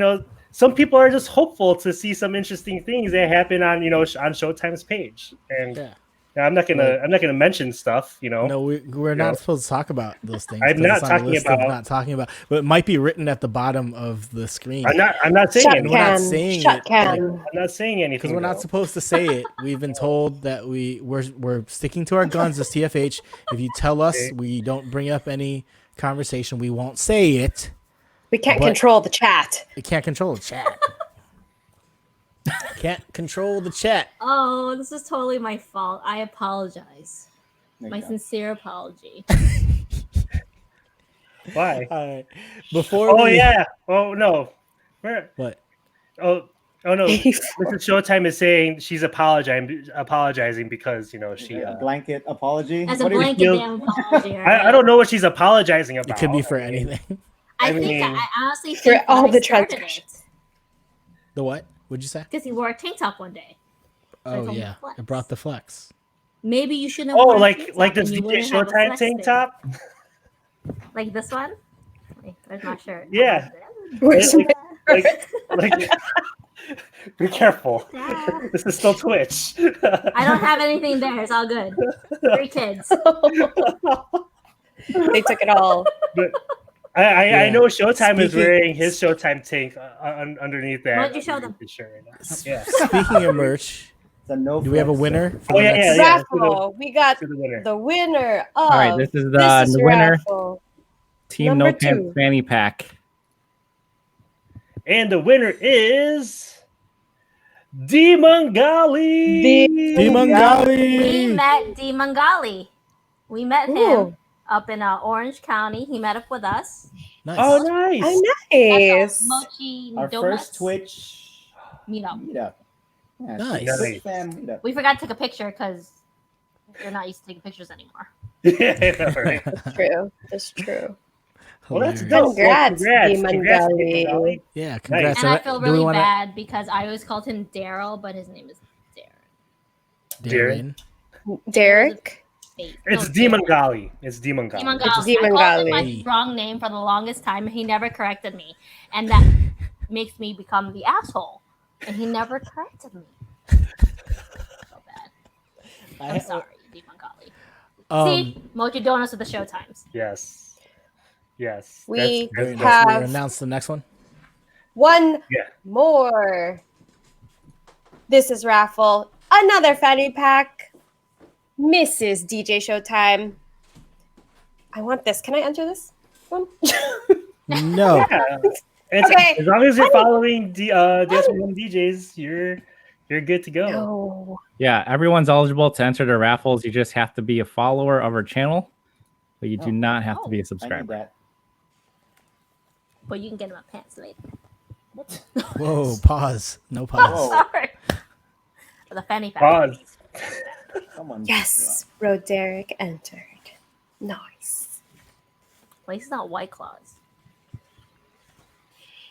S4: some people are just hopeful to see some interesting things that happen on on Showtime's page, and I'm not gonna mention stuff.
S1: No, we're not supposed to talk about those things.
S4: I'm not talking
S1: about, but it might be written at the bottom of the screen.
S4: I'm not saying it.
S1: We're not saying it.
S4: I'm not saying anything
S1: because we're not supposed to say it. We've been told that we're sticking to our guns as TFH. If you tell us we don't bring up any conversation, we won't say it.
S3: We can't control the chat.
S1: We can't control the chat. Can't control the chat.
S6: Oh, this is totally my fault. I apologize. My sincere apology.
S4: Why?
S1: All right. Before.
S4: Oh yeah. Oh no. Where?
S1: What?
S4: Oh no. Mrs. Showtime is saying she's apologizing because she
S5: a blanket apology.
S6: As a blanket damn apology. Right?
S4: I don't know what she's apologizing about.
S1: It could be for anything.
S6: I honestly think
S3: for all the transgressions.
S1: The what? What'd you say?
S6: Because he wore a tank top one day.
S1: Oh yeah, it brought the flex.
S6: Maybe you shouldn't have.
S4: Oh, like this DJ Showtime tank top.
S6: Like this one. Where's my shirt?
S4: Yeah. Like, be careful.
S6: Yeah.
S4: This is still Twitch.
S6: I don't have anything there. It's all good. 3 kids.
S3: They took it all.
S4: But I know Showtime is wearing his Showtime tank underneath that.
S6: Why don't you show them?
S4: Shirt right now. Yeah.
S1: Speaking of merch, do we have a winner?
S4: Oh yeah.
S3: We got the winner of.
S2: All right, this is the winner.
S3: Raffle.
S2: Team
S3: Number
S2: No Pants
S3: 2.
S2: Fanny Pack.
S4: And the winner is D Mangali.
S1: D Mangali.
S6: We met D Mangali. We met him up in Orange County. He met up with us.
S1: Nice.
S4: Oh, nice.
S3: Oh, nice.
S6: Mochi
S5: Our
S6: Donuts
S5: first Twitch
S6: meetup.
S5: Yeah,
S1: Nice.
S5: Twitch fan meetup.
S6: We forgot to take a picture because we're not used to taking pictures anymore.
S4: Yeah, right.
S3: That's true.
S4: Well, that's
S1: Hilarious.
S4: dope.
S3: Congrats,
S4: Congrats,
S3: Mangali.
S1: Yeah, congrats.
S6: And I feel really bad because I always called him Daryl, but his name is
S1: Darren.
S3: Derek.
S4: It's D Mangali. It's D Mangali.
S6: I called him my wrong name for the longest time, and he never corrected me, and that makes me become the asshole. And he never corrected me. So bad. I'm sorry, D Mangali. See, Mochi Donuts with the Showtimes.
S4: Yes.
S3: We
S1: We'll
S3: have
S1: announce the next one.
S3: one more. This is raffle. Another fanny pack. Mrs. DJ Showtime I want this. Can I enter this one?
S1: No.
S4: Yeah.
S3: Okay.
S4: As long as you're following Dance from Home DJs, you're good to go.
S3: No.
S2: Yeah, everyone's eligible to enter the raffles. You just have to be a follower of our channel, but you do not have to be a
S5: I need
S2: subscriber.
S5: that.
S6: But you can get my pants later.
S5: What?
S1: Whoa, pause. No pause.
S5: Whoa.
S6: Sorry. The fanny pack.
S4: Pause.
S5: Someone.
S3: Yes. Roderick entered. Nice.
S6: At least it's not White Claws.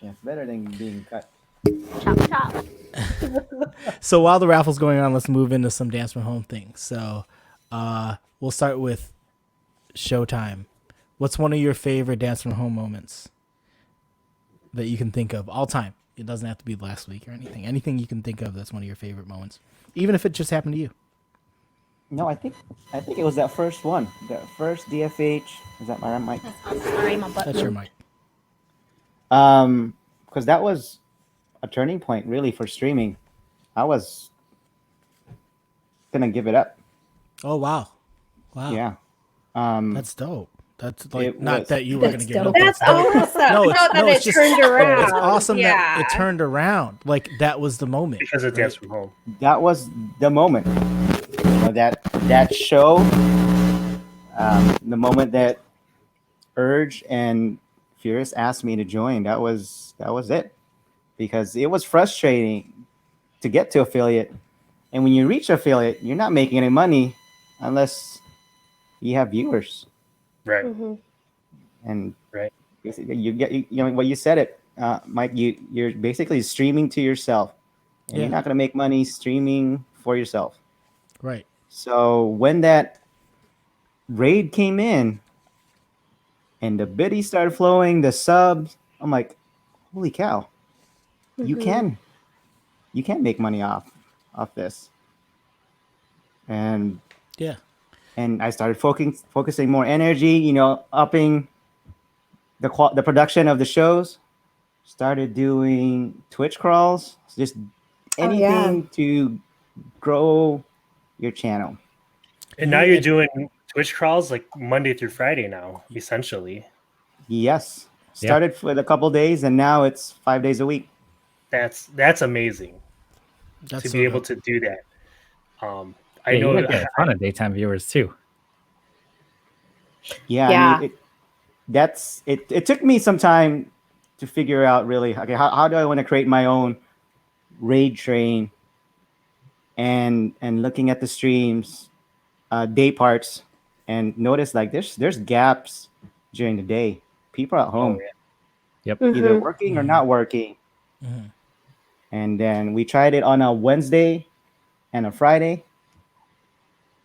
S5: Yeah, it's better than being cut.
S6: Chop chop.
S1: So while the raffle's going on, let's move into some Dance from Home things. So we'll start with Showtime. What's one of your favorite Dance from Home moments that you can think of all time? It doesn't have to be last week or anything. Anything you can think of that's one of your favorite moments, even if it just happened to you.
S5: No, I think it was that first one. The first DFH. Is that my mic?
S6: Sorry, my butt.
S1: That's your mic.
S5: Because that was a turning point really for streaming. I was gonna give it up.
S1: Oh wow.
S5: Yeah.
S1: That's dope. That's like
S5: It
S1: not
S5: was.
S1: that you were
S3: That's
S1: gonna give
S3: dope.
S1: it up.
S3: That's
S1: dope.
S3: awesome.
S1: No,
S3: No,
S1: it's,
S3: that
S1: no,
S3: it
S1: it's just
S3: turned around.
S1: It's awesome that
S3: Yeah.
S1: it turned around. Like that was the moment.
S4: Because of
S1: right?
S4: Dance from Home.
S5: That was the moment. That show. The moment that Urge and Furious asked me to join. That was it. Because it was frustrating to get to affiliate. And when you reach affiliate, you're not making any money unless you have viewers.
S4: Right.
S3: Mhm.
S5: And
S4: Right.
S5: basically you get, you know, what you said it, Mike, you're basically streaming to yourself. And
S1: Yeah.
S5: you're not going to make money streaming for yourself.
S1: Right.
S5: So when that raid came in and the biddies started flowing, the subs, I'm like, holy cow. You
S3: Mhm.
S5: can make money off this. And
S1: Yeah.
S5: I started focusing more energy, you know, upping the production of the shows. Started doing Twitch crawls, just
S3: Oh, yeah.
S5: anything to grow your channel.
S4: And now you're doing Twitch crawls like Monday through Friday now, essentially.
S5: Yes.
S2: Yeah.
S5: Started with a couple days and now it's 5 days a week.
S4: That's amazing
S1: That's
S4: to
S1: so
S4: be able
S1: dope.
S4: to do that. I
S2: Yeah,
S4: know
S2: you get a ton of daytime viewers too.
S5: Yeah.
S3: Yeah.
S5: I mean, it took me some time to figure out really, okay, how do I want to create my own raid train and looking at the streams, day parts, and notice like there's gaps during the day. People are at home,
S2: Yep.
S5: either
S3: Mhm.
S5: working or not working.
S1: Mhm.
S5: And then we tried it on a Wednesday and a Friday,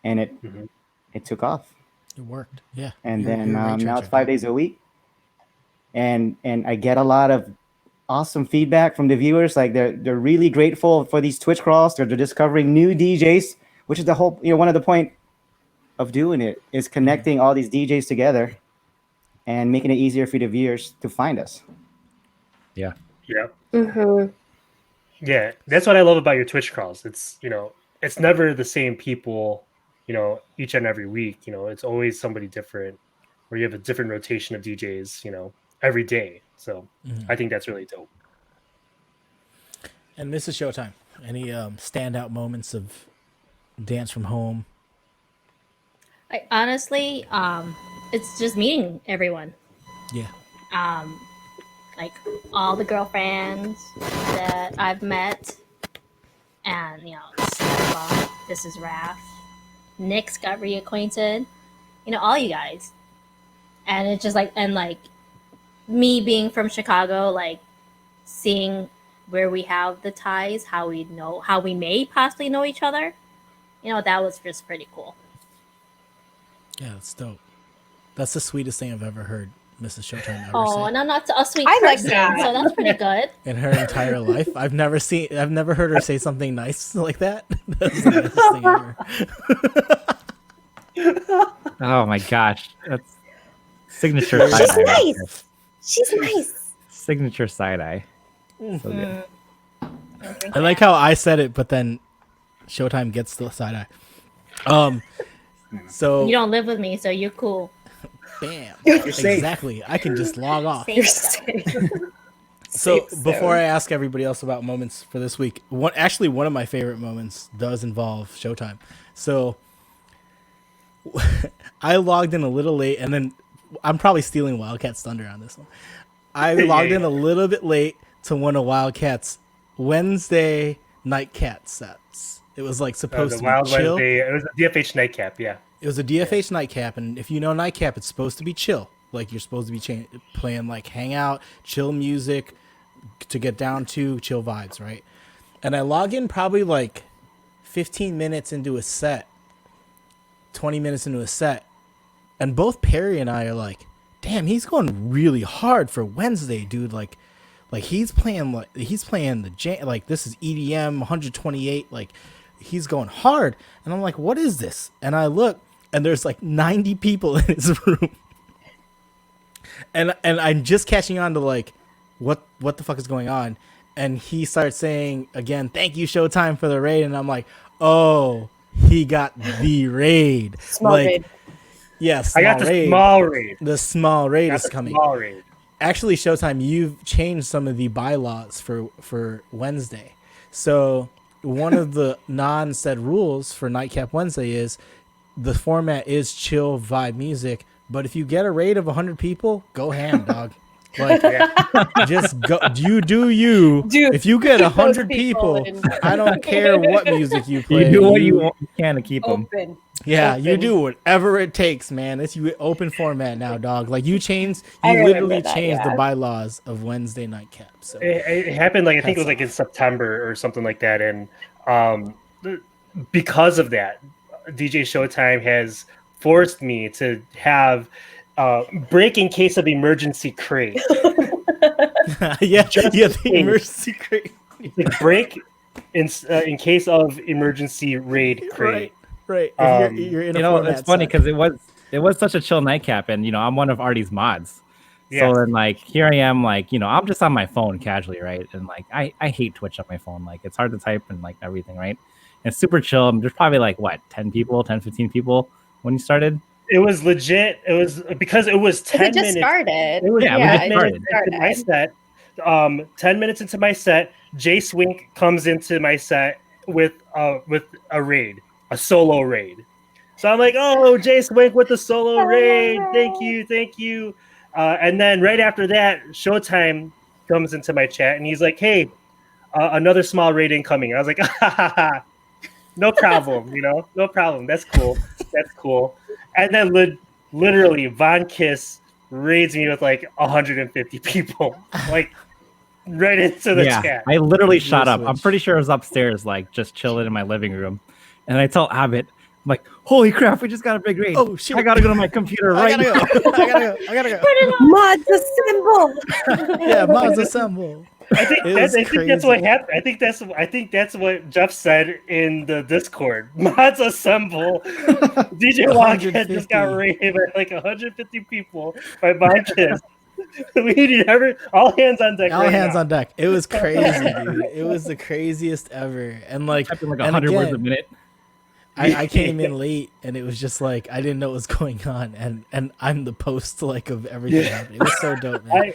S5: and
S4: Mhm.
S5: it took off.
S1: It worked. Yeah.
S5: And
S1: You're
S5: then
S1: a great
S5: now it's
S1: treasure.
S5: 5 days a week, and I get a lot of awesome feedback from the viewers. Like they're really grateful for these Twitch crawls. They're discovering new DJs, which is the whole, you know, one of the point of doing it is connecting all these DJs together and making it easier for the viewers to find us.
S2: Yeah.
S4: Yeah.
S3: Mhm.
S4: Yeah, that's what I love about your Twitch crawls. It's, you know, it's never the same people, you know, each and every week. You know, it's always somebody different, where you have a different rotation of DJs, you know, every day. So I think that's really dope.
S1: And Mrs. Showtime, any standout moments of Dance from Home?
S6: Like honestly, it's just meeting everyone.
S1: Yeah.
S6: Like all the girlfriends that I've met, and you know, Steffa, this is Raph, Nick's got reacquainted, you know, all you guys, and it's just like, and like me being from Chicago, like seeing where we have the ties, how we may possibly know each other, you know, that was just pretty cool.
S1: Yeah, that's dope. That's the sweetest thing I've ever heard Mrs. Showtime ever
S6: Oh,
S1: say
S6: and I'm not a sweet
S3: I like
S6: person,
S3: that.
S6: so that's pretty good.
S1: in her entire life. I've never heard her say something nice like that. That's the nicest thing ever.
S2: Oh my gosh, that's signature
S3: She's
S2: side eye.
S3: nice. She's nice.
S2: Signature side eye. So good.
S1: I like how I said it, but then Showtime gets the side eye. So
S6: You don't live with me, so you're cool.
S1: Bam.
S4: You're safe.
S1: Exactly. I can just log off.
S3: You're safe.
S1: So
S3: Safe
S1: before
S3: zone.
S1: I ask everybody else about moments for this week, one of my favorite moments does involve Showtime. So I logged in a little late, and then I'm probably stealing Wildcat's thunder on this one. I logged in a little bit late to one of Wildcat's Wednesday nightcap sets. It was like supposed to be
S4: Wild
S1: chill.
S4: Wednesday. It was a DFH nightcap. Yeah.
S1: It was a DFH nightcap, and if you know nightcap, it's supposed to be chill. Like you're supposed to be playing like hangout, chill music to get down to, chill vibes, right? And I log in probably like 15 minutes into a set, 20 minutes into a set, and both Perry and I are like, damn, he's going really hard for Wednesday, dude. Like he's playing like this is EDM 128, like he's going hard. And I'm like, what is this? And I look, and there's like 90 people in his room. And I'm just catching on to like what the fuck is going on. And he starts saying again, thank you Showtime for the raid. And I'm like, oh, he got the raid.
S3: Small
S1: like,
S3: raid.
S1: Yes,
S4: I got the small raid.
S1: The small raid
S4: Got
S1: is
S4: the
S1: coming.
S4: Small raid.
S1: Actually, Showtime, you've changed some of the bylaws for Wednesday. So one of the non-said rules for Nightcap Wednesday is the format is chill vibe music. But if you get a raid of 100 people, go ham, dog. Like, just go. You do you.
S3: Dude,
S1: if you get 100
S3: people
S1: people, I don't care what music you play.
S2: You do what you can to keep them.
S3: Open.
S1: Yeah,
S3: Open.
S1: you do whatever it takes, man. It's you open format now, dog. Like you
S3: I remember
S1: literally
S3: that,
S1: changed
S3: yeah.
S1: the bylaws of Wednesday nightcap. So
S4: It happened like I think it was like in September or something like that, and because of that, DJ Showtime has forced me to have break in case of emergency crate.
S1: the emergency crate.
S4: Like break in case of emergency raid crate.
S1: Right. If you're in a format
S2: it's funny
S1: set.
S2: because it was such a chill nightcap, and I'm one of Artie's mods.
S4: Yeah.
S2: So then, like, here I am, like, I'm just on my phone casually, right? And like, I hate Twitch on my phone. Like, it's hard to type and like everything, right? And it's super chill. There's probably like 10 people, 10, 15 people when you started.
S4: It was legit. It was because it was 10
S3: It just
S4: minutes.
S3: started.
S4: It was
S2: Yeah,
S4: 10
S2: we
S4: minutes
S2: just
S4: into my set. 10 minutes into my set, Jay Swink comes into my set with a raid, a solo raid. So I'm like, oh, Jay Swink with the solo raid. Thank you. And then right after that, Showtime comes into my chat and he's like, hey, another small raid incoming. I was like, no problem, no problem. That's cool. And then literally Von Kiss raids me with like 150 people, like right into the chat.
S2: I literally shot up.
S1: Switch.
S2: I'm pretty sure I was upstairs, like just chilling in my living room. And I tell Abbott, I'm like, holy crap, we just got a big raid.
S1: Oh shit!
S2: I gotta go to my computer right now.
S1: I gotta go.
S3: Mods assemble.
S1: Yeah, mods assemble.
S4: I think that's
S1: crazy.
S4: what happened. I think that's what Jeff said in the Discord. Mods assemble. DJ Wildcat just got raided by like 150 people by Von Kiss. We need all hands on deck.
S1: All hands on deck. It was crazy, dude. It was the craziest ever. And like,
S2: Typing like
S1: and
S2: 100 words a
S1: again,
S2: minute.
S1: I came in late, and it was just like I didn't know what was going on, and I'm the post like of everything happening. It was so dope, man.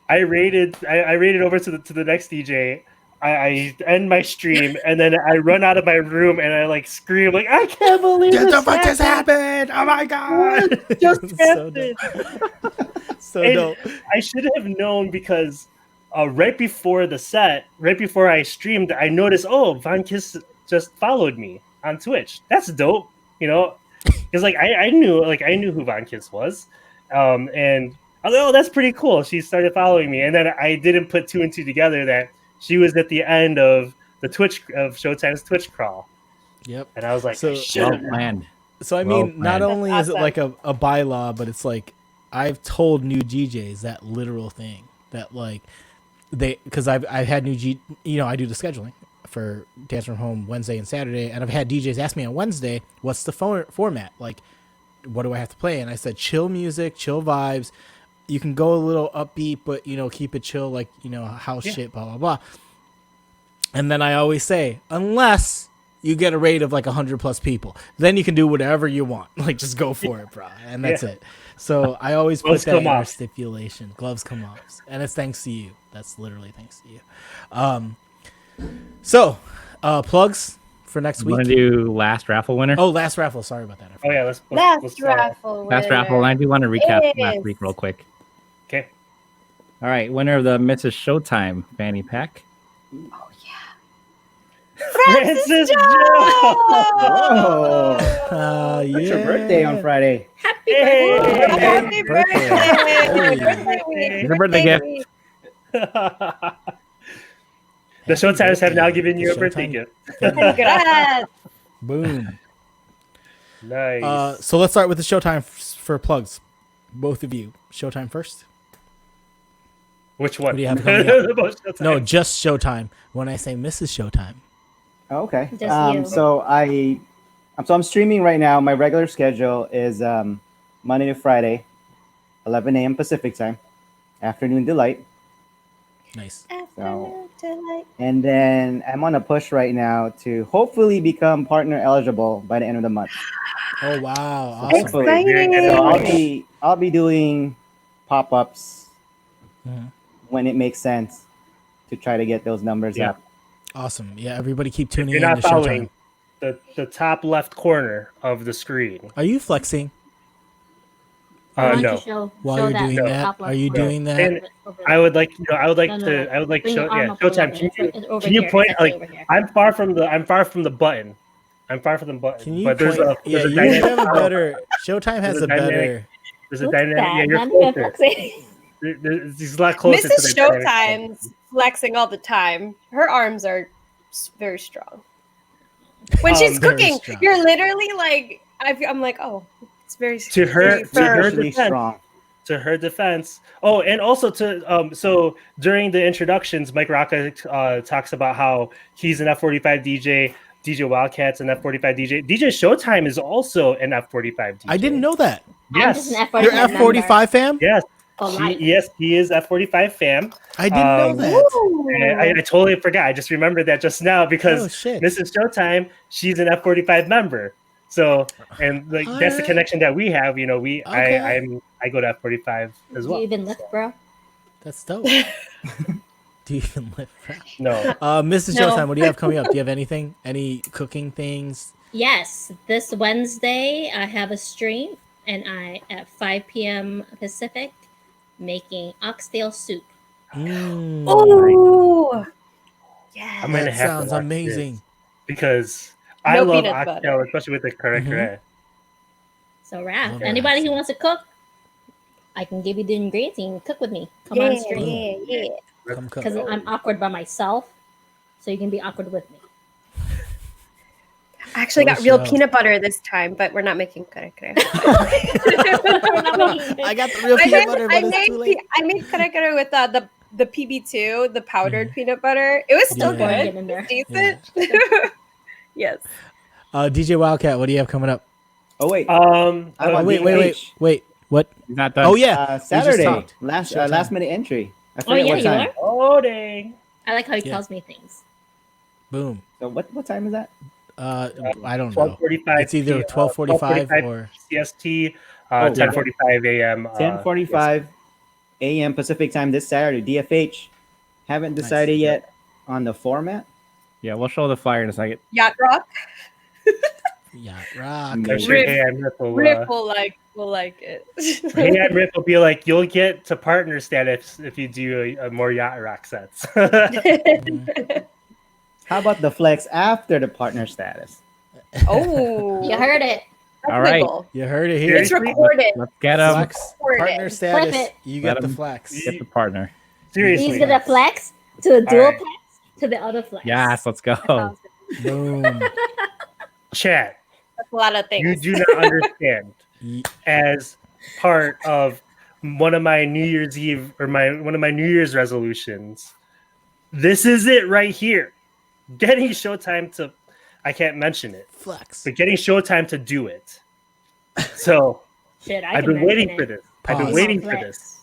S4: I raided over to the next DJ. I end my stream and then I run out of my room and I like scream like I can't believe this
S1: just happened! Oh my god!
S4: What just
S1: So
S4: happened.
S1: So
S4: And
S1: dope.
S4: I should have known because right before I streamed, I noticed Von Kiss just followed me on Twitch. That's dope, because like I knew who Von Kiss was, and I was like, oh, that's pretty cool. She started following me, and then I didn't put two and two together that she was at the end of the Showtime's Twitch crawl.
S1: Yep.
S4: And I was like,
S1: So-
S2: Well planned.
S1: So I
S2: Well
S1: mean, not
S2: planned.
S1: only is it
S3: Awesome.
S1: like a bylaw, but it's like I've told new DJs that literal thing that like because I've had new I do the scheduling for Dance from Home Wednesday and Saturday, and I've had DJs ask me on Wednesday, what's the format? Like, what do I have to play? And I said, chill music, chill vibes. You can go a little upbeat, but keep it chill, like house shit, blah blah blah. And then I always say, unless you get a raid of like 100+ people. Then you can do whatever you want. Like, just go for it, bro. And that's it. So I always put that in our stipulation. Gloves come off. And it's thanks to you. That's literally thanks to you. So, plugs for next week.
S2: Want to do last raffle winner?
S1: Oh, last raffle. Sorry about that.
S4: Oh, yeah. Let's
S3: raffle.
S2: Last raffle. I do want to recap last week real quick.
S4: Okay.
S2: All right. Winner of the Mrs. Showtime fanny pack.
S3: Oh, yeah.
S4: Francis Joe!
S5: Oh,
S1: Yeah.
S5: it's your birthday on Friday.
S6: Happy
S3: Happy
S1: birthday.
S3: birthday.
S2: Your birthday gift.
S4: The Showtimes have now given you a birthday gift.
S3: Congrats.
S1: Boom.
S4: Nice.
S1: So let's start with the Showtime for plugs. Both of you. Showtime first.
S4: Which one?
S1: What do you have coming up?
S4: Both Showtimes.
S1: No, just Showtime. When I say Mrs. Showtime.
S5: Oh, okay.
S6: Just you.
S5: So I'm streaming right now. My regular schedule is Monday to Friday, 11 a.m. Pacific time, Afternoon Delight.
S1: Nice.
S5: And then I'm on a push right now to hopefully become partner eligible by the end of the month.
S1: Oh wow! Awesome.
S3: Exciting.
S5: So I'll be doing pop-ups
S1: Mhm.
S5: when it makes sense to try to get those numbers
S4: Yeah.
S5: up.
S1: Awesome. Yeah, everybody keep tuning
S4: You're
S1: in
S4: not
S1: to
S4: following
S1: Showtime.
S4: the top left corner of the screen.
S1: Are you flexing
S6: Why don't
S4: No.
S6: you show
S1: while
S6: show
S1: you're
S6: that
S1: doing
S6: top
S1: that?
S6: left
S1: Are you
S6: corner?
S1: doing that?
S4: And
S6: Over
S4: I
S6: there.
S4: would like, I would like
S6: No,
S4: to,
S6: no.
S4: I would like
S6: Bring
S4: show,
S6: your arm
S4: yeah,
S6: up a little
S4: Showtime.
S6: bit.
S4: Can you,
S6: It's over
S4: can you
S6: here.
S4: point?
S6: It's
S4: Like,
S6: over here.
S4: I'm far from the button. I'm far from the button.
S1: Can you
S4: but there's
S1: point?
S4: a, there's
S1: Yeah,
S4: a
S1: you
S4: dynamic.
S1: have a better. Showtime has
S4: There's
S1: a
S4: a dynamic.
S1: better.
S4: There's a
S6: Look
S4: dynamic.
S6: at
S4: Yeah, you're
S6: that. None of it
S4: closer.
S6: flexing.
S4: He's a lot closer to
S3: Mrs.
S4: the dynamic.
S3: Showtime's flexing all the time. Her arms are very strong. When she's
S1: Very
S3: cooking,
S1: strong.
S3: you're literally like, I'm like, oh, it's very
S4: To her
S5: Seriously
S4: defense.
S5: strong.
S4: To her defense. Oh, and also to so during the introductions, Mike Rocca talks about how he's an F45 DJ. DJ Wildcat's an F45 DJ. DJ Showtime is also an F45 DJ.
S1: I didn't know that.
S6: I'm just
S4: Yes.
S6: an F45
S1: You're
S6: member
S1: F45 fam.
S4: Yes.
S6: for life.
S4: Yes, he is F45 fam.
S1: I didn't know that.
S4: And I totally forgot. I just remembered that just now because
S1: Oh shit.
S4: Mrs. Showtime, she's an F45 member. So, and like that's the
S1: Alright.
S4: connection that we have. You know,
S1: Okay.
S4: I go to F45 as
S6: Do you
S4: well.
S6: even lift, bro?
S1: That's dope. Do you even live?
S4: No,
S1: Mrs.
S3: No.
S1: Showtime, what do you have coming up? Do you have anything? Any cooking things?
S6: Yes. This Wednesday, I have a stream, and I at 5 p.m. Pacific, making oxtail soup.
S1: Mm,
S3: Oh, yeah.
S4: I'm gonna
S1: that
S4: have to
S1: sounds
S4: watch
S1: amazing.
S4: this because I
S3: No
S4: love
S3: peanut
S4: oxtail,
S3: butter.
S4: especially with the correct
S1: Mhm.
S6: So,
S1: Love
S6: Raph,
S1: that
S6: anybody
S1: oxtail.
S6: who wants to cook, I can give you the ingredients and you can cook with me. Come
S3: Yeah,
S6: on stream.
S3: yeah.
S1: Come cook.
S6: Because I'm awkward by myself, so you can be awkward with me.
S3: I actually
S1: What
S3: got
S1: a
S3: real
S1: show.
S3: peanut butter this time, but we're not making kare kare.
S1: I got the real peanut butter, but it's too late.
S3: I made kare kare with the PB2, the powdered peanut butter. It was still
S1: Yeah.
S6: Get
S3: good.
S6: in there.
S3: Decent. Yes.
S1: DJ Wildcat, what do you have coming up?
S5: Oh wait,
S4: I'm
S5: Oh,
S4: on
S1: Wait. What?
S2: He's not done.
S1: Oh yeah.
S5: Saturday,
S1: talked.
S5: last
S1: Showtime.
S5: last minute entry. I
S6: Oh,
S5: forget
S6: yeah,
S5: what
S6: you
S5: time.
S6: are?
S4: Oh dang!
S6: I like how he
S1: Yeah.
S6: tells me things.
S1: Boom.
S5: So what time is that?
S1: I don't know.
S4: 12:45.
S1: It's either 12:45 or
S4: CST,
S5: Oh,
S4: 10:45 a.m.
S5: 10:45 a.m. Pacific time this Saturday. DFH. Haven't
S1: Nice.
S5: decided yet on the format.
S2: Yeah, we'll show the flyer in a second.
S3: Yacht Rock.
S1: yeah, rock.
S5: I'm
S4: I'm sure
S3: Rip-
S4: Hey and Rip will,
S3: Rip will like it.
S4: Hey and Rip will be like, you'll get to partner status if you do a more yacht rock sets.
S5: How about the flex after the partner status?
S3: Oh,
S6: You heard it.
S3: that's
S2: All
S3: the
S2: right.
S3: goal.
S1: You heard it here.
S3: It's recorded.
S2: Let's get him.
S1: Flex,
S3: Recorded.
S1: partner status.
S6: it.
S1: You
S2: Let
S1: get the
S2: him-
S1: flex.
S2: Get the partner.
S4: Seriously.
S6: He's gonna flex to a dual
S4: right.
S6: flex to the other flex.
S2: Yes, let's go.
S1: Boom.
S4: Chat,
S3: That's a lot of
S4: you
S3: things.
S4: do not understand.
S1: Ye-
S4: As part of one of my New Year's Eve or one of my New Year's resolutions, this is it right here. Getting Showtime to, I can't mention it,
S1: Flex.
S4: but getting Showtime to do it. So
S6: Shit, I
S4: I've
S6: can
S4: been waiting
S6: mention
S4: for
S6: it.
S4: this. I've been
S1: Pause.
S4: waiting for
S6: Flex.
S4: this.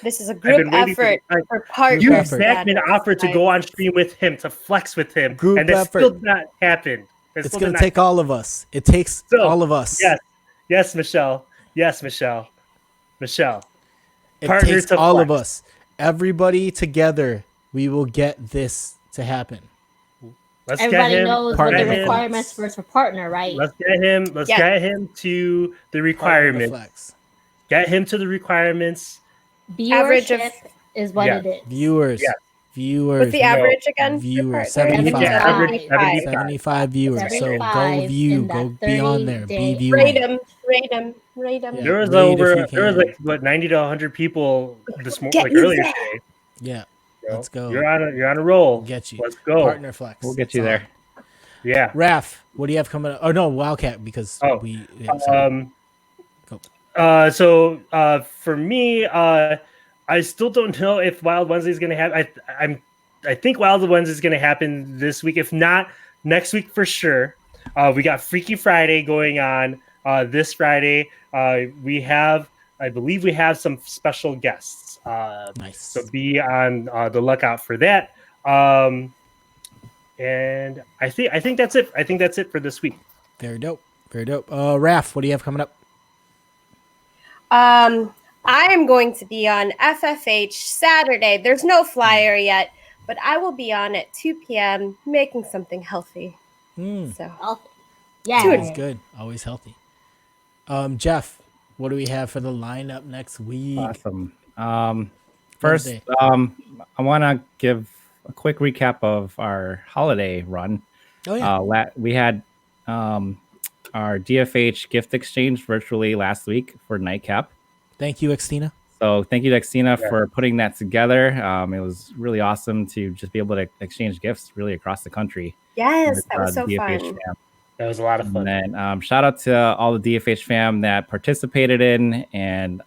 S3: This is a
S4: I've
S3: group
S4: been waiting
S3: effort
S4: for this.
S3: for partners.
S1: Group
S4: You
S1: effort.
S4: Zachman offered to go on stream with him to flex with him,
S1: Group
S4: and that
S1: effort.
S4: still did not happen.
S1: It's
S4: still
S1: gonna
S4: not-
S1: take all of us. It takes
S4: So,
S1: all of us.
S4: Yes, Michelle. Yes, Michelle. Michelle.
S1: It
S4: Partners
S1: takes
S4: to
S1: all of
S4: flex.
S1: us. Everybody together, we will get this to happen.
S4: Let's
S6: Everybody
S4: get him.
S6: knows what
S1: Partner
S6: the
S1: flex.
S6: requirements for a partner, right?
S4: Let's get him. Let's
S3: Yes.
S4: get him to the
S1: Partner to
S4: requirements.
S1: flex.
S4: Get him to the requirements.
S3: Average of-
S6: Viewership is what
S4: Yeah.
S6: it is.
S1: Viewers.
S4: Yeah.
S1: Viewers.
S3: What's the
S4: No.
S3: average again?
S1: Viewers.
S3: For partner?
S1: 75.
S4: Yeah, average
S3: 75.
S1: 75 viewers. So go
S6: 75
S1: view.
S6: in
S1: Go
S6: that
S1: be on there.
S6: 30-day
S1: Be viewing.
S3: Rate them. Rate them. Rate them.
S1: Yeah.
S4: There was
S1: rate if you
S4: there was
S1: can.
S4: like what 90 to 100 people this morning,
S3: Get
S4: like
S3: you
S4: earlier
S3: there.
S4: today.
S1: Yeah.
S4: You know?
S1: Let's go.
S4: You're on a roll.
S1: Get you.
S4: Let's go.
S1: Partner flex.
S2: We'll get
S1: That's
S2: you
S1: all.
S2: there.
S4: Yeah.
S1: Raph, what do you have coming up? Oh no, Wildcat because
S4: Oh,
S1: we. Yeah, sorry.
S4: Go. So for me, I still don't know if Wild Wednesday is going to happen. I think Wild Wednesday is going to happen this week. If not, next week for sure. We got Freaky Friday going on this Friday. I believe we have some special guests.
S1: Nice.
S4: So be on the lookout for that. And I think that's it. I think that's it for this week.
S1: Very dope. Very dope. Raph, what do you have coming up?
S3: I am going to be on FFH Saturday. There's no flyer yet, but I will be on at 2 p.m. making something healthy. So
S6: Healthy. Yeah.
S3: Dude.
S1: Always good. Always healthy. Jeff, what do we have for the lineup next week?
S2: Awesome. First,
S1: Wednesday.
S2: I want to give a quick recap of our holiday run.
S1: Oh yeah.
S2: We had our DFH gift exchange virtually last week for Nightcap.
S1: Thank you, Xtina.
S2: So thank you to Xtina for putting that together. It was really awesome to just be able to exchange gifts really across the country.
S3: yes,
S2: with,
S3: that was so
S2: DFH
S3: fun.
S2: fam.
S4: That was a lot of fun.
S2: And then shout out to all the DFH fam that participated in and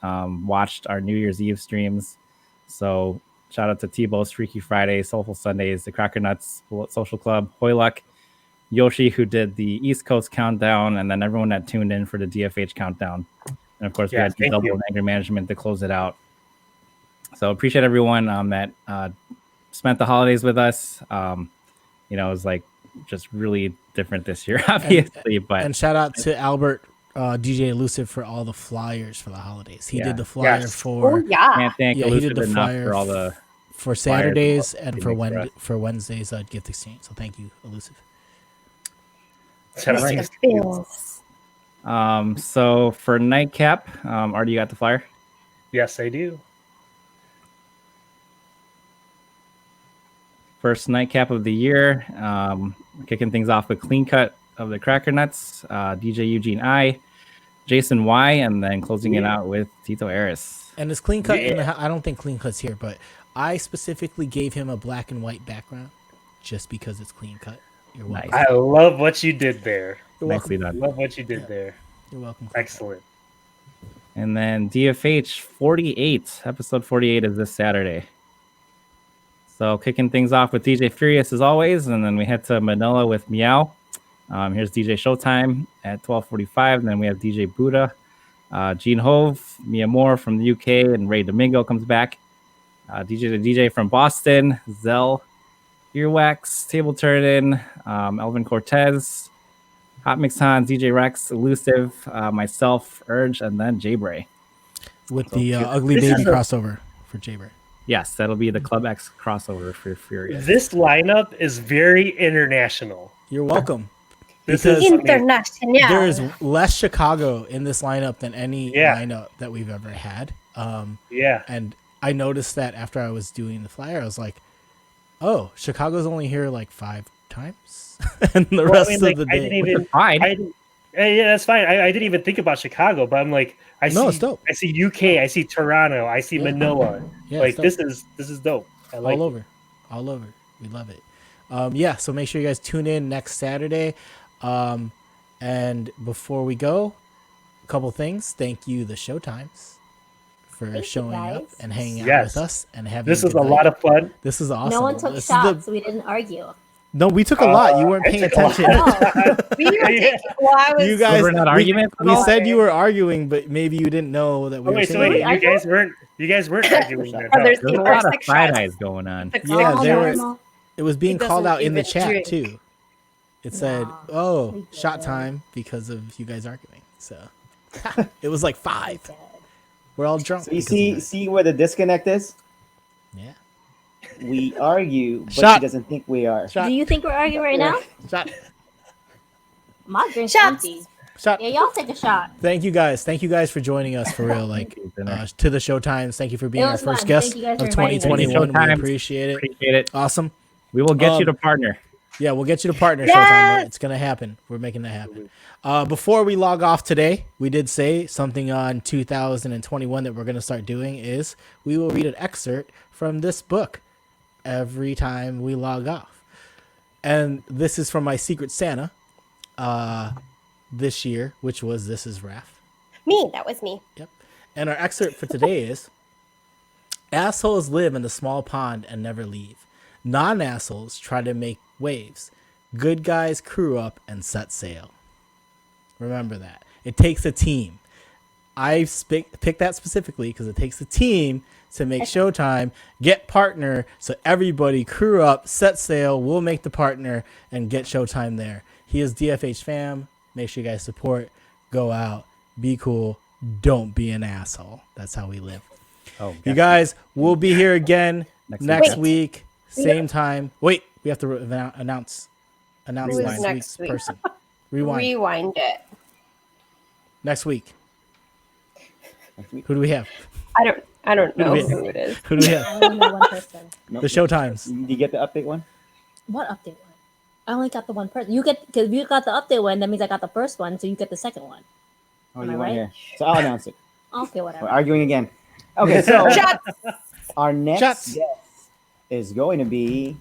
S2: watched our New Year's Eve streams. So shout out to Tebow's Freaky Friday, Soulful Sundays, the Cracker Nuts Social Club, Hoyluk, Yoshi, who did the East Coast countdown, and then everyone that tuned in for the DFH countdown. And of course, we
S4: Yeah,
S2: had
S4: thank
S2: Double
S4: you.
S2: and Anger Management to close it out. So appreciate everyone that spent the holidays with us. It was like just really different this year, obviously. But
S1: And shout out to Albert, DJ Elusive, for all the flyers for the holidays. He
S2: Yeah.
S1: did the flyer
S4: Yes.
S1: for
S3: Oh yeah.
S2: can't thank
S1: yeah, he
S2: Elusive
S1: did the
S2: enough
S1: flyer
S2: for all the
S1: for Saturdays
S2: flyers
S1: and
S2: he
S1: for
S2: makes for us.
S1: for Wednesday's gift exchange. So thank you, Elusive.
S4: Shout out to
S3: The Bills.
S2: So for Nightcap, Artie, you got the flyer?
S4: Yes, I do.
S2: First Nightcap of the year. Kicking things off with Clean Cut of the Cracker Nuts, DJ Eugene I, Jason Y, and then closing it out with Tito Aris.
S1: And this clean cut, I don't think clean cut's here, but I specifically gave him a black and white background just because it's clean cut. You're welcome.
S2: Nice.
S4: I love what you did there.
S1: You're welcome.
S2: Nicely done.
S4: Love what you did there.
S1: You're welcome. Clean Cut.
S4: Excellent.
S2: And then DFH 48, episode 48 is this Saturday. So kicking things off with DJ Furious as always, and then we head to Manila with Meow. Here's DJ Showtime at 12:45, and then we have DJ Buddha, Gene Hove, Mia Moore from the UK, and Ray Domingo comes back. DJ to DJ from Boston, Zell, Earwax, Table Turnin, Elvin Cortez, Hot Mix Hans, DJ Rex, Elusive, myself, Urge, and then J-Bray.
S1: With
S2: So
S1: the
S2: cute.
S1: Ugly
S4: This
S1: Baby
S4: is a-
S1: crossover for Jaber.
S2: Yes, that'll be the Club X crossover for Furious.
S4: This lineup is very international.
S1: You're welcome.
S4: This
S1: Because
S4: is
S3: International.
S1: there is less Chicago in this lineup than any
S4: Yeah.
S1: lineup that we've ever had.
S4: yeah.
S1: And I noticed that after I was doing the flyer, I was like, oh, Chicago's only here like 5 times. And the rest of the
S4: I
S1: day.
S4: didn't even.
S2: Fine.
S4: Yeah, that's fine. I didn't even think about Chicago, but I'm like,
S1: No, it's dope.
S4: I see UK, I see Toronto, I see
S1: Yeah.
S4: Manila.
S1: Yeah,
S4: Like
S1: it's dope.
S4: this is dope. I like
S1: all
S4: it.
S1: over. All over. We love it. Yeah, so make sure you guys tune in next Saturday. And before we go, a couple things. Thank you, the Showtimes, for
S6: Thank you,
S1: showing up
S6: guys.
S1: and hanging out
S4: Yes.
S1: with us and having
S4: This
S1: a
S4: is
S1: good
S4: a
S1: night.
S4: lot of fun.
S1: This is awesome.
S6: No one took
S1: This is
S6: shots.
S1: the-
S6: We didn't argue.
S1: No, we took a lot. You weren't
S4: I
S1: paying
S4: took a lot.
S1: attention.
S3: We were taking, well, I was,
S1: You guys,
S2: We're not arguing at
S1: we
S2: all?
S1: said you were arguing, but maybe you didn't know that we
S4: Oh,
S1: were
S4: wait, so
S1: saying
S4: wait,
S1: it.
S6: Wait,
S4: you guys weren't arguing that.
S3: Others
S2: There's a
S3: Or
S2: lot of
S3: 6
S2: side
S3: shots.
S2: eyes going on.
S1: Yeah,
S6: All
S1: there were-
S6: normal.
S1: It was being
S3: He
S1: called
S3: doesn't
S1: out in the
S3: even
S1: chat
S3: drink.
S1: too. It said, "Oh, shot time," because of you guys arguing. So it was like 5. We're all drunk.
S5: So you
S1: because of that.
S5: see where the disconnect is?
S1: Yeah.
S5: We argue, but
S1: Shot.
S5: she doesn't think we are.
S1: Shot.
S6: Do you think we're arguing right now?
S1: Shot.
S6: My drink's
S3: Shots.
S6: empty.
S1: Shot.
S6: Yeah, y'all take a shot.
S1: Thank you guys. Thank you guys for joining us for real. Like to the Showtimes. Thank you for being
S6: It
S1: our
S6: was
S1: first
S6: fun.
S1: guest
S6: Thank you guys
S1: of
S6: for inviting us.
S1: 2021. We
S2: Showtimes.
S1: appreciate it.
S2: Appreciate it.
S1: Awesome.
S2: We will get you to partner.
S1: Yeah, we'll get you to partner
S3: Yes!
S1: Showtime. It's gonna happen. We're making that happen. Before we log off today, we did say something on 2021 that we're gonna start doing is we will read an excerpt from this book every time we log off. And this is from my Secret Santa this year, which was This Is Raph.
S3: Me, that was me.
S1: Yep. And our excerpt for today is assholes live in the small pond and never leave. Non-assholes try to make waves. Good guys crew up and set sail. Remember that. It takes a team. I picked that specifically because it takes a team to make Showtime, get partner, so everybody crew up, set sail, we'll make the partner, and get Showtime there. He is DFH fam. Make sure you guys support. Go out. Be cool. Don't be an asshole. That's how we live.
S2: Oh,
S1: You guys, we'll be here again next
S3: week.
S1: week, same time. Wait, we have to announce
S3: Who's
S1: next
S3: next
S1: week's
S3: week?
S1: person. Rewind.
S3: Rewind it.
S1: Next week.
S5: Next week.
S1: Who do we have?
S3: I don't know
S1: Who do we-
S3: who it is.
S1: Who do we
S6: I
S1: have?
S6: only know one person.
S5: Nope.
S1: The Showtimes.
S5: Did you get the update one?
S6: What update one? I only got the one person. You get because you got the update one. That means I got the first one, so you get the second one.
S5: Oh,
S6: Am
S5: you
S6: I
S5: weren't
S6: right?
S5: here. So I'll announce it.
S6: Okay,
S5: We're
S6: whatever.
S5: arguing again. Okay, so
S3: Shots.
S5: our next
S1: Shots.
S5: guest is going to be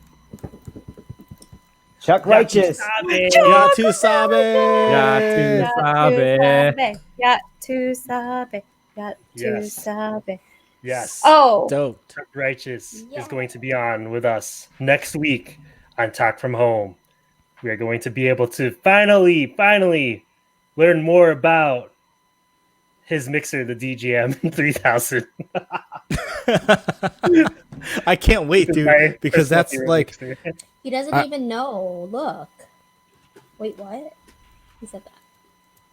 S5: Chuck Righteous.
S1: Ya tu sabe.
S2: Ya tu sabe.
S3: Ya tu sabe. Ya tu
S4: Yes.
S3: sabe.
S4: Yes.
S3: Oh,
S1: Dope.
S4: Chuck Righteous is
S6: Yeah.
S4: going to be on with us next week on Talk From Home. We are going to be able to finally learn more about his mixer, the DJM 3000.
S1: I can't wait, dude, because that's like
S6: He doesn't even know. Look. Wait, what? He said that.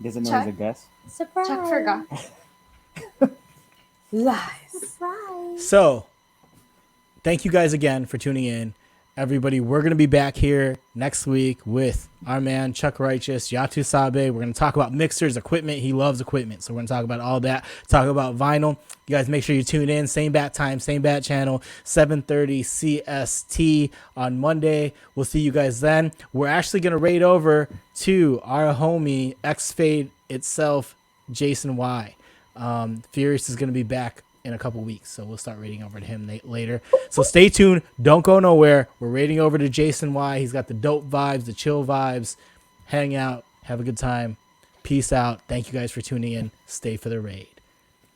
S5: Doesn't know
S3: Chuck?
S5: he's a guest.
S6: Surprise.
S3: Chuck forgot. Lies.
S6: Surprise.
S1: so. Thank you guys again for tuning in. Everybody, we're going to be back here next week with our man, Chuck Righteous, Yatu Sabe. We're going to talk about mixers, equipment. He loves equipment. So we're going to talk about all that, talk about vinyl. You guys make sure you tune in. Same bat time, same bat channel, 7:30 CST on Monday. We'll see you guys then. We're actually going to raid over to our homie, X-Fade itself, Jason Y. Furious is going to be back in a couple weeks, so we'll start raiding over to him later. So stay tuned. Don't go nowhere. We're raiding over to Jason Y. He's got the dope vibes, the chill vibes. Hang out. Have a good time. Peace out. Thank you guys for tuning in. Stay for the raid.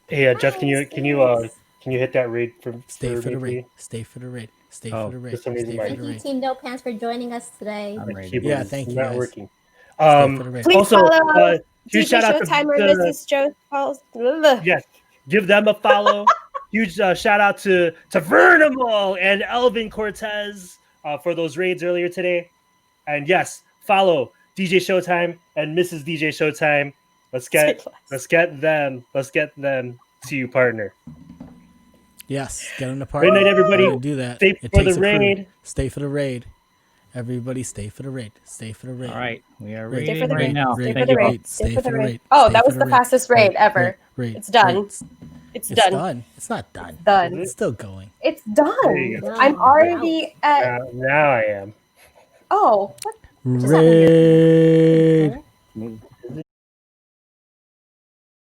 S4: Hey, Jeff, can you hit that raid for
S1: Stay for the
S4: me,
S1: raid.
S4: please?
S1: Stay for the raid. Stay
S4: Oh,
S1: for the raid.
S4: for some reason
S1: Stay
S4: my-
S1: for
S6: Thank
S1: the
S6: you,
S1: raid.
S6: Team Dope Pants, for joining us today.
S2: I'm ready.
S4: Keyboard
S1: Yeah,
S4: is
S1: thank you,
S4: not
S1: guys.
S4: working.
S1: Stay for the raid.
S3: Please
S4: Also,
S3: follow
S4: huge
S3: DJ
S4: shout out to
S3: Showtime or Mrs. Joe.
S4: yes, give them a follow. Huge shout out to Vernimal and Elvin Cortez for those raids earlier today. And yes, follow DJ Showtime and Mrs. DJ Showtime. Let's get them to you, partner.
S1: Yes, get in the party.
S4: Good night, everybody.
S1: We're gonna do that.
S4: Stay
S1: It
S4: for
S1: takes
S4: the
S1: a crew.
S4: raid.
S1: Stay for the raid. Everybody, stay for the raid. Stay for the raid.
S2: All right, we are
S1: Raid.
S2: ready
S3: Stay for the
S2: right
S3: raid.
S2: now.
S3: Stay
S2: Thank
S3: for the
S2: you all.
S3: raid.
S1: Stay for the raid.
S3: Oh,
S1: Stay
S3: that
S1: for
S3: was
S1: the
S3: the
S1: raid.
S3: fastest raid ever.
S1: Raid.
S3: It's done.
S1: Raid.
S3: It's
S1: It's
S3: done.
S1: done. It's not done.
S3: Done.
S1: It's still going.
S3: It's
S4: There you
S3: done.
S6: go.
S3: I'm already at.
S4: Now I am.
S3: Oh, what?
S1: Raid.
S5: Maybe.